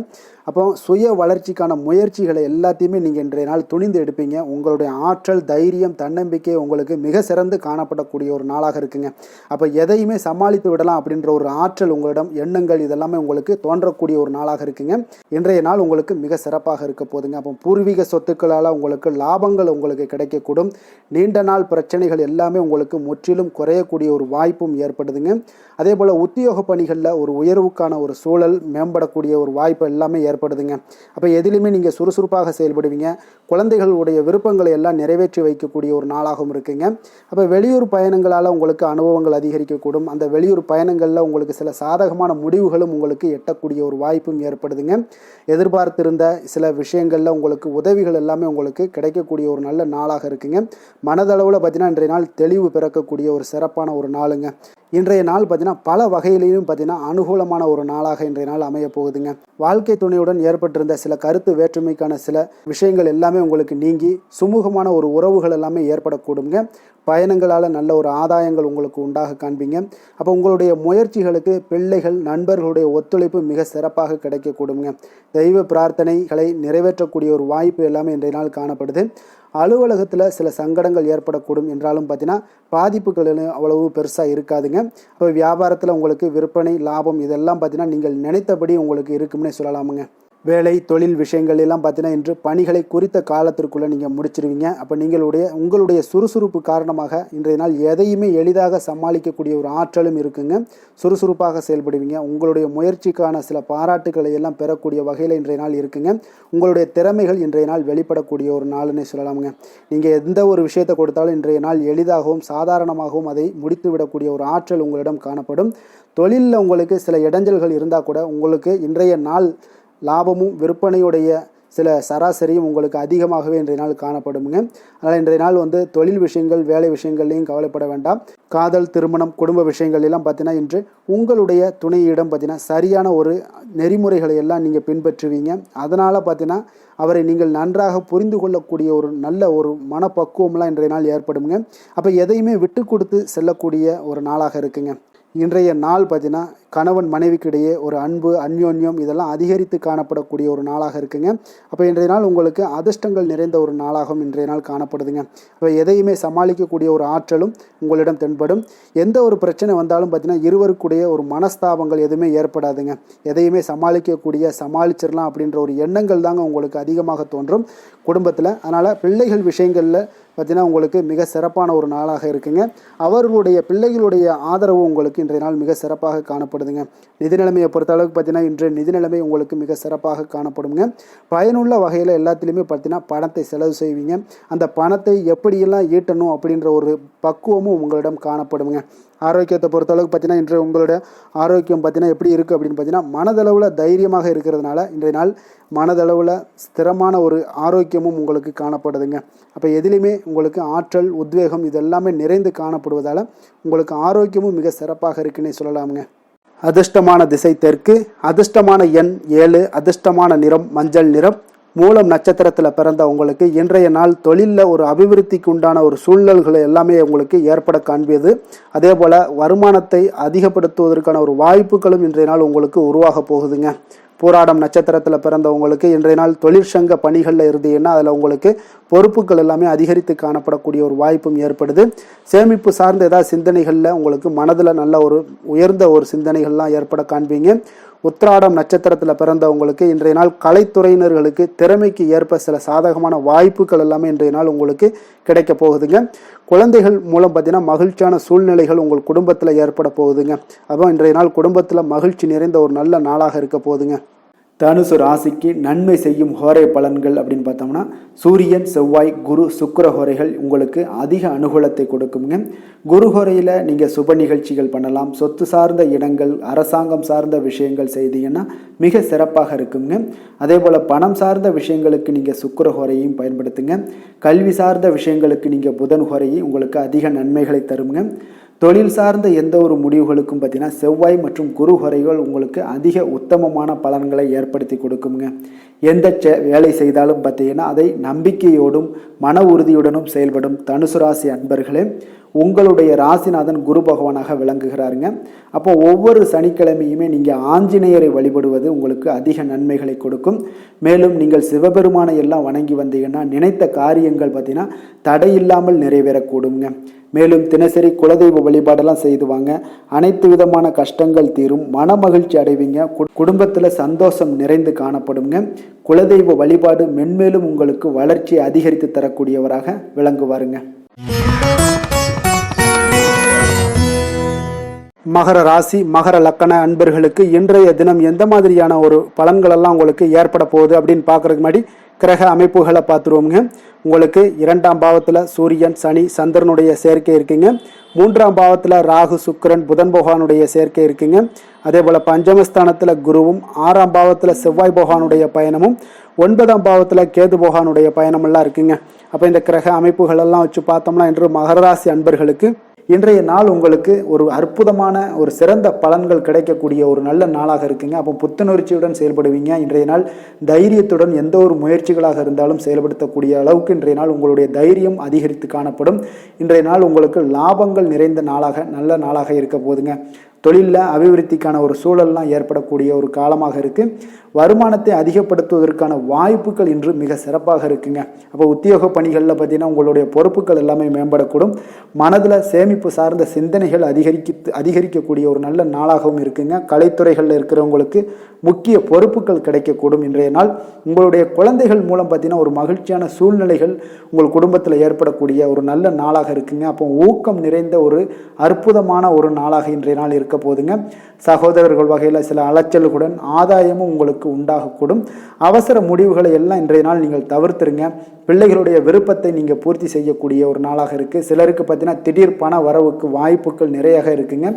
அப்போ சுய வளர்ச்சிக்கான முயற்சிகளை எல்லாத்தையுமே நீங்கள் இன்றைய நாள் துணிந்து எடுப்பீங்க. உங்களுடைய ஆற்றல், தைரியம், தன்னம்பிக்கை உங்களுக்கு மிக சிறந்து காணப்படக்கூடிய ஒரு நாளாக இருக்குங்க. அப்போ எதையுமே சமாளித்து விடலாம் அப்படின்ற ஒரு ஆற்றல் உங்களிடம், எண்ணங்கள் இதெல்லாமே உங்களுக்கு தோன்றக்கூடிய ஒரு நாளாக இருக்குங்க. இன்றைய நாள் உங்களுக்கு மிக சிறப்பாக இருக்க போதுங்க. அப்போ பூர்வீக சொத்துக்களால் உங்களுக்கு லாபங்கள் உங்களுக்கு கிடைக்கக்கூடும். நீண்ட நாள் பிரச்சனைகள் எல்லாமே உங்களுக்கு முற்றிலும் குறையக்கூடிய ஒரு வாய்ப்பும் ஏற்படுதுங்க. அதே போல் உத்தியோக பணிகளில் ஒரு உயர்வுக்கான ஒரு சூழல் மேம்படக்கூடிய ஒரு வாய்ப்பு எல்லாமே ஏற்படுதுங்க. அப்போ எதிலுமே நீங்கள் சுறுசுறுப்பாக செயல்படுவீங்க. குழந்தைகளுடைய விருப்பங்களை எல்லாம் நிறைவேற்றி வைக்கக்கூடிய ஒரு நாளாகவும் இருக்குங்க. அப்போ வெளியூர் பயணங்களால் உங்களுக்கு அனுபவங்கள் அதிகரிக்கக்கூடும். அந்த வெளியூர் பயணங்களில் உங்களுக்கு சில சாதகமான முடிவுகளும் உங்களுக்கு எட்டக்கூடிய ஒரு வாய்ப்பும் ஏற்படுதுங்க. எதிர்பார்த்திருந்த சில விஷயங்களில் உங்களுக்கு உதவிகள் எல்லாமே உங்களுக்கு கிடைக்கக்கூடிய ஒரு நல்ல நாளாக இருக்குங்க. மனதளவில் பார்த்தீங்கன்னா இன்றைய நாள் தெளிவு பிறக்கக்கூடிய ஒரு சிறப்பான ஒரு நாளுங்க. இன்றைய நாள் பார்த்தீங்கன்னா பல வகையிலையும் பார்த்தீங்கன்னா அனுகூலமான ஒரு நாளாக இன்றைய நாள் அமைய போகுதுங்க. வாழ்க்கை துணையுடன் ஏற்பட்டிருந்த சில கருத்து வேற்றுமைக்கான சில விஷயங்கள் எல்லாமே உங்களுக்கு நீங்கி சுமூகமான ஒரு உறவுகள் எல்லாமே ஏற்படக்கூடுங்க. பயணங்களால் நல்ல ஒரு ஆதாயங்கள் உங்களுக்கு உண்டாக காண்பீங்க. அப்போ உங்களுடைய முயற்சிகளுக்கு பிள்ளைகள், நண்பர்களுடைய ஒத்துழைப்பு மிக சிறப்பாக கிடைக்கக்கூடுங்க. தெய்வ பிரார்த்தனைகளை நிறைவேற்றக்கூடிய ஒரு வாய்ப்பு எல்லாமே இன்றைய நாள் காணப்படுது. அலுவலகத்தில் சில சங்கடங்கள் ஏற்படக்கூடும் என்றாலும் பார்த்தீங்கன்னா பாதிப்புகள் அவ்வளவு பெருசாக இருக்காதுங்க. இப்போ வியாபாரத்தில் உங்களுக்கு விற்பனை லாபம் இதெல்லாம் பார்த்தீங்கன்னா நீங்கள் நினைத்தபடி உங்களுக்கு இருக்கும்னே சொல்லலாமுங்க. வேலை தொழில் விஷயங்கள் எல்லாம் பார்த்தீங்கன்னா இன்று பணிகளை குறித்த காலத்திற்குள்ளே நீங்கள் முடிச்சிருவீங்க. அப்போ உங்களுடைய சுறுசுறுப்பு காரணமாக இன்றைய நாள் எதையுமே எளிதாக சமாளிக்கக்கூடிய ஒரு ஆற்றலும் இருக்குங்க. சுறுசுறுப்பாக செயல்படுவீங்க. உங்களுடைய முயற்சிக்கான சில பாராட்டுகளை எல்லாம் பெறக்கூடிய வகையில் இன்றைய நாள் இருக்குங்க. உங்களுடைய திறமைகள் இன்றைய நாள் வெளிப்படக்கூடிய ஒரு நாள்னே சொல்லலாமுங்க. நீங்கள் எந்த ஒரு விஷயத்தை கொடுத்தாலும் இன்றைய நாள் எளிதாகவும் சாதாரணமாகவும் அதை முடித்து விடக்கூடிய ஒரு ஆற்றல் உங்களிடம் காணப்படும். தொழிலில் உங்களுக்கு சில இடைஞ்சல்கள் இருந்தால் கூட உங்களுக்கு இன்றைய நாள் லாபமும் விற்பனையுடைய சில சராசரியும் உங்களுக்கு அதிகமாகவே இன்றைய நாள் காணப்படுங்க. அதனால் இன்றைய நாள் தொழில் விஷயங்கள் வேலை விஷயங்கள்லையும் கவலைப்பட வேண்டாம். காதல் திருமணம் குடும்ப விஷயங்கள் எல்லாம் பார்த்தீங்கன்னா இன்று உங்களுடைய துணையிடம் பார்த்தீங்கன்னா சரியான ஒரு நெறிமுறைகளை எல்லாம் நீங்கள் பின்பற்றுவீங்க. அதனால் பார்த்தீங்கன்னா அவரை நீங்கள் நன்றாக புரிந்து கொள்ளக்கூடிய ஒரு நல்ல ஒரு மனப்பக்குவம்லாம் இன்றைய நாள் ஏற்படுங்க. அப்போ எதையுமே விட்டு கொடுத்து செல்லக்கூடிய ஒரு நாளாக இருக்குங்க. இன்றைய நாள் பார்த்தீங்கன்னா கணவன் மனைவிக்கு இடையே ஒரு அன்பு அந்யோன்யம் இதெல்லாம் அதிகரித்து காணப்படக்கூடிய ஒரு நாளாக இருக்குங்க. அப்போ இன்றைய நாள் உங்களுக்கு அதிர்ஷ்டங்கள் நிறைந்த ஒரு நாளாகவும் இன்றைய நாள் காணப்படுதுங்க. அப்போ எதையுமே சமாளிக்கக்கூடிய ஒரு ஆற்றலும் உங்களிடம் தென்படும். எந்த ஒரு பிரச்சனை வந்தாலும் பார்த்தீங்கன்னா இருவருக்குடைய ஒரு மனஸ்தாபங்கள் எதுவுமே ஏற்படாதுங்க. எதையுமே சமாளிச்சிடலாம் அப்படின்ற ஒரு எண்ணங்கள் தாங்க உங்களுக்கு அதிகமாக தோன்றும் குடும்பத்தில். அதனால் பிள்ளைகள் விஷயங்களில் பார்த்தீங்கன்னா உங்களுக்கு மிக சிறப்பான ஒரு நாளாக இருக்குங்க. அவர்களுடைய பிள்ளைகளுடைய ஆதரவு உங்களுக்கு இன்றைய நாள் மிக சிறப்பாக காணப்படுதுங்க. நிதி நிலைமையை பொறுத்தளவுக்கு பார்த்தீங்கன்னா இன்று நிதி நிலைமை உங்களுக்கு மிக சிறப்பாக காணப்படுங்க. பயனுள்ள வகையில் எல்லாத்துலேயுமே பார்த்தீங்கன்னா பணத்தை செலவு செய்வீங்க. அந்த பணத்தை எப்படியெல்லாம் ஈட்டணும் அப்படின்ற ஒரு பக்குவமும் உங்களிடம் காணப்படுங்க. ஆரோக்கியத்தை பொறுத்தளவுக்கு பார்த்தீங்கன்னா இன்று உங்களோட ஆரோக்கியம் பார்த்தீங்கன்னா எப்படி இருக்குது அப்படின்னு பார்த்தீங்கன்னா மனதளவில் தைரியமாக இருக்கிறதுனால இன்றைய நாள் மனதளவில் ஸ்திரமான ஒரு ஆரோக்கியமும் உங்களுக்கு காணப்படுதுங்க. அப்போ எதிலுமே உங்களுக்கு ஆற்றல் உத்வேகம் இதெல்லாமே நிறைந்து காணப்படுவதால் உங்களுக்கு ஆரோக்கியமும் மிக சிறப்பாக இருக்குன்னே சொல்லலாமுங்க. அதிர்ஷ்டமான திசை தெற்கு, அதிர்ஷ்டமான எண் 7, அதிர்ஷ்டமான நிறம் மஞ்சள் நிறம். மூலம் நட்சத்திரத்தில் பிறந்த உங்களுக்கு இன்றைய நாள் தொழிலில் ஒரு அபிவிருத்திக்கு உண்டான ஒரு சூழல்களை எல்லாமே உங்களுக்கு ஏற்பட காண்பியது. அதே போல் வருமானத்தை அதிகப்படுத்துவதற்கான ஒரு வாய்ப்புகளும் இன்றைய நாள் உங்களுக்கு உருவாக போகுதுங்க. பூராடம் நட்சத்திரத்தில் பிறந்தவங்களுக்கு இன்றைய நாள் தொழிற்சங்க பணிகளில் இருந்தீங்கன்னா அதில் உங்களுக்கு பொறுப்புகள் எல்லாமே அதிகரித்து காணப்படக்கூடிய ஒரு வாய்ப்பும் ஏற்படுது. சேமிப்பு சார்ந்த ஏதாவது சிந்தனைகளில் உங்களுக்கு மனதில் நல்ல ஒரு உயர்ந்த ஒரு சிந்தனைகள்லாம் ஏற்பட காண்பீங்க. உத்திராடம் நட்சத்திரத்தில் பிறந்தவங்களுக்கு இன்றைய நாள் கலைத்துறையினர்களுக்கு திறமைக்கு ஏற்ப சில சாதகமான வாய்ப்புகள் எல்லாமே இன்றைய நாள் உங்களுக்கு கிடைக்க போகுதுங்க. குழந்தைகள் மூலம் பார்த்தீங்கன்னா மகிழ்ச்சியான சூழ்நிலைகள் உங்கள் குடும்பத்தில் ஏற்பட போகுதுங்க. அப்போ இன்றைய நாள் குடும்பத்தில் மகிழ்ச்சி நிறைந்த ஒரு நல்ல நாளாக இருக்க போகுதுங்க. தனுசு ராசிக்கு நன்மை செய்யும் ஹோரை பலன்கள் அப்படின்னு பார்த்தோம்னா சூரியன் செவ்வாய் குரு சுக்கிர ஹோரைகள் உங்களுக்கு அதிக அனுகூலத்தை கொடுக்குங்க. குரு ஹோரையில் நீங்கள் சுப நிகழ்ச்சிகள் பண்ணலாம். சொத்து சார்ந்த இடங்கள் அரசாங்கம் சார்ந்த விஷயங்கள் செய்தீங்கன்னா மிக சிறப்பாக இருக்குங்க. அதே போல் பணம் சார்ந்த விஷயங்களுக்கு நீங்கள் சுக்கிர ஹோரையும் பயன்படுத்துங்க. கல்வி சார்ந்த விஷயங்களுக்கு நீங்கள் புதன் ஹோரையை உங்களுக்கு அதிக நன்மைகளை தருங்க. தொழில் சார்ந்த எந்த ஒரு முடிவுகளுக்கும் பார்த்தீங்கன்னா செவ்வாய் மற்றும் குரு ஹோரைகள் உங்களுக்கு அதிக உத்தமமான பலன்களை ஏற்படுத்தி கொடுக்குங்க. எந்த வேலை செய்தாலும் பார்த்தீங்கன்னா அதை நம்பிக்கையோடும் மன உறுதியுடனும் செயல்படும் தனுசு ராசி அன்பர்களே உங்களுடைய ராசிநாதன் குரு பகவானாக விளங்குகிறாருங்க. அப்போ ஒவ்வொரு சனிக்கிழமையுமே நீங்கள் ஆஞ்சநேயரை வழிபடுவது உங்களுக்கு அதிக நன்மைகளை கொடுக்கும். மேலும் நீங்கள் சிவபெருமானை எல்லாம் வணங்கி வந்தீங்கன்னா நினைத்த காரியங்கள் பார்த்தீங்கன்னா தடையில்லாமல் நிறைவேறக்கூடுங்க. மேலும் தினசரி குலதெய்வ வழிபாடெல்லாம் செய்துவாங்க. அனைத்து விதமான கஷ்டங்கள் தீரும். மன மகிழ்ச்சி அடைவீங்க. குடும்பத்தில் சந்தோஷம் நிறைந்து காணப்படுங்க. குலதெய்வ வழிபாடு மென்மேலும் உங்களுக்கு வளர்ச்சியை அதிகரித்து தரக்கூடியவராக விளங்குவாருங்க. மகர ராசி மகர லக்கண அன்பர்களுக்கு இன்றைய தினம் எந்த மாதிரியான ஒரு பலன்களெல்லாம் உங்களுக்கு ஏற்பட போகுது அப்படின்னு பார்க்கறதுக்கு முன்னாடி கிரக அமைப்புகளை பார்த்துருவோங்க. உங்களுக்கு 2ஆம் பாவத்தில் சூரியன் சனி சந்திரனுடைய சேர்க்கை இருக்குங்க. 3ஆம் பாவத்தில் ராகு சுக்கிரன் புதன் பகவானுடைய சேர்க்கை இருக்குங்க. அதே போல் பஞ்சமஸ்தானத்தில் குருவும் 6ஆம் பாவத்தில் செவ்வாய் பகவானுடைய பயணமும் 9ஆம் பாவத்தில் கேது பகவானுடைய பயணமெல்லாம் இருக்குங்க. அப்போ இந்த கிரக அமைப்புகளெல்லாம் வச்சு பார்த்தோம்னா இன்று மகர ராசி அன்பர்களுக்கு இன்றைய நாள் உங்களுக்கு ஒரு அற்புதமான ஒரு சிறந்த பலன்கள் கிடைக்கக்கூடிய ஒரு நல்ல நாளாக இருக்குங்க. அப்போ புத்துணர்ச்சியுடன் செயல்படுவீங்க. இன்றைய நாள் தைரியத்துடன் எந்த ஒரு முயற்சிகளாக இருந்தாலும் செயல்படுத்தக்கூடிய அளவுக்கு இன்றைய நாள் உங்களுடைய தைரியம் அதிகரித்து காணப்படும். இன்றைய நாள் உங்களுக்கு லாபங்கள் நிறைந்த நாளாக நல்ல நாளாக இருக்க போதுங்க. தொழிலில் அபிவிருத்திக்கான ஒரு சூழல்லாம் ஏற்படக்கூடிய ஒரு காலமாக இருக்குது. வருமானத்தை அதிகப்படுத்துவதற்கான வாய்ப்புகள் இன்று மிக சிறப்பாக இருக்குங்க. அப்போ உத்தியோக பணிகளில் பார்த்தீங்கன்னா உங்களுடைய பொறுப்புகள் எல்லாமே மேம்படக்கூடும். மனதில் சேமிப்பு சார்ந்த சிந்தனைகள் அதிகரிக்கக்கூடிய ஒரு நல்ல நாளாகவும் இருக்குங்க. கலைத்துறைகளில் இருக்கிறவங்களுக்கு முக்கிய பொறுப்புகள் கிடைக்கக்கூடும் இன்றைய நாள். உங்களுடைய குழந்தைகள் மூலம் பார்த்தீங்கன்னா ஒரு மகிழ்ச்சியான சூழ்நிலைகள் உங்கள் குடும்பத்தில் ஏற்படக்கூடிய ஒரு நல்ல நாளாக இருக்குங்க. அப்போ ஊக்கம் நிறைந்த ஒரு அற்புதமான ஒரு நாளாக இன்றைய நாள் இருக்க போதுங்க. சகோதரர்கள் வகையில் சில அலைச்சல்களுடன் ஆதாயமும் உங்களுக்கு உண்டாகக்கூடும். அவசர முடிவுகளை எல்லாம் இன்றைய நாள் நீங்கள் தவிர்த்துருங்க. பிள்ளைகளுடைய விருப்பத்தை நீங்கள் பூர்த்தி செய்யக்கூடிய ஒரு நாளாக இருக்குது. சிலருக்கு பார்த்தீங்கன்னா திடீர் பண வரவுக்கு வாய்ப்புகள் நிறையாக இருக்குங்க.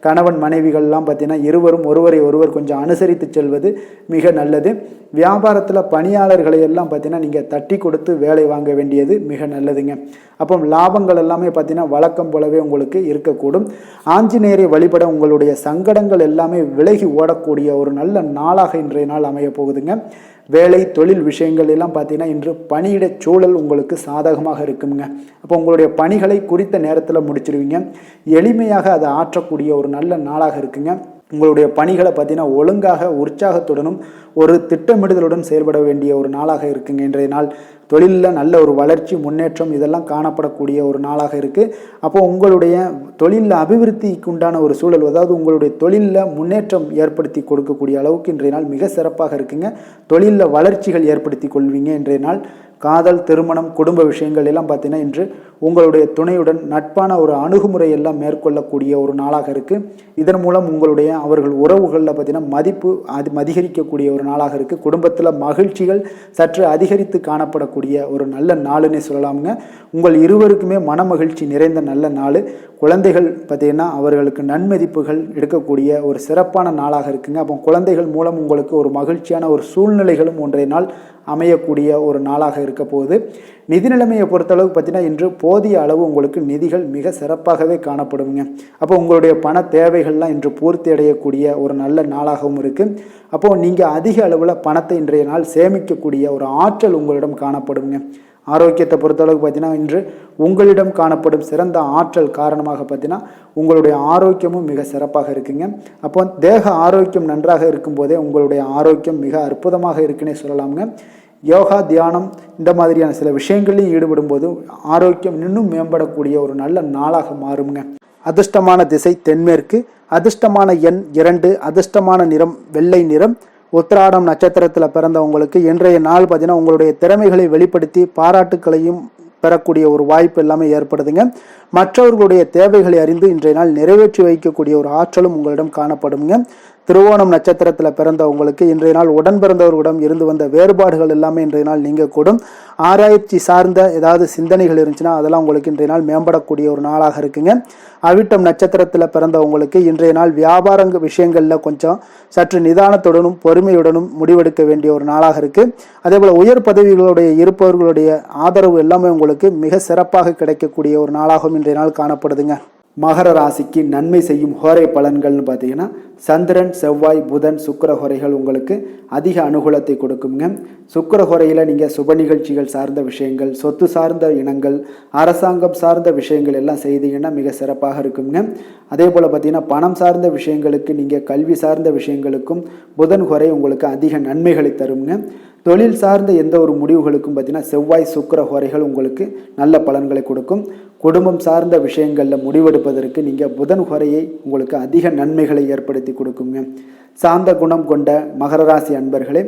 கணவன் மனைவிகள்லாம் பார்த்தீங்கன்னா இருவரும் ஒருவர் கொஞ்சம் அனுசரித்து செல்வது மிக நல்லது. வியாபாரத்தில் பணியாளர்களை எல்லாம் பார்த்தீங்கன்னா நீங்கள் தட்டி கொடுத்து வேலை வாங்க வேண்டியது மிக நல்லதுங்க. அப்போ லாபங்கள் எல்லாமே பார்த்தீங்கன்னா வழக்கம் போலவே உங்களுக்கு இருக்கக்கூடும். ஆஞ்சநேயரை வழிபட உங்களுடைய சங்கடங்கள் எல்லாமே விலகி ஓடக்கூடிய ஒரு நல்ல நாளாக இன்றைய நாள் அமைய போகுதுங்க. வேலை தொழில் விஷயங்கள் எல்லாம் பார்த்தீங்கன்னா இன்று பணியிட சூழல் உங்களுக்கு சாதகமாக இருக்குங்க. அப்போ உங்களுடைய பணிகளை குறித்த நேரத்தில் முடிச்சிருவீங்க. எளிமையாக அதை ஆற்றக்கூடிய ஒரு நல்ல நாளாக இருக்குங்க. உங்களுடைய பணிகளை பார்த்தீங்கன்னா ஒழுங்காக உற்சாகத்துடனும் ஒரு திட்டமிடுதலுடன் செயல்பட வேண்டிய ஒரு நாளாக இருக்குங்க இன்றைய நாள். தொழிலில் நல்ல ஒரு வளர்ச்சி முன்னேற்றம் இதெல்லாம் காணப்படக்கூடிய ஒரு நாளாக இருக்குது. அப்போ உங்களுடைய தொழிலில் அபிவிருத்திக்கு உண்டான ஒரு சூழல், அதாவது உங்களுடைய தொழிலில் முன்னேற்றம் ஏற்படுத்தி கொடுக்கக்கூடிய அளவுக்கு இன்றைய நாள் மிக சிறப்பாக இருக்குங்க. தொழிலில் வளர்ச்சிகள் ஏற்படுத்தி கொள்வீங்க இன்றைய நாள். காதல், திருமணம், குடும்ப விஷயங்கள் எல்லாம் பார்த்தீங்கன்னா இன்று உங்களுடைய துணையுடன் நட்பான ஒரு அணுகுமுறை எல்லாம் மேற்கொள்ளக்கூடிய ஒரு நாளாக இருக்குது. இதன் மூலம் உங்களுடைய அவர்கள் உறவுகளில் பார்த்தீங்கன்னா மதிப்பு அதிகரிக்கக்கூடிய ஒரு நாளாக இருக்குது. குடும்பத்தில் மகிழ்ச்சிகள் சற்று அதிகரித்து காணப்படக்கூடிய ஒரு நல்ல நாளுன்னே சொல்லலாமுங்க. உங்கள் இருவருக்குமே மன மகிழ்ச்சி நிறைந்த நல்ல நாள். குழந்தைகள் பார்த்தீங்கன்னா அவர்களுக்கு நன்மதிப்புகள் எடுக்கக்கூடிய ஒரு சிறப்பான நாளாக இருக்குங்க. அப்போ குழந்தைகள் மூலம் உங்களுக்கு ஒரு மகிழ்ச்சியான ஒரு சூழ்நிலைகளும் ஒன்றைய நாள் அமையக்கூடிய ஒரு நாளாக இருக்க போகுது. நிதி நிலைமையை பொறுத்தளவு பார்த்தீங்கன்னா இன்று போதிய அளவு உங்களுக்கு நிதிகள் மிக சிறப்பாகவே காணப்படுங்க. அப்போ உங்களுடைய பண தேவைகள்லாம் இன்று பூர்த்தி அடையக்கூடிய ஒரு நல்ல நாளாகவும் இருக்குது. அப்போது நீங்கள் அதிக அளவில் பணத்தை இன்றைய நாள் சேமிக்கக்கூடிய ஒரு ஆற்றல் உங்களிடம் காணப்படுங்க. ஆரோக்கியத்தை பொறுத்தளவுக்கு பார்த்தீங்கன்னா இன்று உங்களிடம் காணப்படும் சிறந்த ஆற்றல் காரணமாக பார்த்தீங்கன்னா உங்களுடைய ஆரோக்கியமும் மிக சிறப்பாக இருக்குங்க. அப்போ தேக ஆரோக்கியம் நன்றாக இருக்கும்போதே உங்களுடைய ஆரோக்கியம் மிக அற்புதமாக இருக்குன்னே சொல்லலாமுங்க. யோகா, தியானம் இந்த மாதிரியான சில விஷயங்களையும் ஈடுபடும் போது ஆரோக்கியம் இன்னும் மேம்படக்கூடிய ஒரு நல்ல நாளாக மாறுங்க. அதிர்ஷ்டமான திசை தென்மேற்கு, அதிர்ஷ்டமான எண் 2, அதிர்ஷ்டமான நிறம் வெள்ளை நிறம். உத்திராடம் நட்சத்திரத்தில் பிறந்தவங்களுக்கு இன்றைய நாள் பார்த்தீங்கன்னா உங்களுடைய திறமைகளை வெளிப்படுத்தி பாராட்டுக்களையும் பெறக்கூடிய ஒரு வாய்ப்பு எல்லாமே ஏற்படுதுங்க. மற்றவர்களுடைய தேவைகளை அறிந்து இன்றைய நாள் நிறைவேற்றி வைக்கக்கூடிய ஒரு ஆற்றலும் உங்களிடம் காணப்படுங்க. திருவோணம் நட்சத்திரத்தில் பிறந்தவங்களுக்கு இன்றைய நாள் உடன் பிறந்தவர்களிடம் இருந்து வந்த வேறுபாடுகள் எல்லாமே இன்றைய நாள் நீங்கக்கூடும். ஆராய்ச்சி சார்ந்த ஏதாவது சிந்தனைகள் இருந்துச்சுன்னா அதெல்லாம் உங்களுக்கு இன்றைய நாள் மேம்படக்கூடிய ஒரு நாளாக இருக்குங்க. அவிட்டம் நட்சத்திரத்தில் பிறந்தவங்களுக்கு இன்றைய நாள் வியாபார விஷயங்களில் கொஞ்சம் சற்று நிதானத்துடனும் பொறுமையுடனும் முடிவெடுக்க வேண்டிய ஒரு நாளாக இருக்குது. அதே போல் உயர் பதவிகளுடைய இருப்பவர்களுடைய ஆதரவு எல்லாமே உங்களுக்கு மிக சிறப்பாக கிடைக்கக்கூடிய ஒரு நாளாகவும் இன்றைய நாள் காணப்படுதுங்க. மகர ராசிக்கு நன்மை செய்யும் ஹோரை பலன்கள்னு பார்த்தீங்கன்னா சந்திரன், செவ்வாய், புதன், சுக்கிர ஹோரைகள் உங்களுக்கு அதிக அனுகூலத்தை கொடுக்குங்க. சுக்கிர ஹோரையில் நீங்கள் சுப நிகழ்ச்சிகள் சார்ந்த விஷயங்கள், சொத்து சார்ந்த இனங்கள், அரசாங்கம் சார்ந்த விஷயங்கள் எல்லாம் செய்தீங்கன்னா மிக சிறப்பாக இருக்குங்க. அதே போல் பார்த்தீங்கன்னா பணம் சார்ந்த விஷயங்களுக்கு, நீங்கள் கல்வி சார்ந்த விஷயங்களுக்கும் புதன் ஹோரை உங்களுக்கு அதிக நன்மைகளை தருங்க. தொழில் சார்ந்த எந்த ஒரு முடிவுகளுக்கும் பார்த்தீங்கன்னா செவ்வாய், சுக்கிர ஹோரைகள் உங்களுக்கு நல்ல பலன்களை கொடுக்கும். குடும்பம் சார்ந்த விஷயங்களில் முடிவெடுப்பதற்கு நீங்கள் புதன் ஹோரையை உங்களுக்கு அதிக நன்மைகளை ஏற்படுத்தி கொடுக்குங்க. சாந்த குணம் கொண்ட மகர ராசி அன்பர்களே,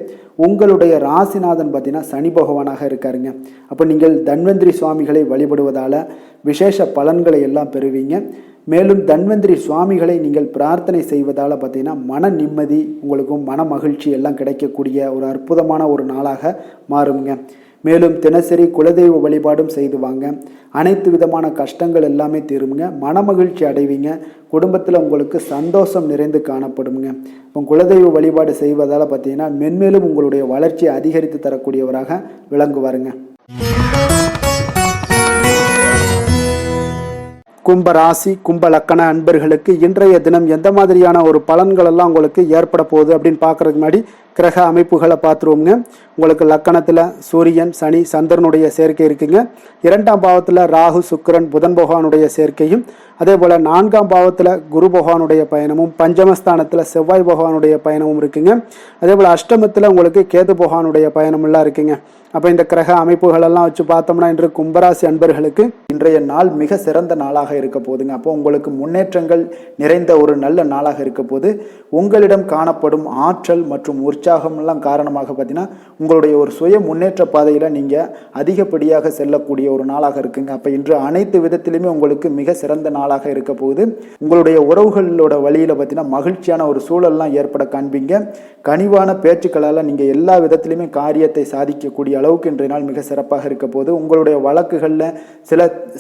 உங்களுடைய ராசிநாதன் பார்த்தீங்கன்னா சனி பகவானாக இருக்காருங்க. அப்போ நீங்கள் தன்வந்திரி சுவாமிகளை வழிபடுவதால் விசேஷ பலன்களை எல்லாம் பெறுவீங்க. மேலும் தன்வந்திரி சுவாமிகளை நீங்கள் பிரார்த்தனை செய்வதால் பார்த்தீங்கன்னா மன நிம்மதி உங்களுக்கும் மன மகிழ்ச்சி எல்லாம் கிடைக்கக்கூடிய ஒரு அற்புதமான ஒரு நாளாக மாறுங்க. மேலும் தினசரி குலதெய்வ வழிபாடும் செய்து வாங்க. அனைத்து விதமான கஷ்டங்கள் எல்லாமே தீருங்க. மன மகிழ்ச்சி அடைவீங்க. குடும்பத்தில் உங்களுக்கு சந்தோஷம் நிறைந்து காணப்படுங்க. இப்போ குலதெய்வ வழிபாடு செய்வதால் பார்த்தீங்கன்னா மென்மேலும் உங்களுடைய வளர்ச்சியை அதிகரித்து தரக்கூடியவராக விளங்குவாருங்க. கும்ப ராசி, கும்ப லக்கண அன்பர்களுக்கு இன்றைய தினம் எந்த மாதிரியான ஒரு பலன்கள் எல்லாம் உங்களுக்கு ஏற்பட போகுது அப்படின்னு பார்க்கறதுக்கு முன்னாடி கிரக அமைப்புகளை பார்த்துருவோங்க. உங்களுக்கு லக்கணத்தில் சூரியன் சனி சந்திரனுடைய சேர்க்கை இருக்குங்க. 2ஆம் பாவத்தில் ராகு சுக்கிரன் புதன் பகவானுடைய சேர்க்கையும், அதே போல் 4ஆம் பாவத்தில் குரு பகவானுடைய பயணமும், பஞ்சமஸ்தானத்தில் செவ்வாய் பகவானுடைய பயணமும் இருக்குங்க. அதே போல் அஷ்டமத்தில் உங்களுக்கு கேது பகவானுடைய பயணமெல்லாம் இருக்குங்க. அப்போ இந்த கிரக அமைப்புகளெல்லாம் வச்சு பார்த்தோம்னா இன்று கும்பராசி அன்பர்களுக்கு இன்றைய நாள் மிக சிறந்த நாளாக இருக்க போதுங்க. அப்போ உங்களுக்கு முன்னேற்றங்கள் நிறைந்த ஒரு நல்ல நாளாக இருக்க போது உங்களிடம் காணப்படும் ஆற்றல் மற்றும் உற்சாகம்லாம் காரணமாக பார்த்தீங்கன்னா உங்களுடைய ஒரு சுய முன்னேற்ற பாதையில் நீங்கள் அதிகப்படியாக செல்லக்கூடிய ஒரு நாளாக இருக்குங்க. அப்போ இன்று அனைத்து விதத்திலுமே உங்களுக்கு மிக சிறந்த நாளாக இருக்க போகுது. உங்களுடைய உறவுகளோட வழியில் பார்த்தீங்கன்னா மகிழ்ச்சியான ஒரு சூழல்லாம் ஏற்பட காண்பீங்க. கனிவான பேச்சுக்களால் நீங்கள் எல்லா விதத்திலுமே காரியத்தை சாதிக்கக்கூடிய அளவுக்கு இன்றைய நாள் மிக சிறப்பாக இருக்க போது. உங்களுடைய வழக்குகளில்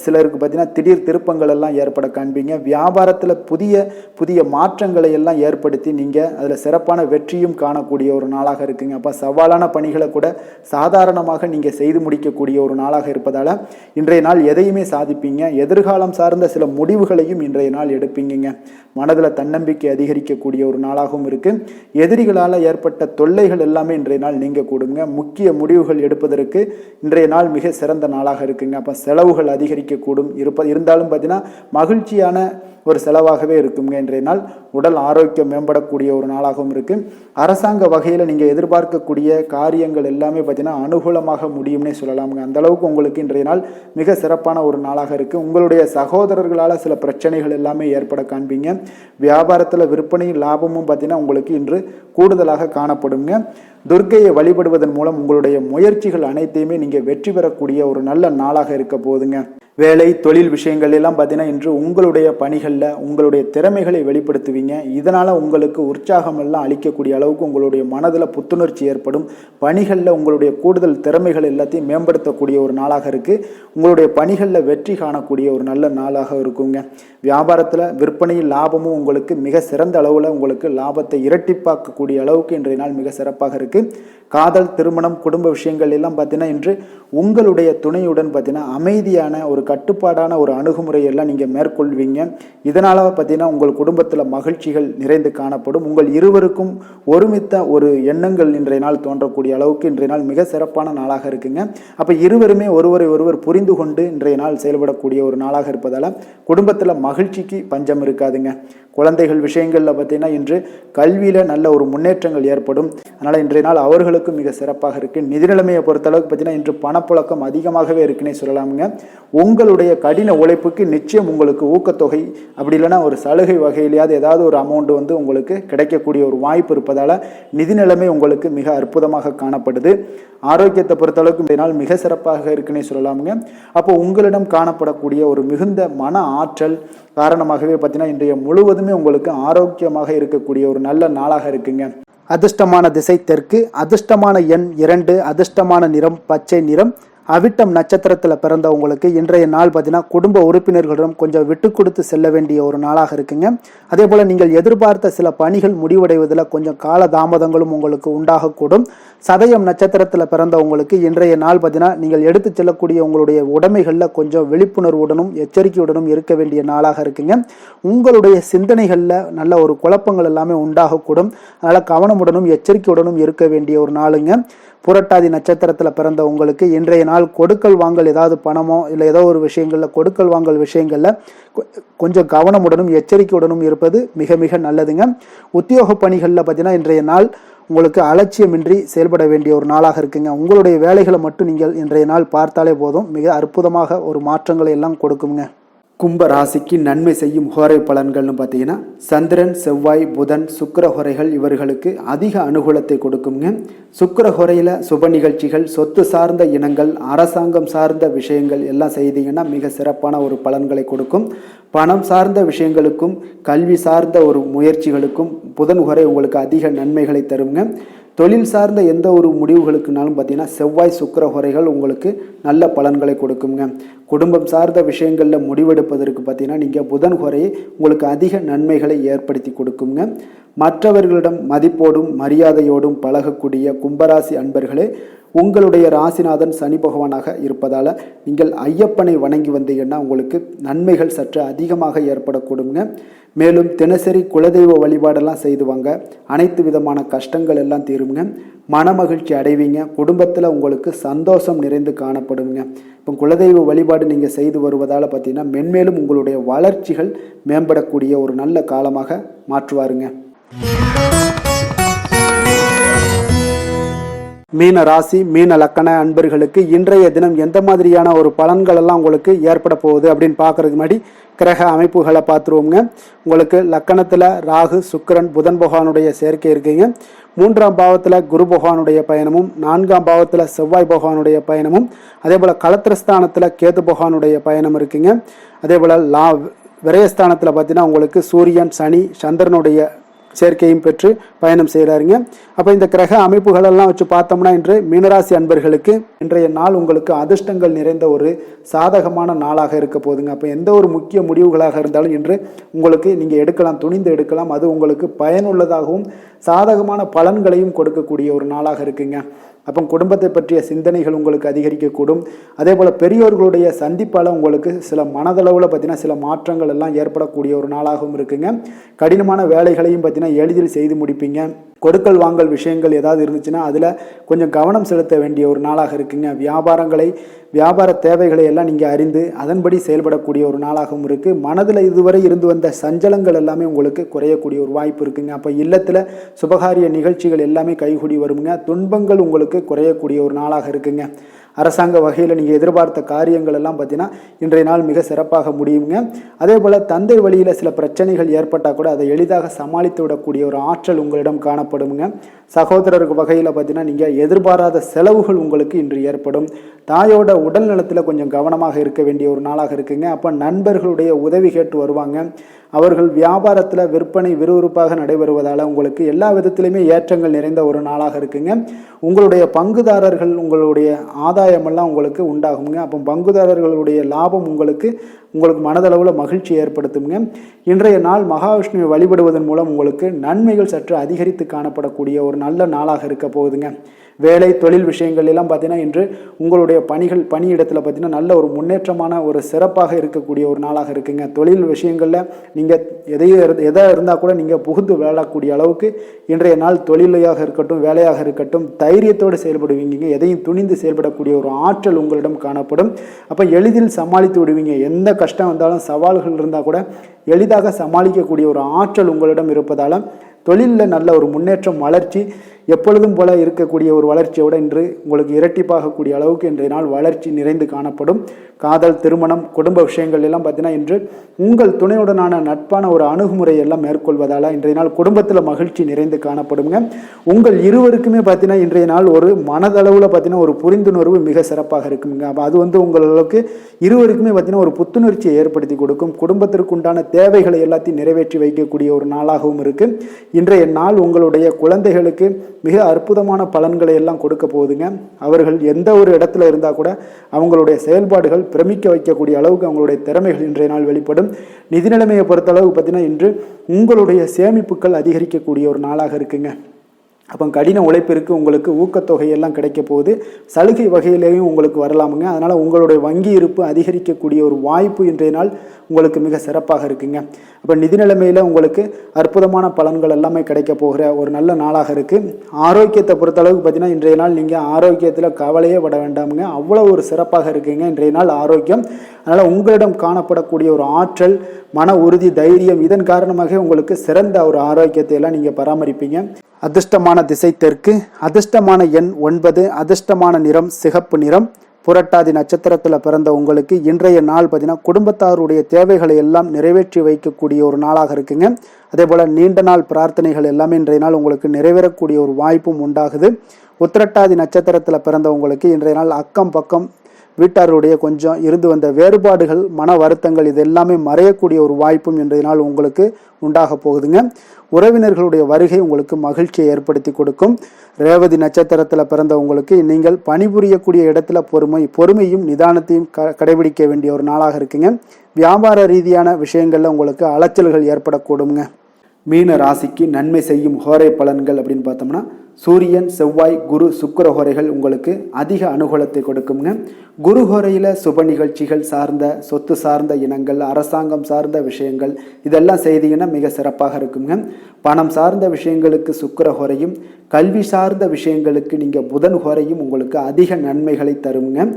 சிலருக்கு பார்த்தீங்கன்னா திடீர் திருப்பங்கள் எல்லாம் ஏற்பட காண்பீங்க. வியாபாரத்தில் புதிய புதிய மாற்றங்களை எல்லாம் ஏற்படுத்தி நீங்கள் அதில் சிறப்பான வெற்றியும் காணக்கூடிய ஒரு நாளாக இருக்குங்க. அப்போ சவாலான பணிகளை கூட சாதாரணமாக நீங்கள் செய்து முடிக்கக்கூடிய ஒரு நாளாக இருப்பதால் இன்றைய நாள் எதையுமே சாதிப்பீங்க. எதிர்காலம் சார்ந்த சில முடிவுகளையும் இன்றைய நாள் எடுப்பீங்க. மனதில் தன்னம்பிக்கை அதிகரிக்கக்கூடிய ஒரு நாளாகவும் இருக்கு. எதிரிகளால் ஏற்பட்ட தொல்லைகள் எல்லாமே இன்றைய நாள் நீங்க கூடுங்க. முக்கிய முடிவுகள் எடுப்பதற்கு இன்றைய நாள் மிக சிறந்த நாளாக இருக்குங்க. அப்போ செலவுகள் அதிகரிக்கக்கூடும். இருந்தாலும் பார்த்தீங்கன்னா மகிழ்ச்சியான ஒரு செலவாகவே இருக்குங்க. இன்றைய நாள் உடல் ஆரோக்கியம் மேம்படக்கூடிய ஒரு நாளாகவும் இருக்கு. அரசாங்க வகையில் நீங்கள் எதிர்பார்க்கக்கூடிய காரியங்கள் எல்லாமே பார்த்தீங்கன்னா அனுகூலமாக முடியும்னே சொல்லலாமுங்க. அந்த அளவுக்கு உங்களுக்கு இன்றைய நாள் மிக சிறப்பான ஒரு நாளாக இருக்கு. உங்களுடைய சகோதரர்களால் சில பிரச்சனைகள் எல்லாமே ஏற்பட காண்பீங்க. வியாபாரத்தில் விற்பனையும் லாபமும் பார்த்தீங்கன்னா உங்களுக்கு இன்று கூடுதலாக காணப்படுங்க. துர்க்கையை வழிபடுவதன் மூலம் உங்களுடைய முயற்சிகள் அனைத்தையுமே நீங்கள் வெற்றி பெறக்கூடிய ஒரு நல்ல நாளாக இருக்க போகுதுங்க. வேலை தொழில் விஷயங்கள் எல்லாம் பார்த்தீங்கன்னா இன்று உங்களுடைய பணிகளில் உங்களுடைய திறமைகளை வெளிப்படுத்துவீங்க. இதனால் உங்களுக்கு உற்சாகம் எல்லாம் அளிக்கக்கூடிய அளவுக்கு உங்களுடைய மனதில் புத்துணர்ச்சி ஏற்படும். பணிகளில் உங்களுடைய கூடுதல் திறமைகள் எல்லாத்தையும் மேம்படுத்தக்கூடிய ஒரு நாளாக இருக்குது. உங்களுடைய பணிகளில் வெற்றி காணக்கூடிய ஒரு நல்ல நாளாக இருக்குங்க. வியாபாரத்தில் விற்பனையில் லாபமும் உங்களுக்கு மிக சிறந்த அளவில் உங்களுக்கு லாபத்தை இரட்டிப்பாக்கக்கூடிய அளவுக்கு இன்றைய நாள் மிக சிறப்பாக இருக்குது. காதல் திருமணம் குடும்ப விஷயங்கள் எல்லாம் பார்த்தீங்கன்னா இன்று உங்களுடைய துணையுடன் பார்த்தீங்கன்னா அமைதியான ஒரு கட்டுப்பாடான ஒரு அணுகுமுறை எல்லாம் நீங்கள் மேற்கொள்வீங்க. இதனால் பார்த்தீங்கன்னா உங்கள் குடும்பத்தில் மகிழ்ச்சிகள் நிறைந்து காணப்படும். உங்கள் இருவருக்கும் ஒருமித்த ஒரு எண்ணங்கள் இன்றைய நாள் தோன்றக்கூடிய அளவுக்கு இன்றைய நாள் மிக சிறப்பான நாளாக இருக்குங்க. அப்போ இருவருமே ஒருவரை ஒருவர் புரிந்து கொண்டு இன்றைய நாள் செயல்படக்கூடிய ஒரு நாளாக இருப்பதால் குடும்பத்தில் மகிழ்ச்சிக்கு பஞ்சம் இருக்காதுங்க. குழந்தைகள் விஷயங்களில் பார்த்தீங்கன்னா இன்று கல்வியில் நல்ல ஒரு முன்னேற்றங்கள் ஏற்படும். அதனால் இன்றைய நாள் அவர்களுக்கு மிக சிறப்பாக இருக்குது. நிதி நிலைமையை பொறுத்தளவுக்கு பார்த்தீங்கன்னா இன்று பணப்புழக்கம் அதிகமாகவே இருக்குன்னே சொல்லலாமுங்க. உங்களுடைய கடின உழைப்புக்கு நிச்சயம் உங்களுக்கு ஊக்கத்தொகை அப்படி இல்லைன்னா ஒரு சலுகை வகையிலேயாவது ஏதாவது ஒரு அமௌண்ட் உங்களுக்கு கிடைக்கக்கூடிய ஒரு வாய்ப்பு இருப்பதால் நிதி நிலைமை உங்களுக்கு மிக அற்புதமாக காணப்படுது. ஆரோக்கியத்தை பொறுத்தளவுக்கு இந்த நாள் மிக சிறப்பாக இருக்குன்னே சொல்லலாமுங்க. அப்போ உங்களிடம் காணப்படக்கூடிய ஒரு மிகுந்த மன ஆற்றல் காரணமாகவே பார்த்தீங்கன்னா இன்றைய முழுவதுமே உங்களுக்கு ஆரோக்கியமாக இருக்கக்கூடிய ஒரு நல்ல நாளாக இருக்குங்க. அதிர்ஷ்டமான திசை தெற்கு, அதிர்ஷ்டமான எண் 2, அதிர்ஷ்டமான நிறம் பச்சை நிறம். அவிட்டம் நட்சத்திரத்தில் பிறந்தவங்களுக்கு இன்றைய நாள் பார்த்தீங்கன்னா குடும்ப உறுப்பினர்களிடம் கொஞ்சம் விட்டு கொடுத்து செல்ல வேண்டிய ஒரு நாளாக இருக்குங்க. அதே போல் நீங்கள் எதிர்பார்த்த சில பணிகள் முடிவடைவதில் கொஞ்சம் கால தாமதங்களும் உங்களுக்கு உண்டாகக்கூடும். சதயம் நட்சத்திரத்தில் பிறந்தவங்களுக்கு இன்றைய நாள் பார்த்தீங்கன்னா நீங்கள் எடுத்து செல்லக்கூடிய உங்களுடைய உடைமைகளில் கொஞ்சம் விழிப்புணர்வுடனும் எச்சரிக்கையுடனும் இருக்க வேண்டிய நாளாக இருக்குங்க. உங்களுடைய சிந்தனைகளில் நல்ல ஒரு குழப்பங்கள் எல்லாமே உண்டாகக்கூடும். அதனால் கவனமுடனும் எச்சரிக்கையுடனும் இருக்க வேண்டிய ஒரு நாளுங்க. புரட்டாதி நட்சத்திரத்தில் பிறந்த உங்களுக்கு இன்றைய நாள் கொடுக்கல் வாங்கல் ஏதாவது பணமோ இல்லை ஏதோ ஒரு விஷயங்களில் கொடுக்கல் வாங்கல் விஷயங்களில் கொஞ்சம் கவனமுடனும் எச்சரிக்கையுடனும் இருப்பது மிக மிக நல்லதுங்க. உத்தியோக பணிகளில் பார்த்தீங்கன்னா இன்றைய நாள் உங்களுக்கு அலட்சியமின்றி செயல்பட வேண்டிய ஒரு நாளாக இருக்குங்க. உங்களுடைய வேலைகளை மட்டும் நீங்கள் இன்றைய நாள் பார்த்தாலே போதும், மிக அற்புதமாக ஒரு மாற்றங்களை எல்லாம் கொடுக்குங்க. கும்ப ராசிக்கு நன்மை செய்யும் ஹோரை பலன்கள்னு பார்த்தீங்கன்னா சந்திரன் செவ்வாய் புதன் சுக்கிர ஹோரைகள் இவர்களுக்கு அதிக அனுகூலத்தை கொடுக்குங்க. சுக்கிர ஹோரையில் சுப நிகழ்ச்சிகள் சொத்து சார்ந்த இனங்கள் அரசாங்கம் சார்ந்த விஷயங்கள் எல்லாம் செய்தீங்கன்னா மிக சிறப்பான ஒரு பலன்களை கொடுக்கும். பணம் சார்ந்த விஷயங்களுக்கும் கல்வி சார்ந்த ஒரு முயற்சிகளுக்கும் புதன் ஹோரை உங்களுக்கு அதிக நன்மைகளை தருங்க. தொழில் சார்ந்த எந்த ஒரு முடிவுகளுக்குனாலும் பார்த்தீங்கன்னா செவ்வாய் சுக்கிர ஹோரைகள் உங்களுக்கு நல்ல பலன்களை கொடுக்குங்க. குடும்பம் சார்ந்த விஷயங்களில் முடிவெடுப்பதற்கு பார்த்தீங்கன்னா நீங்கள் புதன் ஹோரையை உங்களுக்கு அதிக நன்மைகளை ஏற்படுத்தி கொடுக்குங்க. மற்றவர்களிடம் மதிப்போடும் மரியாதையோடும் பழகக்கூடிய கும்பராசி அன்பர்களே, உங்களுடைய ராசிநாதன் சனி பகவானாக இருப்பதால் நீங்கள் ஐயப்பனை வணங்கி வந்தீங்கன்னா உங்களுக்கு நன்மைகள் சற்று அதிகமாக ஏற்படக்கூடுங்க. மேலும் தினசரி குலதெய்வ வழிபாடெல்லாம் செய்து வாங்க, அனைத்து விதமான கஷ்டங்கள் எல்லாம் தீருங்க, மனமகிழ்ச்சி அடைவீங்க, குடும்பத்தில் உங்களுக்கு சந்தோஷம் நிறைந்து காணப்படுங்க. இப்போ குலதெய்வ வழிபாடு நீங்கள் செய்து வருவதால் பார்த்தீங்கன்னா மென்மேலும் உங்களுடைய வளர்ச்சிகள் மேம்படக்கூடிய ஒரு நல்ல காலமாக மாற்றுவாருங்க. மீன ராசி மீன லக்கண அன்பர்களுக்கு இன்றைய தினம் எந்த மாதிரியான ஒரு பலன்கள் எல்லாம் உங்களுக்கு ஏற்பட போகுது அப்படின்னு பார்க்கறதுக்கு முன்னாடி கிரக அமைப்புகளை பார்த்துருவோங்க. உங்களுக்கு லக்கணத்தில் ராகு சுக்கிரன் புதன் பகவானுடைய சேர்க்கை இருக்குங்க. 3ஆம் பாவத்தில் குரு பகவானுடைய பயணமும் 4ஆம் பாவத்தில் செவ்வாய் பகவானுடைய பயணமும் அதே போல் களத்திரஸ்தானத்தில் கேது பகவானுடைய பயணம் இருக்குங்க. அதே போல் விரயஸ்தானத்தில் பார்த்தீங்கன்னா உங்களுக்கு சூரியன் சனி சந்திரனுடைய சேர்க்கையும் பெற்று பயணம் செய்கிறாருங்க. அப்போ இந்த கிரக அமைப்புகளெல்லாம் வச்சு பார்த்தோம்னா இன்று மீனராசி அன்பர்களுக்கு இன்றைய நாள் உங்களுக்கு அதிர்ஷ்டங்கள் நிறைந்த ஒரு சாதகமான நாளாக இருக்க போகுதுங்க. அப்போ எந்த ஒரு முக்கிய முடிவுகளாக இருந்தாலும் இன்று உங்களுக்கு நீங்கள் எடுக்கலாம், துணிந்து எடுக்கலாம். அது உங்களுக்கு பயனுள்ளதாகவும் சாதகமான பலன்களையும் கொடுக்கக்கூடிய ஒரு நாளாக இருக்குங்க. அப்போ குடும்பத்தை பற்றிய சிந்தனைகள் உங்களுக்கு அதிகரிக்கக்கூடும். அதே போல் பெரியோர்களுடைய சந்திப்பால் உங்களுக்கு சில மனதளவில் பார்த்தீங்கன்னா சில மாற்றங்கள் எல்லாம் ஏற்படக்கூடிய ஒரு நாளாகவும் இருக்குங்க. கடினமான வேலைகளையும் பார்த்தீங்கன்னா எளிதில் செய்து முடிப்பீங்க. கொடுக்கல் வாங்கல் விஷயங்கள் ஏதாவது இருந்துச்சுன்னா அதில் கொஞ்சம் கவனம் செலுத்த வேண்டிய ஒரு நாளாக இருக்குங்க. வியாபார தேவைகளை எல்லாம் நீங்கள் அறிந்து அதன்படி செயல்படக்கூடிய ஒரு நாளாகவும் இருக்குது. மனதில் இதுவரை இருந்து வந்த சஞ்சலங்கள் எல்லாமே உங்களுக்கு குறையக்கூடிய ஒரு வாய்ப்பு இருக்குங்க. அப்போ இல்லத்தில் சுபகாரிய நிகழ்ச்சிகள் எல்லாமே கைகூடி வருங்க. துன்பங்கள் உங்களுக்கு குறையக்கூடிய ஒரு நாளாக இருக்குங்க. அரசாங்க வகையில் நீங்கள் எதிர்பார்த்த காரியங்கள் எல்லாம் பார்த்தீங்கன்னா இன்றைய நாள் மிக சிறப்பாக முடியுங்க. அதே போல் தந்தை வழியில் சில பிரச்சனைகள் ஏற்பட்டால் கூட அதை எளிதாக சமாளித்து விடக்கூடிய ஒரு ஆற்றல் உங்களிடம் காணப்படுங்க. சகோதரருக்கு வகையில் பார்த்தீங்கன்னா நீங்கள் எதிர்பாராத செலவுகள் உங்களுக்கு இன்று ஏற்படும். தாயோட உடல் நலத்தில் கொஞ்சம் கவனமாக இருக்க வேண்டிய ஒரு நாளாக இருக்குங்க. அப்போ நண்பர்களுடைய உதவி கேட்டு வருவாங்க. அவர்கள் வியாபாரத்தில் விற்பனை விறுவிறுப்பாக நடைபெறுவதால் உங்களுக்கு எல்லா விதத்திலையுமே ஏற்றங்கள் நிறைந்த ஒரு நாளாக இருக்குங்க. உங்களுடைய பங்குதாரர்கள் உங்களுடைய ஆதாயமெல்லாம் உங்களுக்கு உண்டாகுங்க. அப்போ பங்குதாரர்களுடைய லாபம் உங்களுக்கு மனதளவில் மகிழ்ச்சி ஏற்படுத்துங்க. இன்றைய நாள் மகாவிஷ்ணுவை வழிபடுவதன் மூலம் உங்களுக்கு நன்மைகள் சற்று அதிகரித்து காணப்படக்கூடிய ஒரு நல்ல நாளாக இருக்க போகுதுங்க. வேலை தொழில் விஷயங்கள் எல்லாம் பார்த்தீங்கன்னா இன்று உங்களுடைய பணியிடத்தில் பார்த்தீங்கன்னா நல்ல ஒரு முன்னேற்றமான ஒரு சிறப்பாக இருக்கக்கூடிய ஒரு நாளாக இருக்குங்க. தொழில் விஷயங்களில் நீங்கள் எதாக இருந்தால் கூட நீங்கள் புகுந்து விளையாடக்கூடிய அளவுக்கு இன்றைய நாள் தொழிலையாக இருக்கட்டும் வேலையாக இருக்கட்டும் தைரியத்தோடு செயல்படுவீங்க. எதையும் துணிந்து செயல்படக்கூடிய ஒரு ஆற்றல் உங்களிடம் காணப்படும். அப்போ எளிதில் சமாளித்து விடுவீங்க. எந்த கஷ்டம் வந்தாலும் சவால்கள் இருந்தால் கூட எளிதாக சமாளிக்கக்கூடிய ஒரு ஆற்றல் உங்களிடம் இருப்பதால் தொழிலில் நல்ல ஒரு முன்னேற்றம் வளர்ச்சி எப்பொழுதும் போல இருக்கக்கூடிய ஒரு வளர்ச்சியோடு இன்று உங்களுக்கு இரட்டிப்பாகக்கூடிய அளவுக்கு இன்றைய நாள் வளர்ச்சி நிறைந்து காணப்படும். காதல் திருமணம் குடும்ப விஷயங்கள் எல்லாம் பார்த்தீங்கன்னா இன்று உங்கள் துணையுடனான நட்பான ஒரு அணுகுமுறை எல்லாம் மேற்கொள்வதால் இன்றைய நாள் குடும்பத்தில் மகிழ்ச்சி நிறைந்து காணப்படுங்க. உங்கள் இருவருக்குமே பார்த்தீங்கன்னா இன்றைய நாள் ஒரு மனதளவில் பார்த்தீங்கன்னா ஒரு புரிந்துணர்வு மிக சிறப்பாக இருக்குங்க. அப்போ அது உங்களுக்கு இருவருக்குமே பார்த்தீங்கன்னா ஒரு புத்துணர்ச்சியை ஏற்படுத்தி கொடுக்கும். குடும்பத்திற்கு உண்டான தேவைகளை எல்லாத்தையும் நிறைவேற்றி வைக்கக்கூடிய ஒரு நாளாகவும் இருக்குது. இன்றைய நாள் உங்களுடைய குழந்தைகளுக்கு மிக அற்புதமான பலன்களை எல்லாம் கொடுக்க போகுதுங்க. அவர்கள் எந்த ஒரு இடத்துல இருந்தால் கூட அவங்களுடைய செயல்பாடுகள் பிரமிக்க வைக்கக்கூடிய அளவுக்கு அவங்களுடைய திறமைகள் இன்றைய நாள் வெளிப்படும். நிதி நிலைமையை பொறுத்தளவு பார்த்தீங்கன்னா இன்று உங்களுடைய சேமிப்புகள் அதிகரிக்கக்கூடிய ஒரு நாளாக இருக்குங்க. அப்போ கடின உழைப்பிற்கு உங்களுக்கு ஊக்கத்தொகையெல்லாம் கிடைக்க போகுது. சலுகை வகையிலேயும் உங்களுக்கு வரலாமுங்க. அதனால் உங்களுடைய வங்கி இருப்பு அதிகரிக்கக்கூடிய ஒரு வாய்ப்பு இன்றைய நாள் உங்களுக்கு மிக சிறப்பாக இருக்குங்க. அப்போ நிதி நிலைமையில் உங்களுக்கு அற்புதமான பலன்கள் எல்லாமே கிடைக்க போகிற ஒரு நல்ல நாளாக இருக்குது. ஆரோக்கியத்தை பொறுத்தளவுக்கு பார்த்தீங்கன்னா இன்றைய நாள் நீங்கள் ஆரோக்கியத்தில் கவலையே பட வேண்டாமுங்க. அவ்வளோ ஒரு சிறப்பாக இருக்குங்க இன்றைய நாள் ஆரோக்கியம். அதனால் உங்களிடம் காணப்படக்கூடிய ஒரு ஆற்றல் மன உறுதி தைரியம் இதன் காரணமாக உங்களுக்கு சிறந்த ஒரு ஆரோக்கியத்தை எல்லாம் நீங்கள் பராமரிப்பீங்க. அதிர்ஷ்டமான திசை தெற்கு, அதிர்ஷ்டமான எண் 9, அதிர்ஷ்டமான நிறம் சிகப்பு நிறம். புரட்டாதி நட்சத்திரத்தில் பிறந்த உங்களுக்கு இன்றைய நாள் பார்த்தீங்கன்னா குடும்பத்தாருடைய தேவைகளை எல்லாம் நிறைவேற்றி வைக்கக்கூடிய ஒரு நாளாக இருக்குங்க. அதே போல் நீண்ட நாள் பிரார்த்தனைகள் எல்லாமே இன்றைய நாள் உங்களுக்கு நிறைவேறக்கூடிய ஒரு வாய்ப்பும் உண்டாகுது. உத்திரட்டாதி நட்சத்திரத்தில் பிறந்த உங்களுக்கு இன்றைய நாள் அக்கம் பக்கம் வீட்டாருடைய கொஞ்சம் இருந்து வந்த வேறுபாடுகள் மன வருத்தங்கள் இது எல்லாமே மறையக்கூடிய ஒரு வாய்ப்பும் இன்றைய நாள் உங்களுக்கு உண்டாக போகுதுங்க. உறவினர்களுடைய வருகை உங்களுக்கு மகிழ்ச்சியை ஏற்படுத்தி கொடுக்கும். ரேவதி நட்சத்திரத்தில் பிறந்த உங்களுக்கு நீங்கள் பணிபுரியக்கூடிய இடத்துல பொறுமையும் நிதானத்தையும் கடைபிடிக்க வேண்டிய ஒரு நாளாக இருக்குங்க. வியாபார ரீதியான விஷயங்கள்ல உங்களுக்கு அலைச்சல்கள் ஏற்படக்கூடுங்க. மீன ராசிக்கு நன்மை செய்யும் ஹோரை பலன்கள் அப்படின்னு பார்த்தோம்னா சூரியன், செவ்வாய், குரு, சுக்கிர ஹோரைகள் உங்களுக்கு அதிக அனுகூலத்தை கொடுக்குங்க. குரு ஹோரையில் சுப நிகழ்ச்சிகள் சார்ந்த, சொத்து சார்ந்த இனங்கள், அரசாங்கம் சார்ந்த விஷயங்கள் இதெல்லாம் செய்தீங்கன்னா மிக சிறப்பாக இருக்குங்க. பணம் சார்ந்த விஷயங்களுக்கு சுக்கிர ஹோரையும், கல்வி சார்ந்த விஷயங்களுக்கு நீங்கள் புதன் ஹோரையும் உங்களுக்கு அதிக நன்மைகளை தருங்க.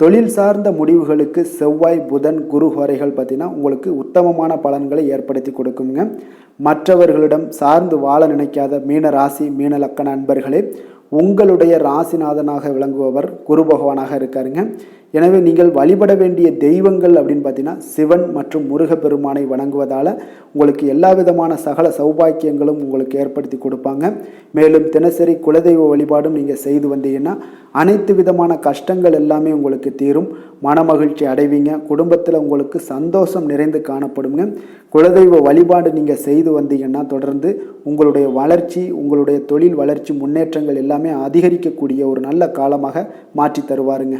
தொழில் சார்ந்த முடிவுகளுக்கு செவ்வாய், புதன், குரு ஹோரைகள் பார்த்தீங்கன்னா உங்களுக்கு உத்தமமான பலன்களை ஏற்படுத்தி கொடுக்குங்க. மற்றவர்களிடம் சார்ந்து வாழ நினைக்காத மீன ராசி, மீன லக்கண அன்பர்களே, உங்களுடைய ராசிநாதனாக விளங்குபவர் குரு பகவானாக இருக்காருங்க. எனவே நீங்கள் வழிபட வேண்டிய தெய்வங்கள் அப்படின்னு பார்த்தீங்கன்னா சிவன் மற்றும் முருகப்பெருமானை வணங்குவதால் உங்களுக்கு எல்லா விதமான சகல சௌபாக்கியங்களும் உங்களுக்கு ஏற்படுத்தி கொடுப்பாங்க. மேலும் தினசரி குலதெய்வ வழிபாடும் நீங்கள் செய்து வந்தீங்கன்னா அனைத்து விதமான கஷ்டங்கள் எல்லாமே உங்களுக்கு தீரும், மனமகிழ்ச்சி அடைவீங்க, குடும்பத்தில் உங்களுக்கு சந்தோஷம் நிறைந்து காணப்படுங்க. குலதெய்வ வழிபாடு நீங்கள் செய்து வந்தீங்கன்னா தொடர்ந்து உங்களுடைய வளர்ச்சி, உங்களுடைய தொழில் வளர்ச்சி, முன்னேற்றங்கள் எல்லாமே அதிகரிக்கக்கூடிய ஒரு நல்ல காலமாக மாற்றி தருவாருங்க.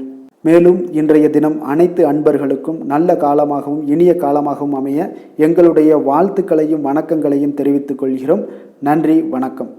மேலும் இன்றைய தினம் அனைத்து அன்பர்களுக்கும் நல்ல காலமாகவும் இனிய காலமாகவும் அமைய எங்களுடைய வாழ்த்துக்களையும் வணக்கங்களையும் தெரிவித்துக் கொள்கிறோம். நன்றி, வணக்கம்.